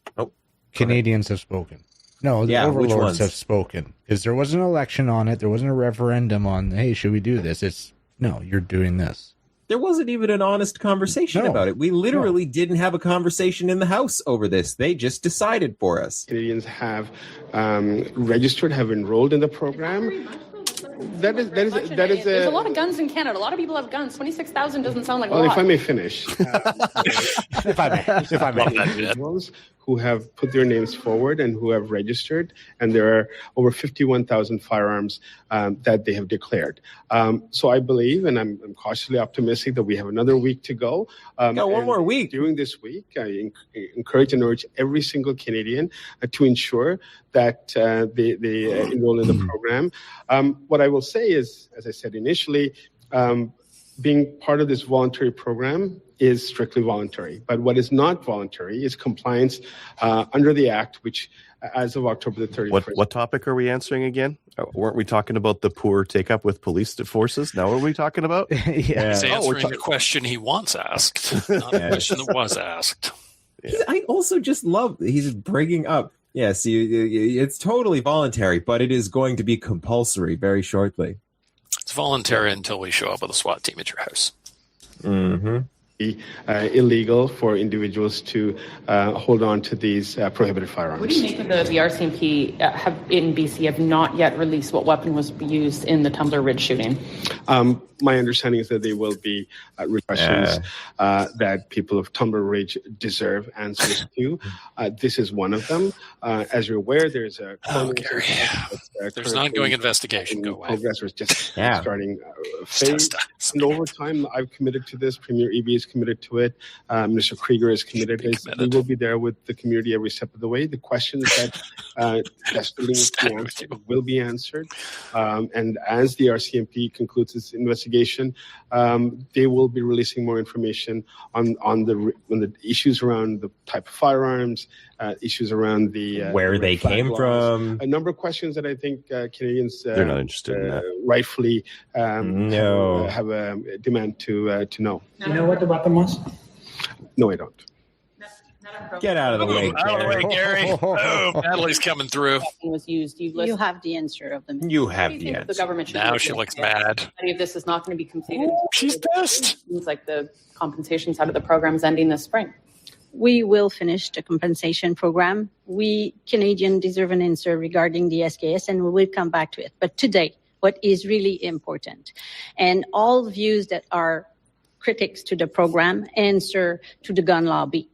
Canadians have spoken. No, the
Yeah, which
overlords
ones?
have spoken. Because there was an election on it. There wasn't a referendum on, hey, should we do this? It's, no, you're doing this.
There wasn't even an honest conversation about it. We literally didn't have a conversation in the House over this. They just decided for us.
Canadians have registered, have enrolled in the program. That is
There's a lot of guns in Canada. A lot of people have guns. 26,000 doesn't sound like a
well,
lot.
if I may finish.
If I may.
Individuals who have put their names forward and who have registered, and there are over 51,000 firearms that they have declared. So I believe, and I'm cautiously optimistic that we have another week to go.
One more week.
During this week, I encourage and urge every single Canadian to ensure that they enroll in the program. What I will say is, as I said initially, being part of this voluntary program is strictly voluntary. But what is not voluntary is compliance under the Act, which as of October the 31st.
What topic are we answering again? Weren't we talking about the poor take-up with police forces? Now what are we talking about?
He's answering the question he wants asked, not a question that was asked.
I also just love he's bringing up. Yes, it's totally voluntary, but it is going to be compulsory very shortly.
It's voluntary until we show up with a SWAT team at your house.
Mm-hmm.
Illegal for individuals to hold on to these prohibited firearms.
What do you make of the RCMP in BC have not yet released what weapon was used in the Tumbler Ridge shooting?
My understanding is that they will be questions that people of Tumbler Ridge deserve answers to. This is one of them. As you're aware, there's a
Gary, there's an ongoing investigation. Go away.
Progress was just starting phase. And over time, I've committed to this. Premier Eby is committed to it. Minister Krieger is committed. We will be there with the community every step of the way. The questions that desperately need to be answered will be answered. And as the RCMP concludes its investigation, they will be releasing more information on the issues around the type of firearms, issues around the
where they came from.
A number of questions that I think Canadians
they're not interested in that.
Rightfully have a demand to know.
Do you know what the weapon was?
No, I don't.
Get out of the way,
Out of the way, Gary. Oh, Natalie's coming through.
Was used.
You have the answer of them.
You have
What do
the
you think the
answer.
government should
Now
do?
she looks mad.
Any of this is not going to be completed.
She's pissed.
Seems like the compensation side of the program is ending this spring.
We will finish the compensation program. We Canadians deserve an answer regarding the SKS, and we will come back to it. But today, what is really important, and all views that are critics to the program answer to the gun lobby.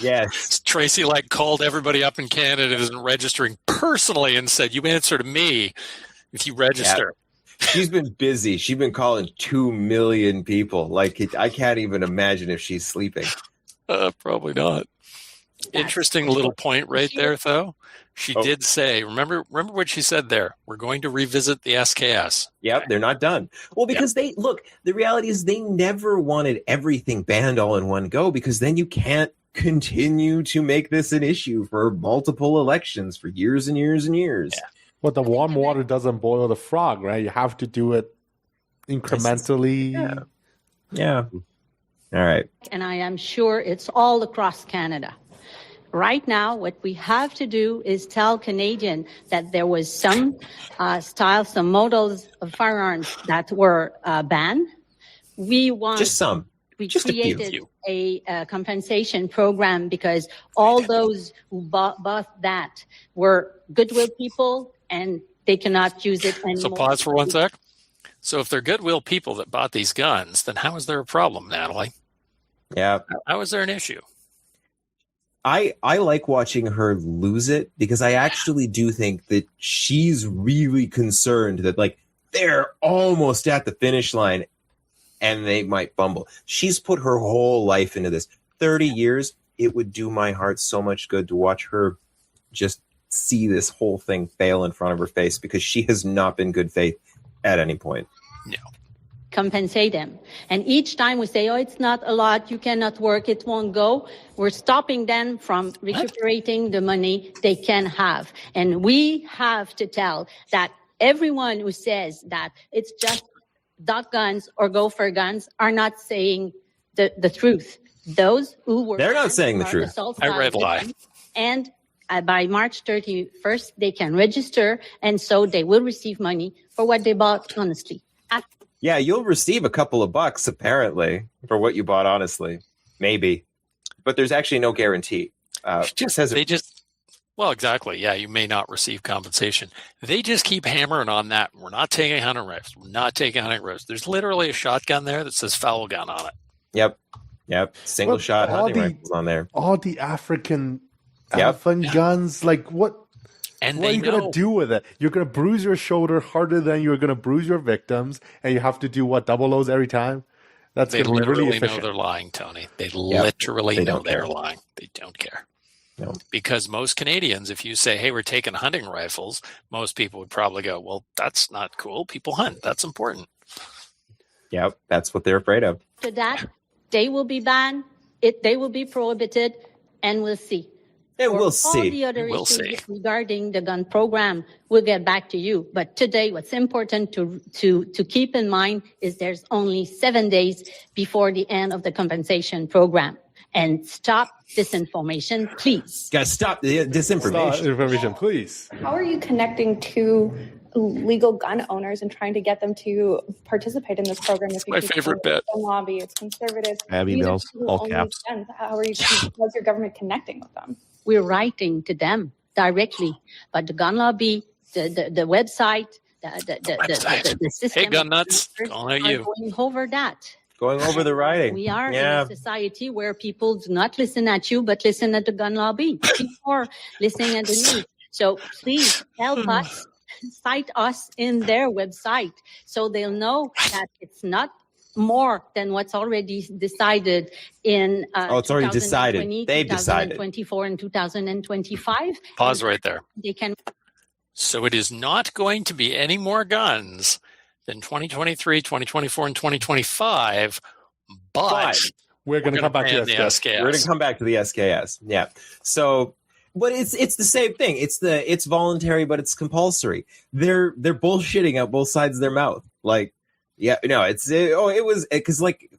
Yes.
Tracy called everybody up in Canada that isn't registering personally and said, "You answer to me if you register."
Yeah. She's been busy. She's been calling 2 million people. I can't even imagine if she's sleeping.
Probably not. Interesting little point right there, though. She did say, remember what she said there? We're going to revisit the SKS.
Yep, they're not done. Well, because the reality is they never wanted everything banned all in one go, because then you can't continue to make this an issue for multiple elections for years and years and years.
Yeah.
But the warm water doesn't boil the frog, right? You have to do it incrementally.
Yeah. All right.
And I am sure it's all across Canada. Right now, what we have to do is tell Canadians that there was some styles, some models of firearms that were banned. We want
just some.
We
just
created a compensation program because all those who bought that were goodwill people, and they cannot use it anymore.
So pause for 1 sec. So if they're goodwill people that bought these guns, then how is there a problem, Natalie?
Yeah.
How is there an issue?
I like watching her lose it because I actually do think that she's really concerned that like they're almost at the finish line and they might fumble. She's put her whole life into this. 30 years, it would do my heart so much good to watch her just see this whole thing fail in front of her face because she has not been good faith at any point.
No.
Compensate them. And each time we say, oh, it's not a lot, you cannot work, it won't go, we're stopping them from recuperating the money they can have. And we have to tell that everyone who says that it's just duck guns or go for guns are not saying the truth. Those who were...
They're not saying the truth.
I read lie.
And by March 31st, they can register, and so they will receive money for what they bought honestly.
Yeah, you'll receive a couple of bucks, apparently, for what you bought honestly. Maybe. But there's actually no guarantee.
Well, exactly. Yeah, you may not receive compensation. They just keep hammering on that. We're not taking hunting rifles. We're not taking hunting rifles. There's literally a shotgun there that says foul gun on it.
Yep. Single shot hunting rifles on there.
All the African elephant guns, like what?
And
what are you going to do with it? You're going to bruise your shoulder harder than you're going to bruise your victims, and you have to do what, double O's every time? That's going to be really efficient.
Know they're lying, Tony. They literally know they're lying. They don't care.
No.
Because most Canadians, if you say, hey, we're taking hunting rifles, most people would probably go, well, that's not cool. People hunt. That's important.
Yeah, that's what they're afraid of.
After that, they will be banned. They will be prohibited, and we'll see.
And we'll
All
see.
the other issues regarding the gun program, we'll get back to you. But today, what's important to keep in mind is there's only 7 days before the end of the compensation program. And stop disinformation, please.
Guys, stop the disinformation.
Stop information, please.
How are you connecting to legal gun owners and trying to get them to participate in this program? If you
my favorite bit.
Gun lobby, it's conservative.
Abby Bells, all caps.
How are you? How's your government connecting with them?
We're writing to them directly, but the gun lobby, the website, the system.
Hey, gun nuts, calling at you.
Going over that.
Going over the writing.
We are in a society where people do not listen at you, but listen at the gun lobby. People are listening at the news. So please help us, cite us in their website so they'll know that it's not more than what's already decided in
it's already decided. They've decided.
2024 and 2025.
Pause right there.
They can.
So it is not going to be any more guns than 2023, 2024, and 2025, but
we're going to come back to
the SKS.
We're going to come back to the SKS. Yeah. So, but it's the same thing. It's voluntary, but it's compulsory. They're bullshitting out both sides of their mouth. Like, yeah, no, it was because like,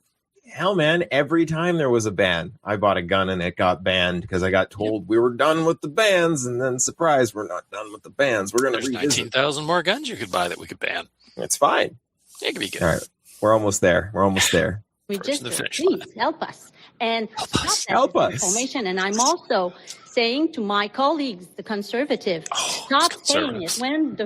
hell, man, every time there was a ban, I bought a gun and it got banned because I got told we were done with the bans, and then surprise, we're not done with the bans. We're going to revisit.
19,000 more guns you could buy that we could ban.
It's fine.
It could be good.
All right, we're almost there.
Please help us and
help us.
Information. And I'm also saying to my colleagues, the conservative, stop saying it when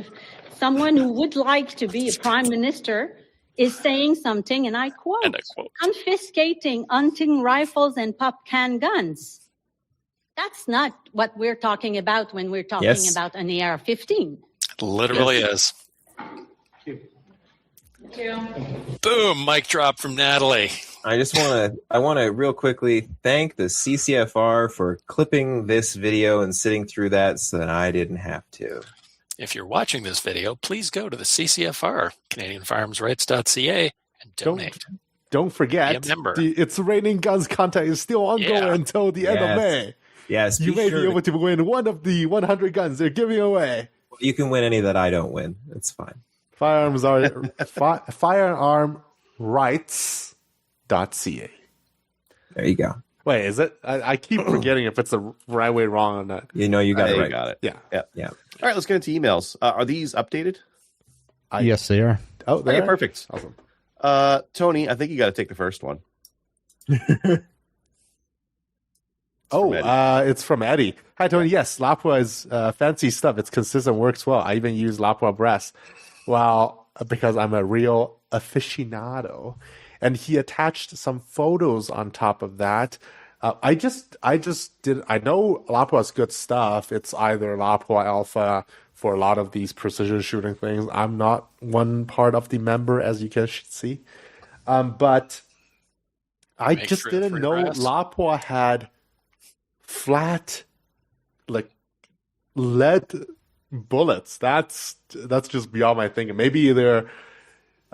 someone who would like to be a prime minister is saying something, and I quote, confiscating hunting rifles and pop can guns. That's not what we're talking about when we're talking about an AR-15.
It literally is.
Thank you.
Boom, mic drop from Natalie.
I want to real quickly thank the CCFR for clipping this video and sitting through that so that I didn't have to.
If you're watching this video, please go to the CCFR, CanadianFirearmsRights.ca, and donate.
Don't forget, It's Raining Guns contest is still ongoing until the end of May.
Yes,
you may be able to win one of the 100 guns they're giving away.
You can win any that I don't win. It's fine.
Firearmsrights.ca.
There you go.
Wait, is it? I keep forgetting if it's the right way, wrong on that.
You know, you got it right.
You got it.
Yeah.
All right, let's get into emails. Are these updated?
Yes, they are.
Oh,
okay, perfect.
Awesome.
Tony, I think you got to take the first one.
It's from Eddie. Hi, Tony. Yes, Lapua is fancy stuff. It's consistent, works well. I even use Lapua brass. Well, because I'm a real aficionado. And he attached some photos on top of that. I know Lapua is good stuff. It's either Lapua Alpha for a lot of these precision shooting things. I'm not one part of the member, as you can see. But I just didn't know Lapua had flat, like, lead bullets. That's just beyond my thinking. Maybe they're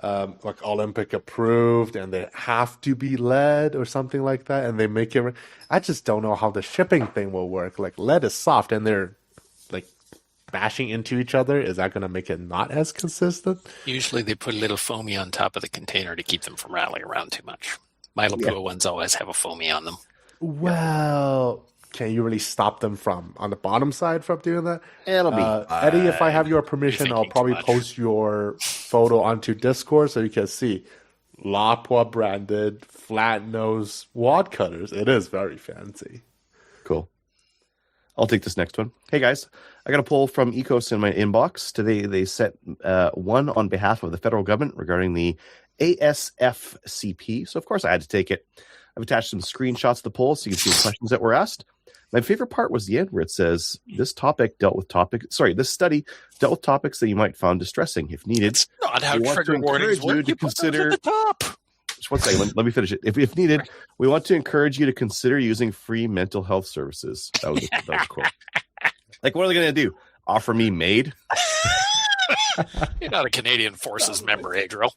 like Olympic approved and they have to be lead or something like that, and they make it. I just don't know how the shipping thing will work. Like, lead is soft and they're like bashing into each other. Is that going to make it not as consistent?
Usually they put a little foamy on top of the container to keep them from rattling around too much. My Lapua ones always have a foamy on them.
Well, can you really stop them from on the bottom side from doing that?
It'll be
Eddie, if I have your permission, I'll probably post your photo onto Discord so you can see Lapua branded flat nose wad cutters. It is very fancy.
Cool. I'll take this next one. Hey guys, I got a poll from Ecos in my inbox. Today they set one on behalf of the federal government regarding the ASFCP. So of course I had to take it. I've attached some screenshots of the poll so you can see the questions that were asked. My favorite part was the end where it says, this study dealt with topics that you might find distressing. If needed,
it's not how trigger warnings work. You consider at the top.
Just one second, let me finish it. If needed, we want to encourage you to consider using free mental health services. That was a quote. Like, what are they going to do? Offer me MAID?
You're not a Canadian Forces member, Adriel.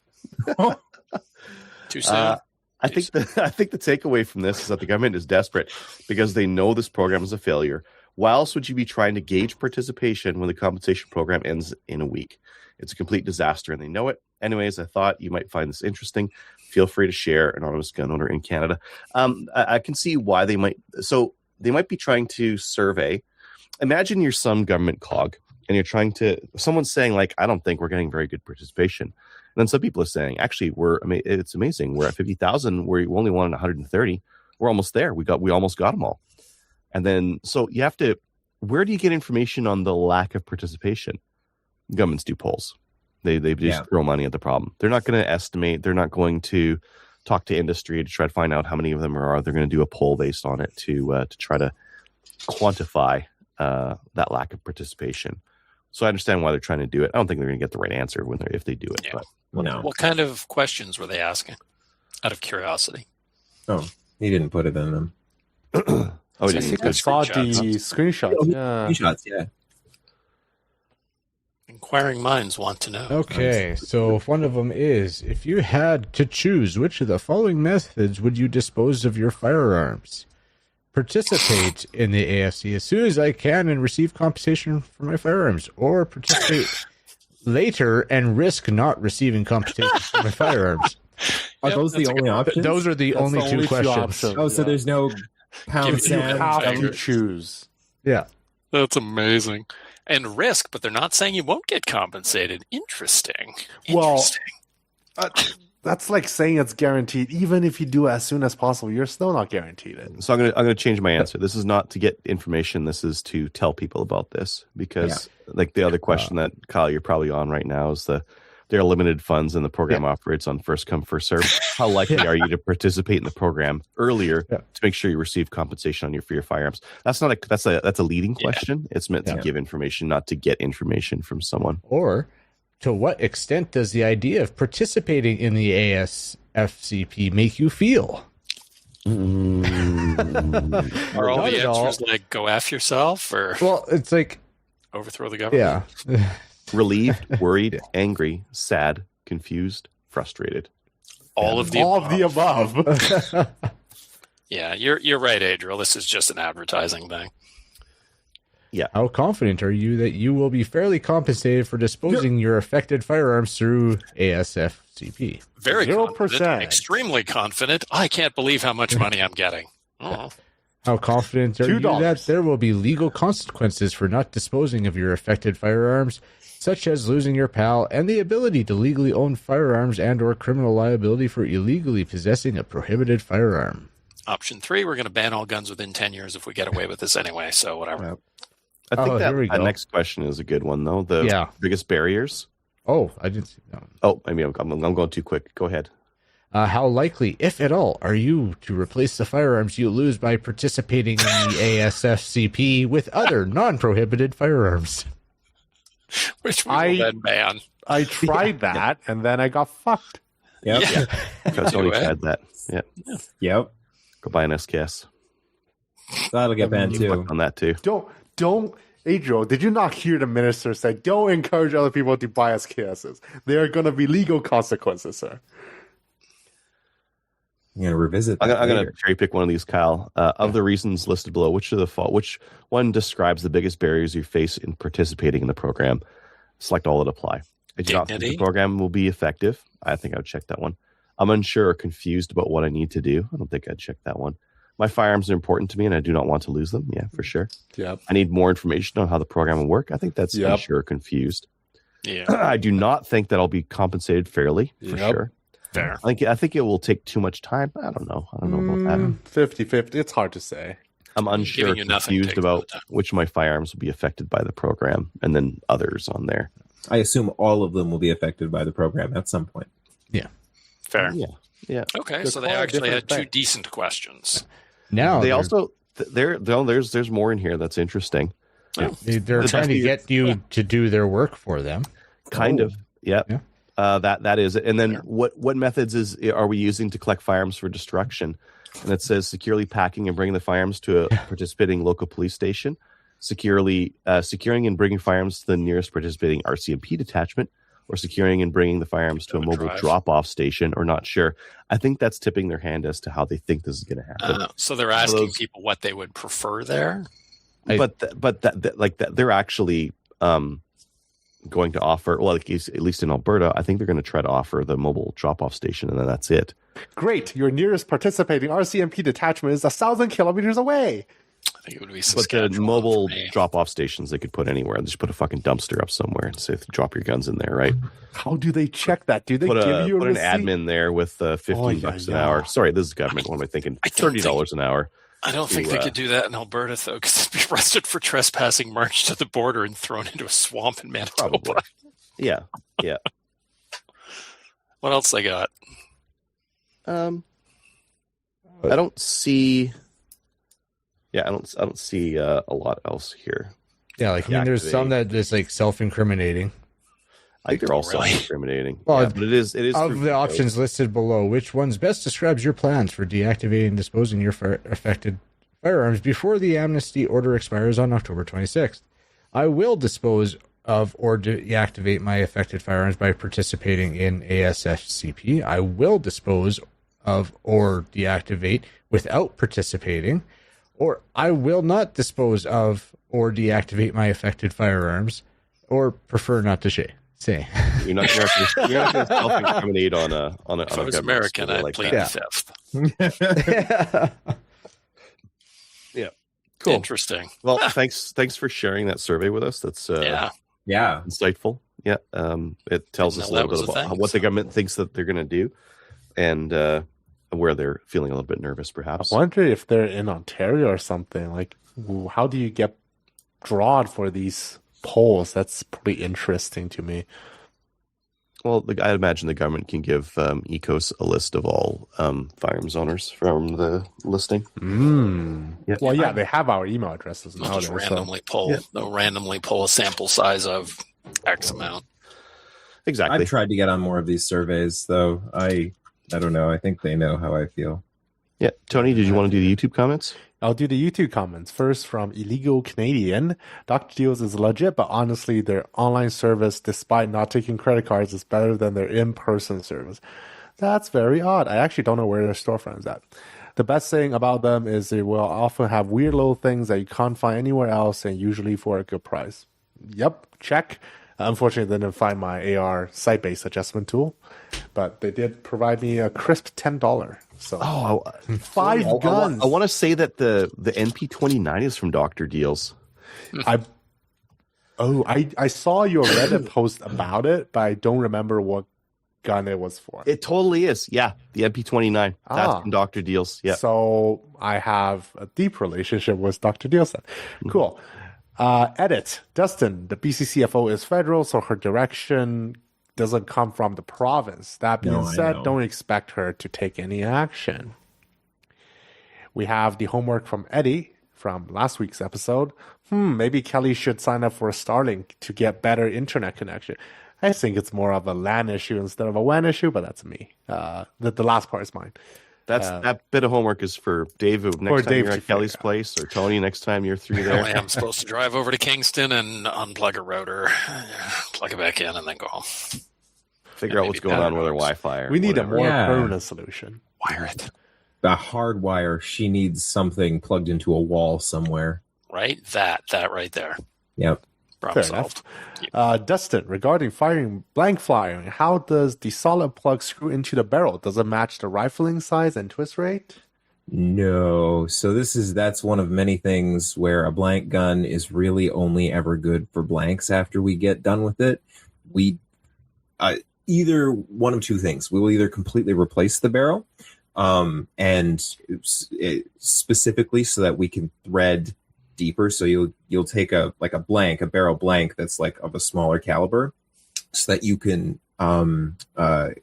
Too soon.
I think the takeaway from this is that the government is desperate because they know this program is a failure. Why else would you be trying to gauge participation when the compensation program ends in a week? It's a complete disaster, and they know it. Anyways, I thought you might find this interesting. Feel free to share, anonymous gun owner in Canada. I can see why they might. So they might be trying to survey. Imagine you're some government cog, and you're trying to. Someone's saying, like, I don't think we're getting very good participation. And then some people are saying, actually, it's amazing. We're at 50,000. We only wanted 130. We're almost there. We almost got them all. And then, so you have to, where do you get information on the lack of participation? Governments do polls. They just throw money at the problem. They're not going to estimate. They're not going to talk to industry to try to find out how many of them are. They're going to do a poll based on it to try to quantify that lack of participation. So I understand why they're trying to do it. I don't think they're going to get the right answer if they do it.
Yeah.
But
No.
What kind of questions were they asking? Out of curiosity.
Oh, he didn't put it in them.
I think I saw the screenshots. Yeah.
Screenshots, yeah.
Inquiring minds want to know.
Okay, so one of them is, if you had to choose, which of the following methods would you dispose of your firearms? Participate in the AFC as soon as I can and receive compensation for my firearms, or participate later and risk not receiving compensation for my firearms.
Are those the only options?
Those are the only two questions.
Oh, so there's no pound sand.
You have to choose.
Yeah.
That's amazing. And risk, but they're not saying you won't get compensated. Interesting.
Well, that's like saying it's guaranteed. Even if you do it as soon as possible, you're still not guaranteed it.
So I'm gonna change my answer. This is not to get information. This is to tell people about this because, like the other question that Kyle you're probably on right now is there are limited funds and the program operates on first come first serve. How likely are you to participate in the program earlier to make sure you receive compensation for your firearms? That's a leading question. It's meant to give information, not to get information from someone.
Or, to what extent does the idea of participating in the ASFCP make you feel?
Are all the answers like go F yourself or
it's like
overthrow the government?
Yeah.
Relieved, worried, angry, sad, confused, frustrated.
All of the
above.
Yeah, you're right, Adriel. This is just an advertising thing.
Yeah.
How confident are you that you will be fairly compensated for disposing your affected firearms through ASFCP?
Very 0%. Confident, extremely confident. I can't believe how much money I'm getting. Oh.
How confident are you that there will be legal consequences for not disposing of your affected firearms, such as losing your PAL and the ability to legally own firearms and or criminal liability for illegally possessing a prohibited firearm?
Option 3, we're going to ban all guns within 10 years if we get away with this anyway, so whatever.
I think that next question is a good one, though. The biggest barriers.
Oh, I didn't see that one.
Oh, I mean, I'm going too quick. Go ahead.
How likely, if at all, are you to replace the firearms you lose by participating in the ASFCP with other non-prohibited firearms?
Which we will then ban.
I tried that, and then I got fucked.
Yep.
Yeah.
Because Tony tried that. Yeah.
Yep.
Go buy an SKS.
That'll get banned too.
On that too.
Don't, Adriel, did you not hear the minister say, don't encourage other people to buy SKSs? There are going to be legal consequences, sir.
I'm going to revisit that
I'm going
later.
to cherry pick one of these, Kyle. Of the reasons listed below, which one describes the biggest barriers you face in participating in the program? Select all that apply. I do not think the program will be effective. I think I would check that one. I'm unsure or confused about what I need to do. I don't think I'd check that one. My firearms are important to me, and I do not want to lose them. Yeah, for sure.
Yep.
I need more information on how the program will work. I think that's unsure or confused.
Yeah.
I do not think that I'll be compensated fairly, for sure.
Fair.
I think it will take too much time. I don't know about that.
50-50. It's hard to say.
I'm unsure, confused about which of my firearms will be affected by the program, and then others on there.
I assume all of them will be affected by the program at some point.
Yeah.
Fair.
Yeah.
Okay, so they actually had two decent questions.
Now
they also there's more in here that's interesting.
They're trying to get you to do their work for them.
Kind of. Yeah. That is it. And then what methods are we using to collect firearms for destruction? And it says securely packing and bringing the firearms to a participating local police station, securing and bringing firearms to the nearest participating RCMP detachment, or securing and bringing the firearms to a mobile drop-off station, or not sure. I think that's tipping their hand as to how they think this is going to happen.
So they're asking people what they would prefer there?
They're actually going to offer, well, at least in Alberta, I think they're going to try to offer the mobile drop-off station, and then that's it.
Great. Your nearest participating RCMP detachment is 1,000 kilometers away.
I think it would be
Saskatchewan. But the mobile drop-off stations they could put anywhere. Just put a fucking dumpster up somewhere and say, drop your guns in there, right?
How do they check that? Do they give you a
receipt? An admin there with $15 an hour. Sorry, this is government. What am I thinking? $30 an hour.
I don't think they could do that in Alberta, though, because they'd be arrested for trespassing, marched to the border, and thrown into a swamp in Manitoba.
Probably. Yeah.
What else they got?
I don't see. Yeah, I don't see a lot else here.
Yeah, there's some that is like self-incriminating.
I think they're all self-incriminating.
Well,
but it is
of the options listed below, which ones best describes your plans for deactivating and disposing your affected firearms before the amnesty order expires on October 26th? I will dispose of or deactivate my affected firearms by participating in ASFCP. I will dispose of or deactivate without participating, or I will not dispose of or deactivate my affected firearms, or prefer not to say.
You're not going to self-incriminate on a
if I was American, I'd plead the fifth.
Yeah. Cool.
Interesting.
Well, thanks for sharing that survey with us. That's insightful. Yeah. It tells us a little bit about what the government thinks that they're going to do, and where they're feeling a little bit nervous, perhaps.
I wonder if they're in Ontario or something. Like, how do you get drawn for these polls? That's pretty interesting to me.
Well, I imagine the government can give ECOS a list of all firearms owners from the listing.
Yeah. Well, yeah, they have our email addresses now.
They'll randomly pull a sample size of X amount.
Exactly.
I've tried to get on more of these surveys, though. I don't know. I think they know how I feel.
Yeah. Tony, did you want to do the YouTube comments?
I'll do the YouTube comments. First, from Illegal Canadian. Dr. Deals is legit, but honestly, their online service, despite not taking credit cards, is better than their in-person service. That's very odd. I actually don't know where their storefront is at. The best thing about them is they will often have weird little things that you can't find anywhere else, and usually for a good price. Yep, check. Unfortunately, they didn't find my AR site-based adjustment tool, but they did provide me a crisp $10. So 5 guns.
I want to say that the NP29 is from Dr. Deals.
I saw your Reddit post about it, but I don't remember what gun it was for.
It totally is. Yeah, the NP29. That's from Dr. Deals. Yeah.
So I have a deep relationship with Dr. Deals then. Cool. Edit. Dustin, the BC CFO is federal, so her direction doesn't come from the province. That being
No, I
said,
know.
don't expect her to take any action. We have the homework from Eddie from last week's episode. Maybe Kelly should sign up for a Starlink to get better internet connection. I think it's more of a LAN issue instead of a WAN issue, but that's me. The last part is mine.
That bit of homework is for Dave next time you're at Kelly's place, or Tony next time you're through there.
I'm supposed to drive over to Kingston and unplug a router, plug it back in, and then go home.
Figure out what's going on with our Wi-Fi.
We need
whatever.
a more permanent solution.
Wire it.
The hard wire, she needs something plugged into a wall somewhere.
Right? That right there.
Yep.
Problem
Fair enough.
solved.
Dustin, regarding blank firing, how does the solid plug screw into the barrel? Does it match the rifling size and twist rate?
No. So that's one of many things where a blank gun is really only ever good for blanks after we get done with it. We either one of two things. We will either completely replace the barrel, and specifically so that we can thread deeper. So you'll take a barrel blank that's like of a smaller caliber, so that you can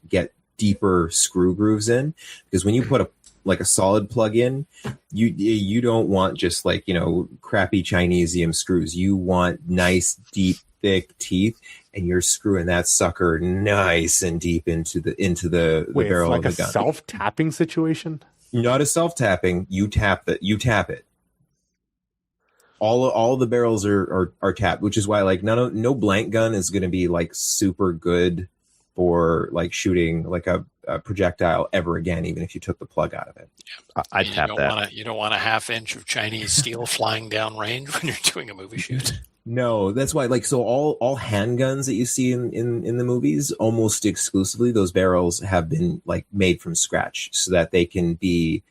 get deeper screw grooves in. Because when you put a solid plug in, you don't want just crappy Chinesium screws. You want nice, deep, thick teeth, and you're screwing that sucker nice and deep into the barrel of the gun.
It's like a self-tapping situation?
Not a self-tapping. You tap it. All the barrels are tapped, which is why no blank gun is going to be super good for shooting a projectile ever again, even if you took the plug out of it.
I tap that.
You don't want a half inch of Chinese steel flying down range when you're doing a movie shoot.
No, that's why all handguns that you see in the movies, almost exclusively those barrels have been made from scratch so that they can be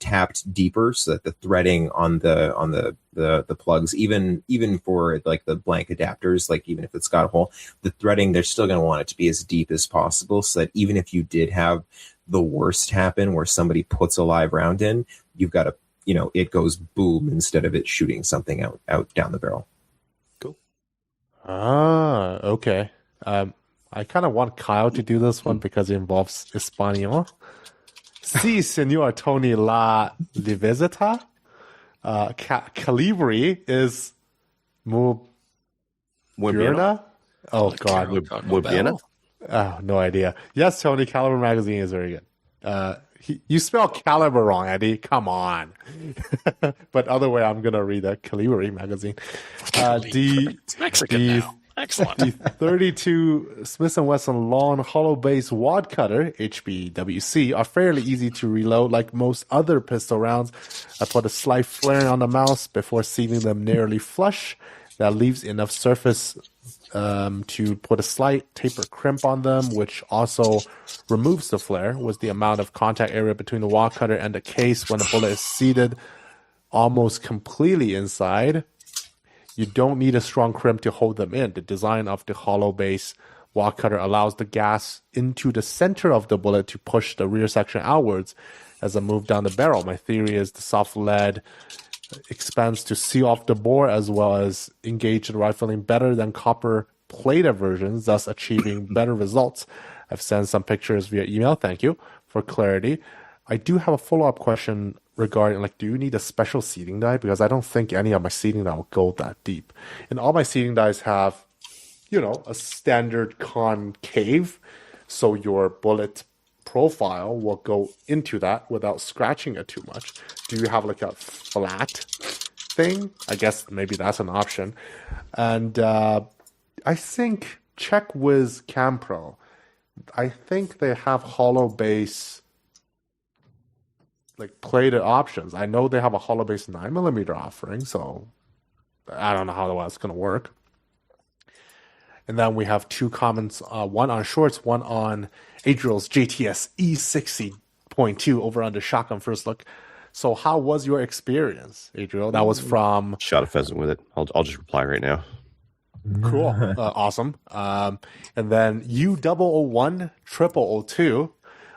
tapped deeper, so that the threading on the plugs, even for the blank adapters, even if it's got a hole, the threading, they're still going to want it to be as deep as possible, so that even if you did have the worst happen where somebody puts a live round in, you've got to, it goes boom instead of it shooting something out down the barrel.
Cool.
Okay. I kind of want Kyle to do this one because it involves Espanol. Si, Senor Tony La Livezeta. Calibri is Muy Buena? Oh, God.
Muy Buena?
Oh, no idea. Yes, Tony, Caliber magazine is very good. You spell caliber wrong, Eddie. Come on. But other way, I'm going to read the Calibri magazine.
It's Mexican now. Excellent.
The 32 Smith & Wesson Long Hollow Base Wad Cutter, HBWC, are fairly easy to reload like most other pistol rounds. I put a slight flare on the mouse before sealing them nearly flush. That leaves enough surface to put a slight taper crimp on them, which also removes the flare, with the amount of contact area between the wad cutter and the case when the bullet is seated almost completely inside. You don't need a strong crimp to hold them in. The design of the hollow base wad cutter allows the gas into the center of the bullet to push the rear section outwards as I move down the barrel. My theory is the soft lead expands to seal off the bore as well as engage the rifling better than copper plated versions, thus achieving better results. I've sent some pictures via email. Thank you for clarity. I do have a follow-up question regarding, do you need a special seating die? Because I don't think any of my seating die will go that deep. And all my seating dies have, a standard concave, so your bullet profile will go into that without scratching it too much. Do you have a flat thing? I guess maybe that's an option. And I think check with CamPro. I think they have hollow base plated options. I know they have a hollow base 9mm offering, so I don't know how that's going to work. And then we have two comments, one on shorts, one on Adriel's JTS E60.2 over under shotgun first look. So how was your experience, Adriel? That was from...
Shot a pheasant with it. I'll just reply right now.
Cool. Awesome. And then U001 0002.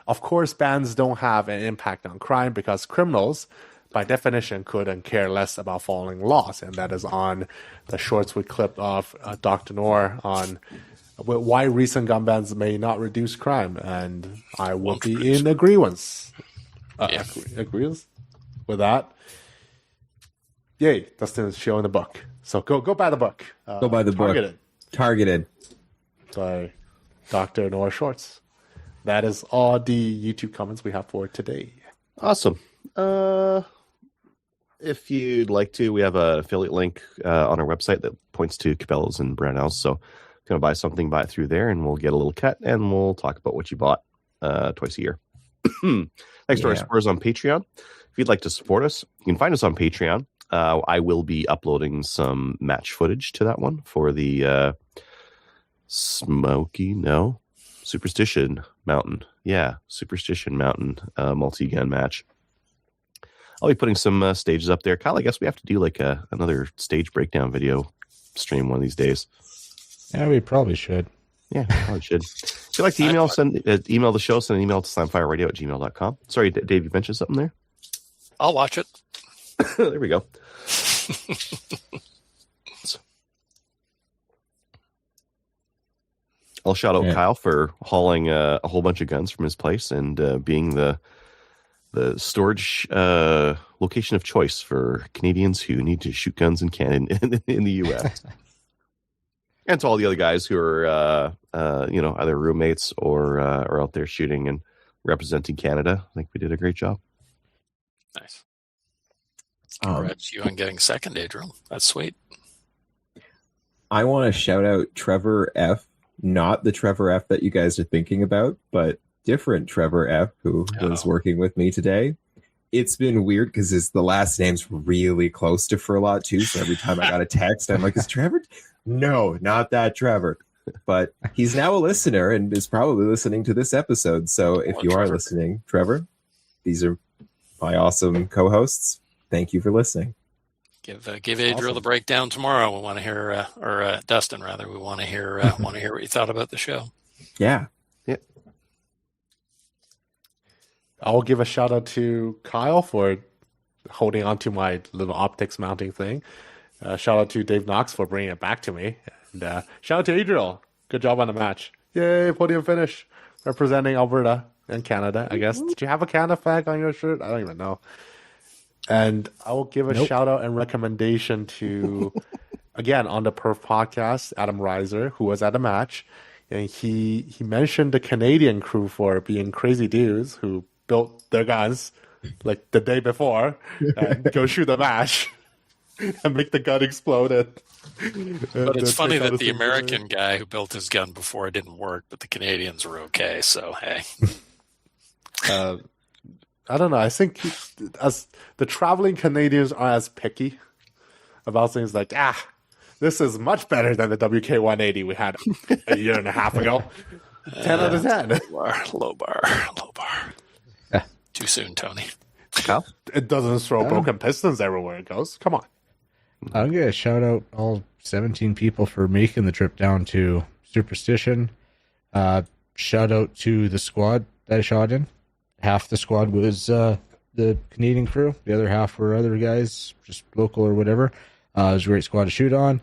Of course, bans don't have an impact on crime because criminals, by definition, couldn't care less about following laws. And that is on the shorts we clipped off Dr. Noor on why recent gun bans may not reduce crime, and I would be in agreement. Agrees with that. Yay, Dustin is showing the book. So go buy the book.
Go buy the book. Targeted
by Dr. Nora Schwartz. That is all the YouTube comments we have for today.
Awesome. If you'd like to, we have an affiliate link on our website that points to Cabela's and Brownells. So if you're going to buy something, buy it through there, and we'll get a little cut, and we'll talk about what you bought twice a year. Thanks to our supporters on Patreon. If you'd like to support us, you can find us on Patreon. I will be uploading some match footage to that one for the Superstition Mountain. Yeah, Superstition Mountain multi-gun match. I'll be putting some stages up there. Kyle, I guess we have to do like another stage breakdown video stream one of these days.
Yeah, we probably should.
Yeah, probably should. If you'd like to email the show, send an email to slamfireradio@gmail.com. Sorry, Dave, you mentioned something there?
I'll watch it.
There we go. I'll shout out Kyle for hauling a whole bunch of guns from his place and being the storage location of choice for Canadians who need to shoot guns in Canada in the U.S. And to all the other guys who are either roommates or out there shooting and representing Canada. I think we did a great job.
Nice. Congrats you on getting second, Adriel. That's sweet.
I want to shout out Trevor F. Not the Trevor F. that you guys are thinking about, but different Trevor F. who was working with me today. It's been weird because the last name's really close to Furlot too. So every time I got a text, I'm like, is Trevor? No, not that Trevor. But he's now a listener and is probably listening to this episode. So if you are listening, Trevor, these are my awesome co-hosts. Thank you for listening.
Give Adriel the breakdown tomorrow. We want to hear, or Dustin rather. We want to hear what you thought about the show.
Yeah.
I'll give a shout out to Kyle for holding on to my little optics mounting thing. Shout out to Dave Knox for bringing it back to me. And shout out to Adriel. Good job on the match. Yay, podium finish. Representing Alberta and Canada, I guess. Did you have a Canada flag on your shirt? I don't even know. And I will give a shout out and recommendation to, again, on the Perf podcast, Adam Reiser, who was at the match. And he mentioned the Canadian crew for being crazy dudes who built their guns like the day before and go shoot the match and make the gun explode.
But it's funny that the American guy who built his gun before it didn't work, but the Canadians were okay. So, hey.
I don't know. I think as the traveling Canadians are as picky about things like, this is much better than the WK-180 we had a year and a half ago. 10 out of 10.
Low bar. Too soon, Tony.
It doesn't throw broken pistons everywhere it goes. Come on.
I'm going to shout out all 17 people for making the trip down to Superstition. Shout out to the squad that I shot in. Half the squad was the Canadian crew. The other half were other guys, just local or whatever. It was a great squad to shoot on.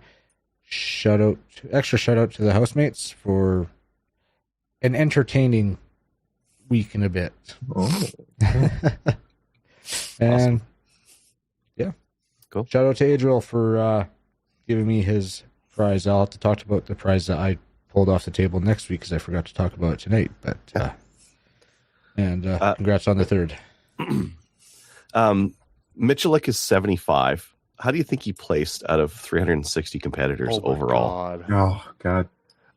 Extra shout out to the housemates for an entertaining week and a bit.
Oh.
And
awesome.
Yeah.
Cool.
Shout out to Adriel for giving me his prize. I'll have to talk about the prize that I pulled off the table next week because I forgot to talk about it tonight. But congrats on the third.
Michalik is 75. How do you think he placed out of 360 competitors overall?
God.
Oh, God.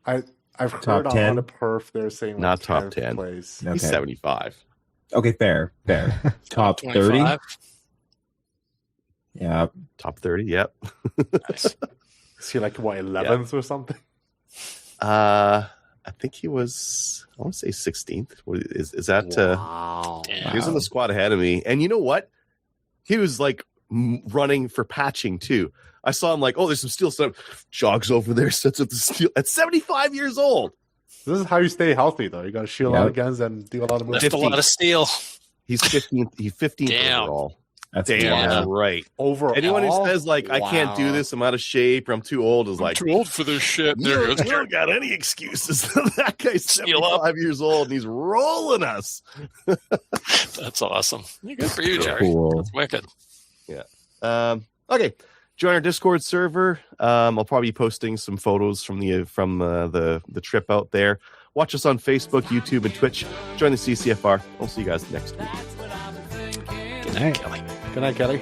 I've heard
top 10?
on the perf they're saying like
not top 10.
Place.
He's 75.
Okay, fair. Top 30? Yeah.
Top 30, yep.
Nice.
Is he like, 11th or something?
I think he was, I want to say 16th. Is that?
Wow.
He was in the squad ahead of me. And you know what? He was like running for patching too. I saw him like, there's some steel stuff. Jogs over there, sets up the steel. At 75 years old.
This is how you stay healthy, though. You got to shoot a lot of guns and do a lot of moves.
Lift a lot of steel.
He's 15th. He's 15th
Damn.
overall.
That's
damn right.
Overall,
anyone who says like I can't do this, I'm out of shape, or I'm too old is like
too old for this shit.
You don't got any excuses. That guy's 75 years old and he's rolling us.
That's awesome. Good for you, Jerry.
Cool.
That's wicked.
Yeah. Okay. Join our Discord server. I'll probably be posting some photos from the trip out there. Watch us on Facebook, YouTube, and Twitch. Join the CCFR. We'll see you guys next week.
Good night, Kelly.
Good night, Kelly.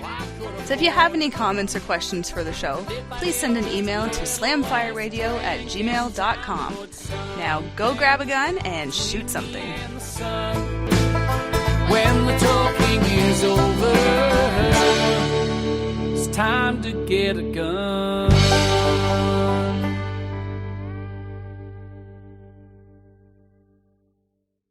So if you have any comments or questions for the show, please send an email to slamfireradio@gmail.com. Now go grab a gun and shoot something.
When the talking is over, it's time to get a gun.